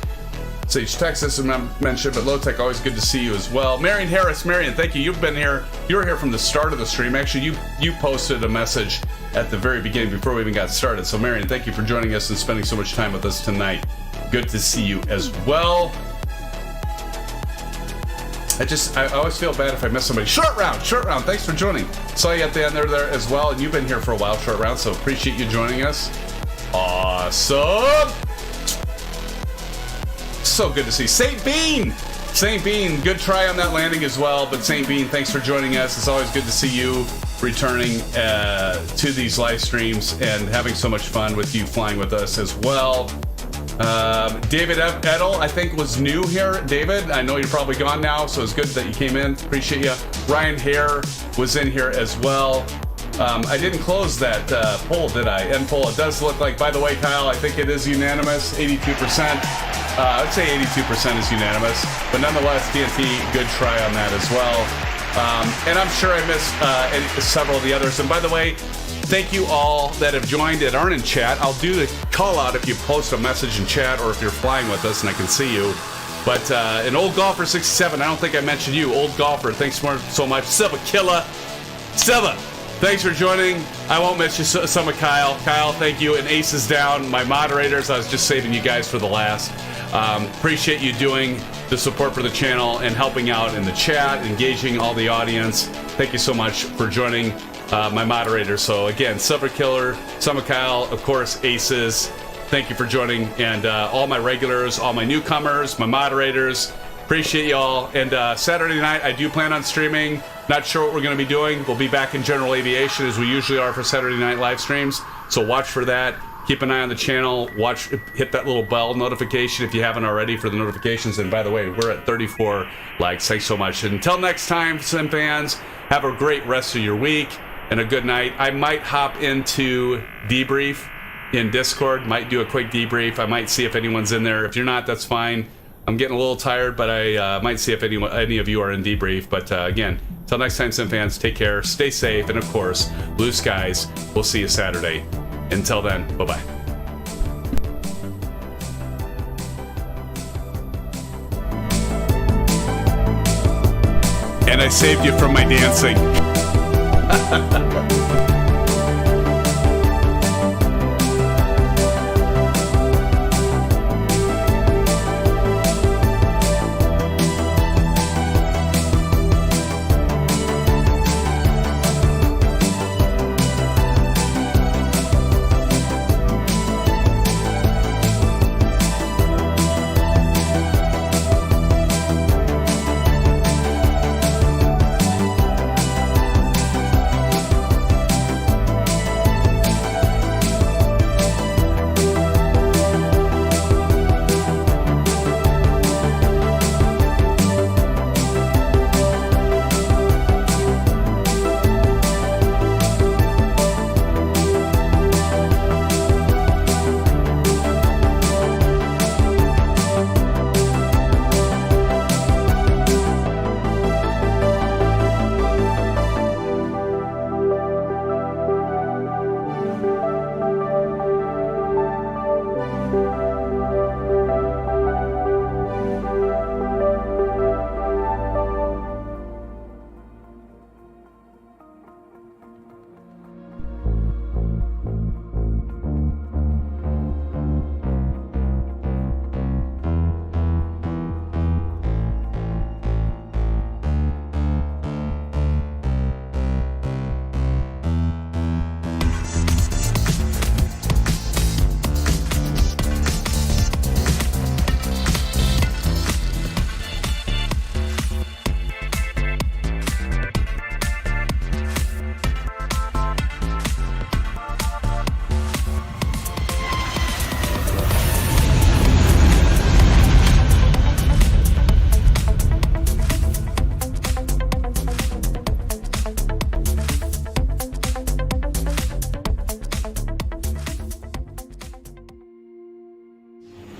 Sage, Texas, I mentioned, but Lowtech, always good to see you as well. Marion Harris, Marion, thank you. You've been here. You were here from the start of the stream. Actually, you posted a message at the very beginning before we even got started. So, Marion, thank you for joining us and spending so much time with us tonight. Good to see you as well. I always feel bad if I miss somebody. Short round, thanks for joining. Saw you at the end there as well, and you've been here for a while, Short Round, so appreciate you joining us. Awesome. So good to see Saint Bean, good try on that landing as well. But Saint Bean, thanks for joining us. It's always good to see you returning to these live streams and having so much fun with you flying with us as well. David Edel, I think, was new here. David, I know you're probably gone now, so it's good that you came in. Appreciate you. Ryan Hare was in here as well. I didn't close that poll, did I? End poll. It does look like, by the way, Kyle, I think it is unanimous, 82%. I'd say 82% is unanimous, but nonetheless, TNT, good try on that as well. And I'm sure I missed several of the others. And by the way, thank you all that have joined and aren't in chat. I'll do the call out if you post a message in chat or if you're flying with us and I can see you. But an Old Golfer 67, I don't think I mentioned you. Old Golfer, thanks so much. Silva Killa. Silva, thanks for joining. I won't miss you, some of Kyle. Kyle, thank you. And Ace is down. My moderators, I was just saving you guys for the last. Appreciate you doing the support for the channel and helping out in the chat, engaging all the audience. Thank you so much for joining my moderators. So again, Silver Killer, Summer Kyle, of course, Aces. Thank you for joining, and all my regulars, all my newcomers, my moderators. Appreciate y'all. And Saturday night, I do plan on streaming. Not sure what we're going to be doing. We'll be back in general aviation as we usually are for Saturday night live streams. So watch for that. Keep an eye on the channel. Hit that little bell notification if you haven't already for the notifications. And by the way, we're at 34 likes. Thanks so much. And until next time, SimFans, have a great rest of your week and a good night. I might hop into debrief in Discord. Might do a quick debrief. I might see if anyone's in there. If you're not, that's fine. I'm getting a little tired, but I might see if any of you are in debrief. But again, until next time, SimFans, take care, stay safe, and of course, blue skies. We'll see you Saturday. Until then, bye-bye. And I saved you from my dancing.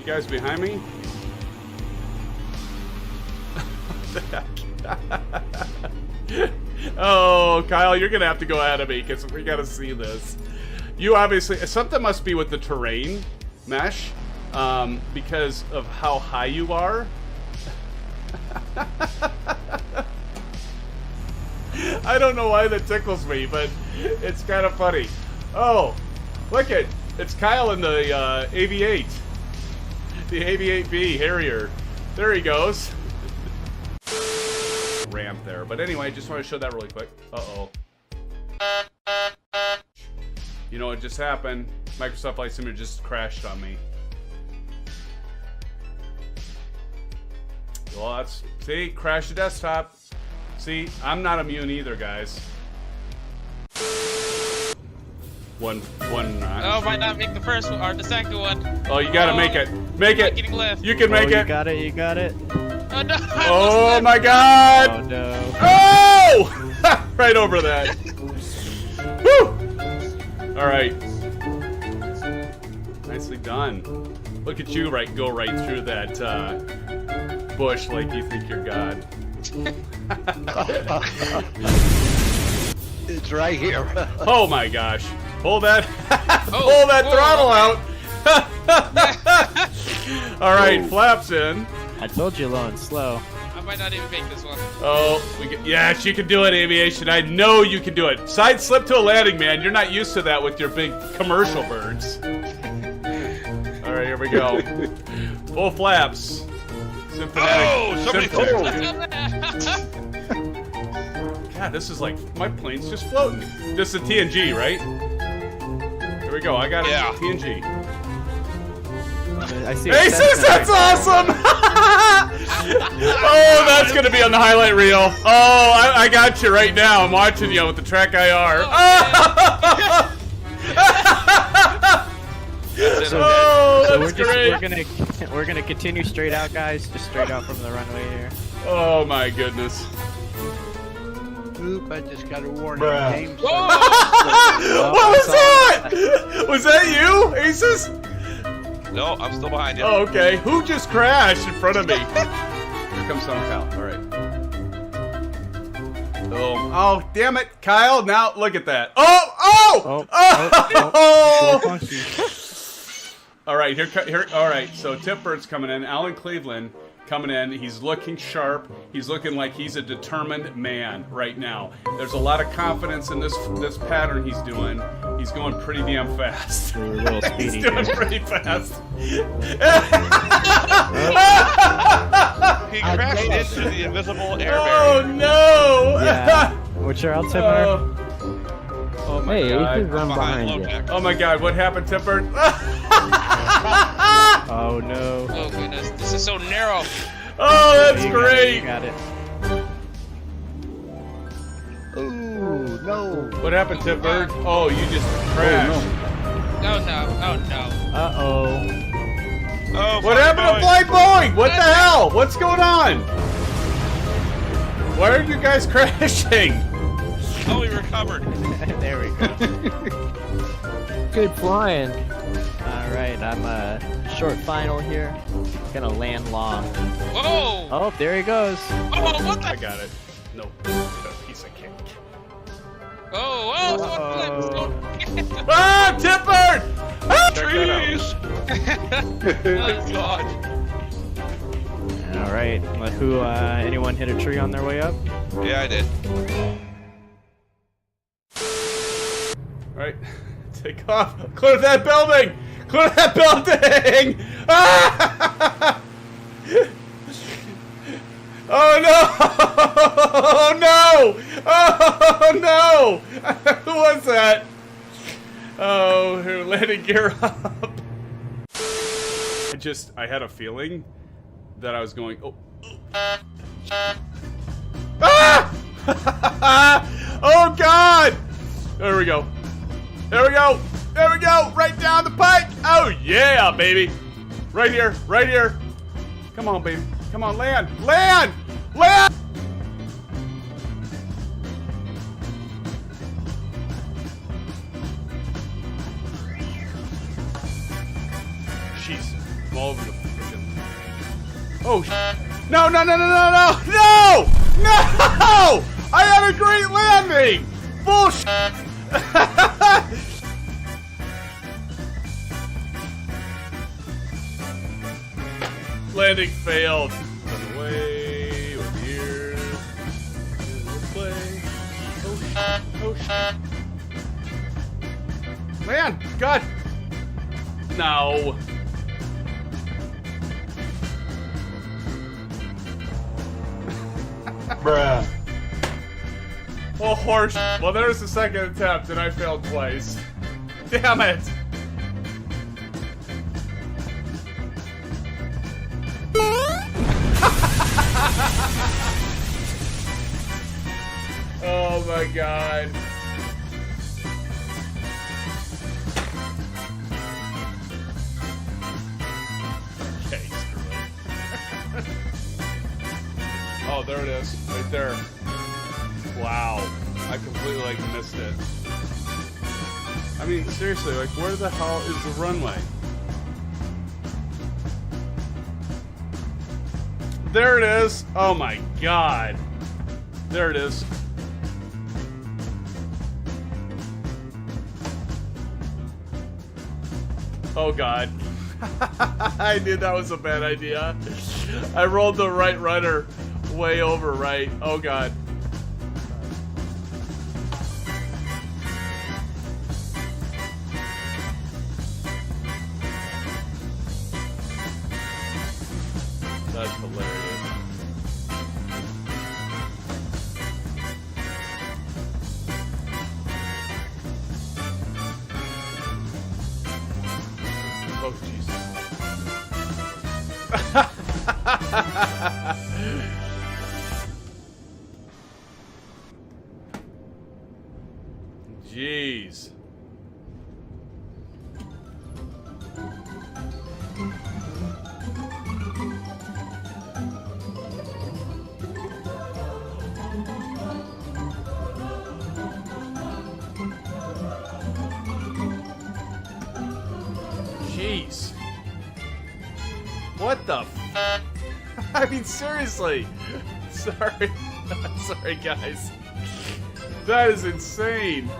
You guys behind me? Oh, Kyle, you're gonna have to go ahead of me because we gotta see this. You obviously, something must be with the terrain mesh because of how high you are. I don't know why that tickles me, but it's kind of funny. Oh, look it. It's Kyle in the AV8. The AV8B Harrier. There he goes. Ramp there. But anyway, just want to show that really quick. Uh-oh. You know what just happened? Microsoft Flight Simulator just crashed on me. Well, that's... See? Crash the desktop. See? I'm not immune either, guys. One notch. Oh, might not make the first one or the second one. Oh, you gotta make it. Make it. Getting left. You can make it. You got it. You got it. Oh no! Oh my God! Oh no! Oh! Right over that. Woo! All right. Nicely done. Look at you, go right through that bush like you think you're God. It's right here. Oh my gosh! Pull that, Oh, pull that whoa, throttle okay. out. All right, flaps in. I told you low and slow. I might not even make this one. Oh, yes, you can do it, Aviation. I know you can do it. Side slip to a landing, man. You're not used to that with your big commercial birds. All right, here we go. Full flaps. Symphonetic. Oh, somebody God, this is like, my plane's just floating. This is a TNG, right? Here we go. I got Yeah. a TNG. I see. Aces, that's awesome! Oh, that's gonna be on the highlight reel. Oh, I got you right now. I'm watching you with the track IR. Oh, So that's great. we're gonna continue straight out, guys. Just straight out from the runway here. Oh my goodness. Oop, I just got a warning. James. What was that? Was that you, Aces? No, I'm still behind you. Oh, okay. Who just crashed in front of me? Here comes SoundCloud. All right. Oh, damn it, Kyle. Now look at that. Oh! All right, here. All right, so Tipbird's coming in. Alan Cleveland coming in. He's looking sharp. He's looking like he's a determined man right now. There's a lot of confidence in this pattern he's doing. He's going pretty damn fast. We're a little speedy. He's doing pretty fast. He crashed into the invisible air Oh barrier. no! Yeah. What's your out, Tipper? Oh my Hey, god! Ace is run Behind behind you. Lojack. Oh my god! What happened, Tipper? Oh no. Oh goodness, this is so narrow. Oh, that's You got it, great! you got it. Ooh, no. What happened, Tipbird? Oh, you just crashed. Oh no, oh no. Uh-oh. Oh, What happened to Fly Boeing? What the hell? What's going on? Why are you guys crashing? Oh, we recovered. There we go. Good flying. Alright, I'm short final here. Gonna land long. Whoa! Oh, there he goes. Oh, what the? I got it. No, piece of cake. Oh, Uh-oh. Ah, Tipbird! Ah! Trees! Oh, God. Alright, anyone hit a tree on their way up? Yeah, I did. Alright, take off. Clear that building! Clear that building! Ah! Oh no! Oh no! Oh no! Who was that? Oh, her landing gear up. I had a feeling that I was going. Oh. Ah! Oh God! There we go. There we go. There we go. Right down the pike. Oh yeah, baby. Right here. Right here. Come on, baby. Come on, land. Land. Land. Jeez. I'm all over the freaking. Oh, no, no, no, no, no, no, no! No! I had a great landing! Bullshit! Landing failed. Run away, over here. This way. Oh shit, oh shit. Man, God! No. Bruh. Oh, horse. Well, there's the second attempt, and I failed twice. Damn it! Oh my god. Okay, screw it. Oh, there it is. Right there. Wow. I completely, missed it. I mean, seriously, where the hell is the runway? There it is. Oh my god. There it is. Oh god. I knew that was a bad idea. I rolled the right rudder way over right. Oh god. That's hilarious. Oh, jeez. Jeez. What the I mean, seriously. Sorry. Sorry, guys. That is insane.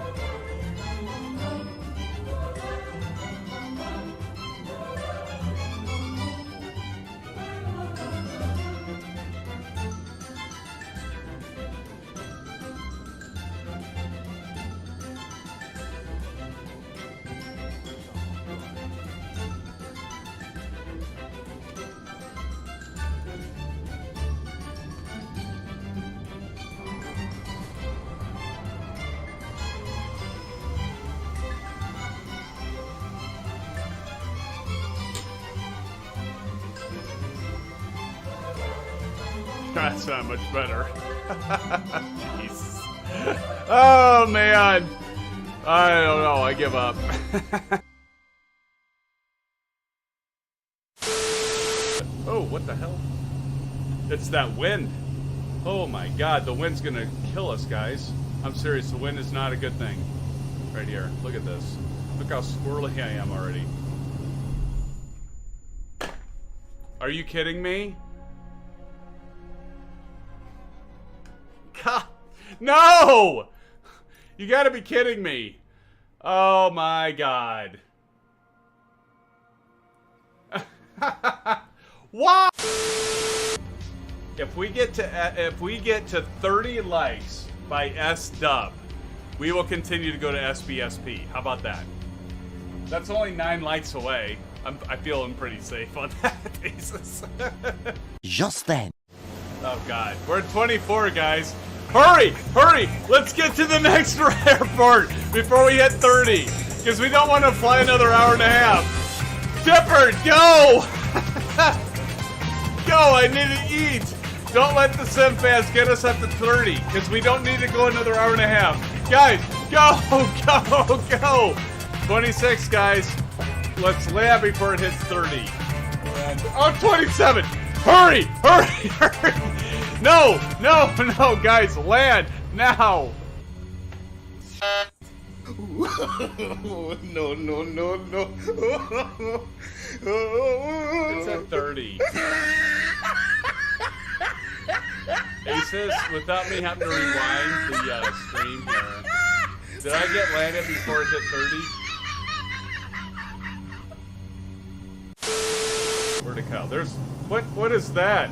That's not much better. Jeez. Oh, man. I don't know. I give up. Oh, what the hell? It's that wind. Oh, my God. The wind's going to kill us, guys. I'm serious. The wind is not a good thing. Right here. Look at this. Look how squirrely I am already. Are you kidding me? God, no! You gotta be kidding me. Oh my God. Why? If we get to 30 likes by SDub, we will continue to go to SBSP. How about that? That's only 9 likes away. I feel I'm pretty safe on that basis. Just then. Oh God, we're at 24, guys. Hurry, hurry! Let's get to the next airport before we hit 30, because we don't want to fly another hour and a half. Dipper, go! Go! I need to eat. Don't let the SimFans get us up to 30, because we don't need to go another hour and a half. Guys, go, go, go! 26, guys. Let's land before it hits 30. And, oh, 27! Hurry! Hurry! Hurry! No! No! No! Guys, land! Now! No, no, no, no. It's at 30. Aces, without me having to rewind the stream here, did I get landed before it hit 30? Where'd it go? There's... What is that?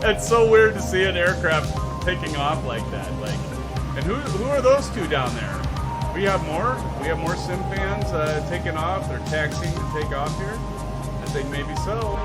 It's so weird to see an aircraft taking off like that. Like, and who are those two down there? We have more? We have more SimFans taking off. They're taxiing to take off here? I think maybe so.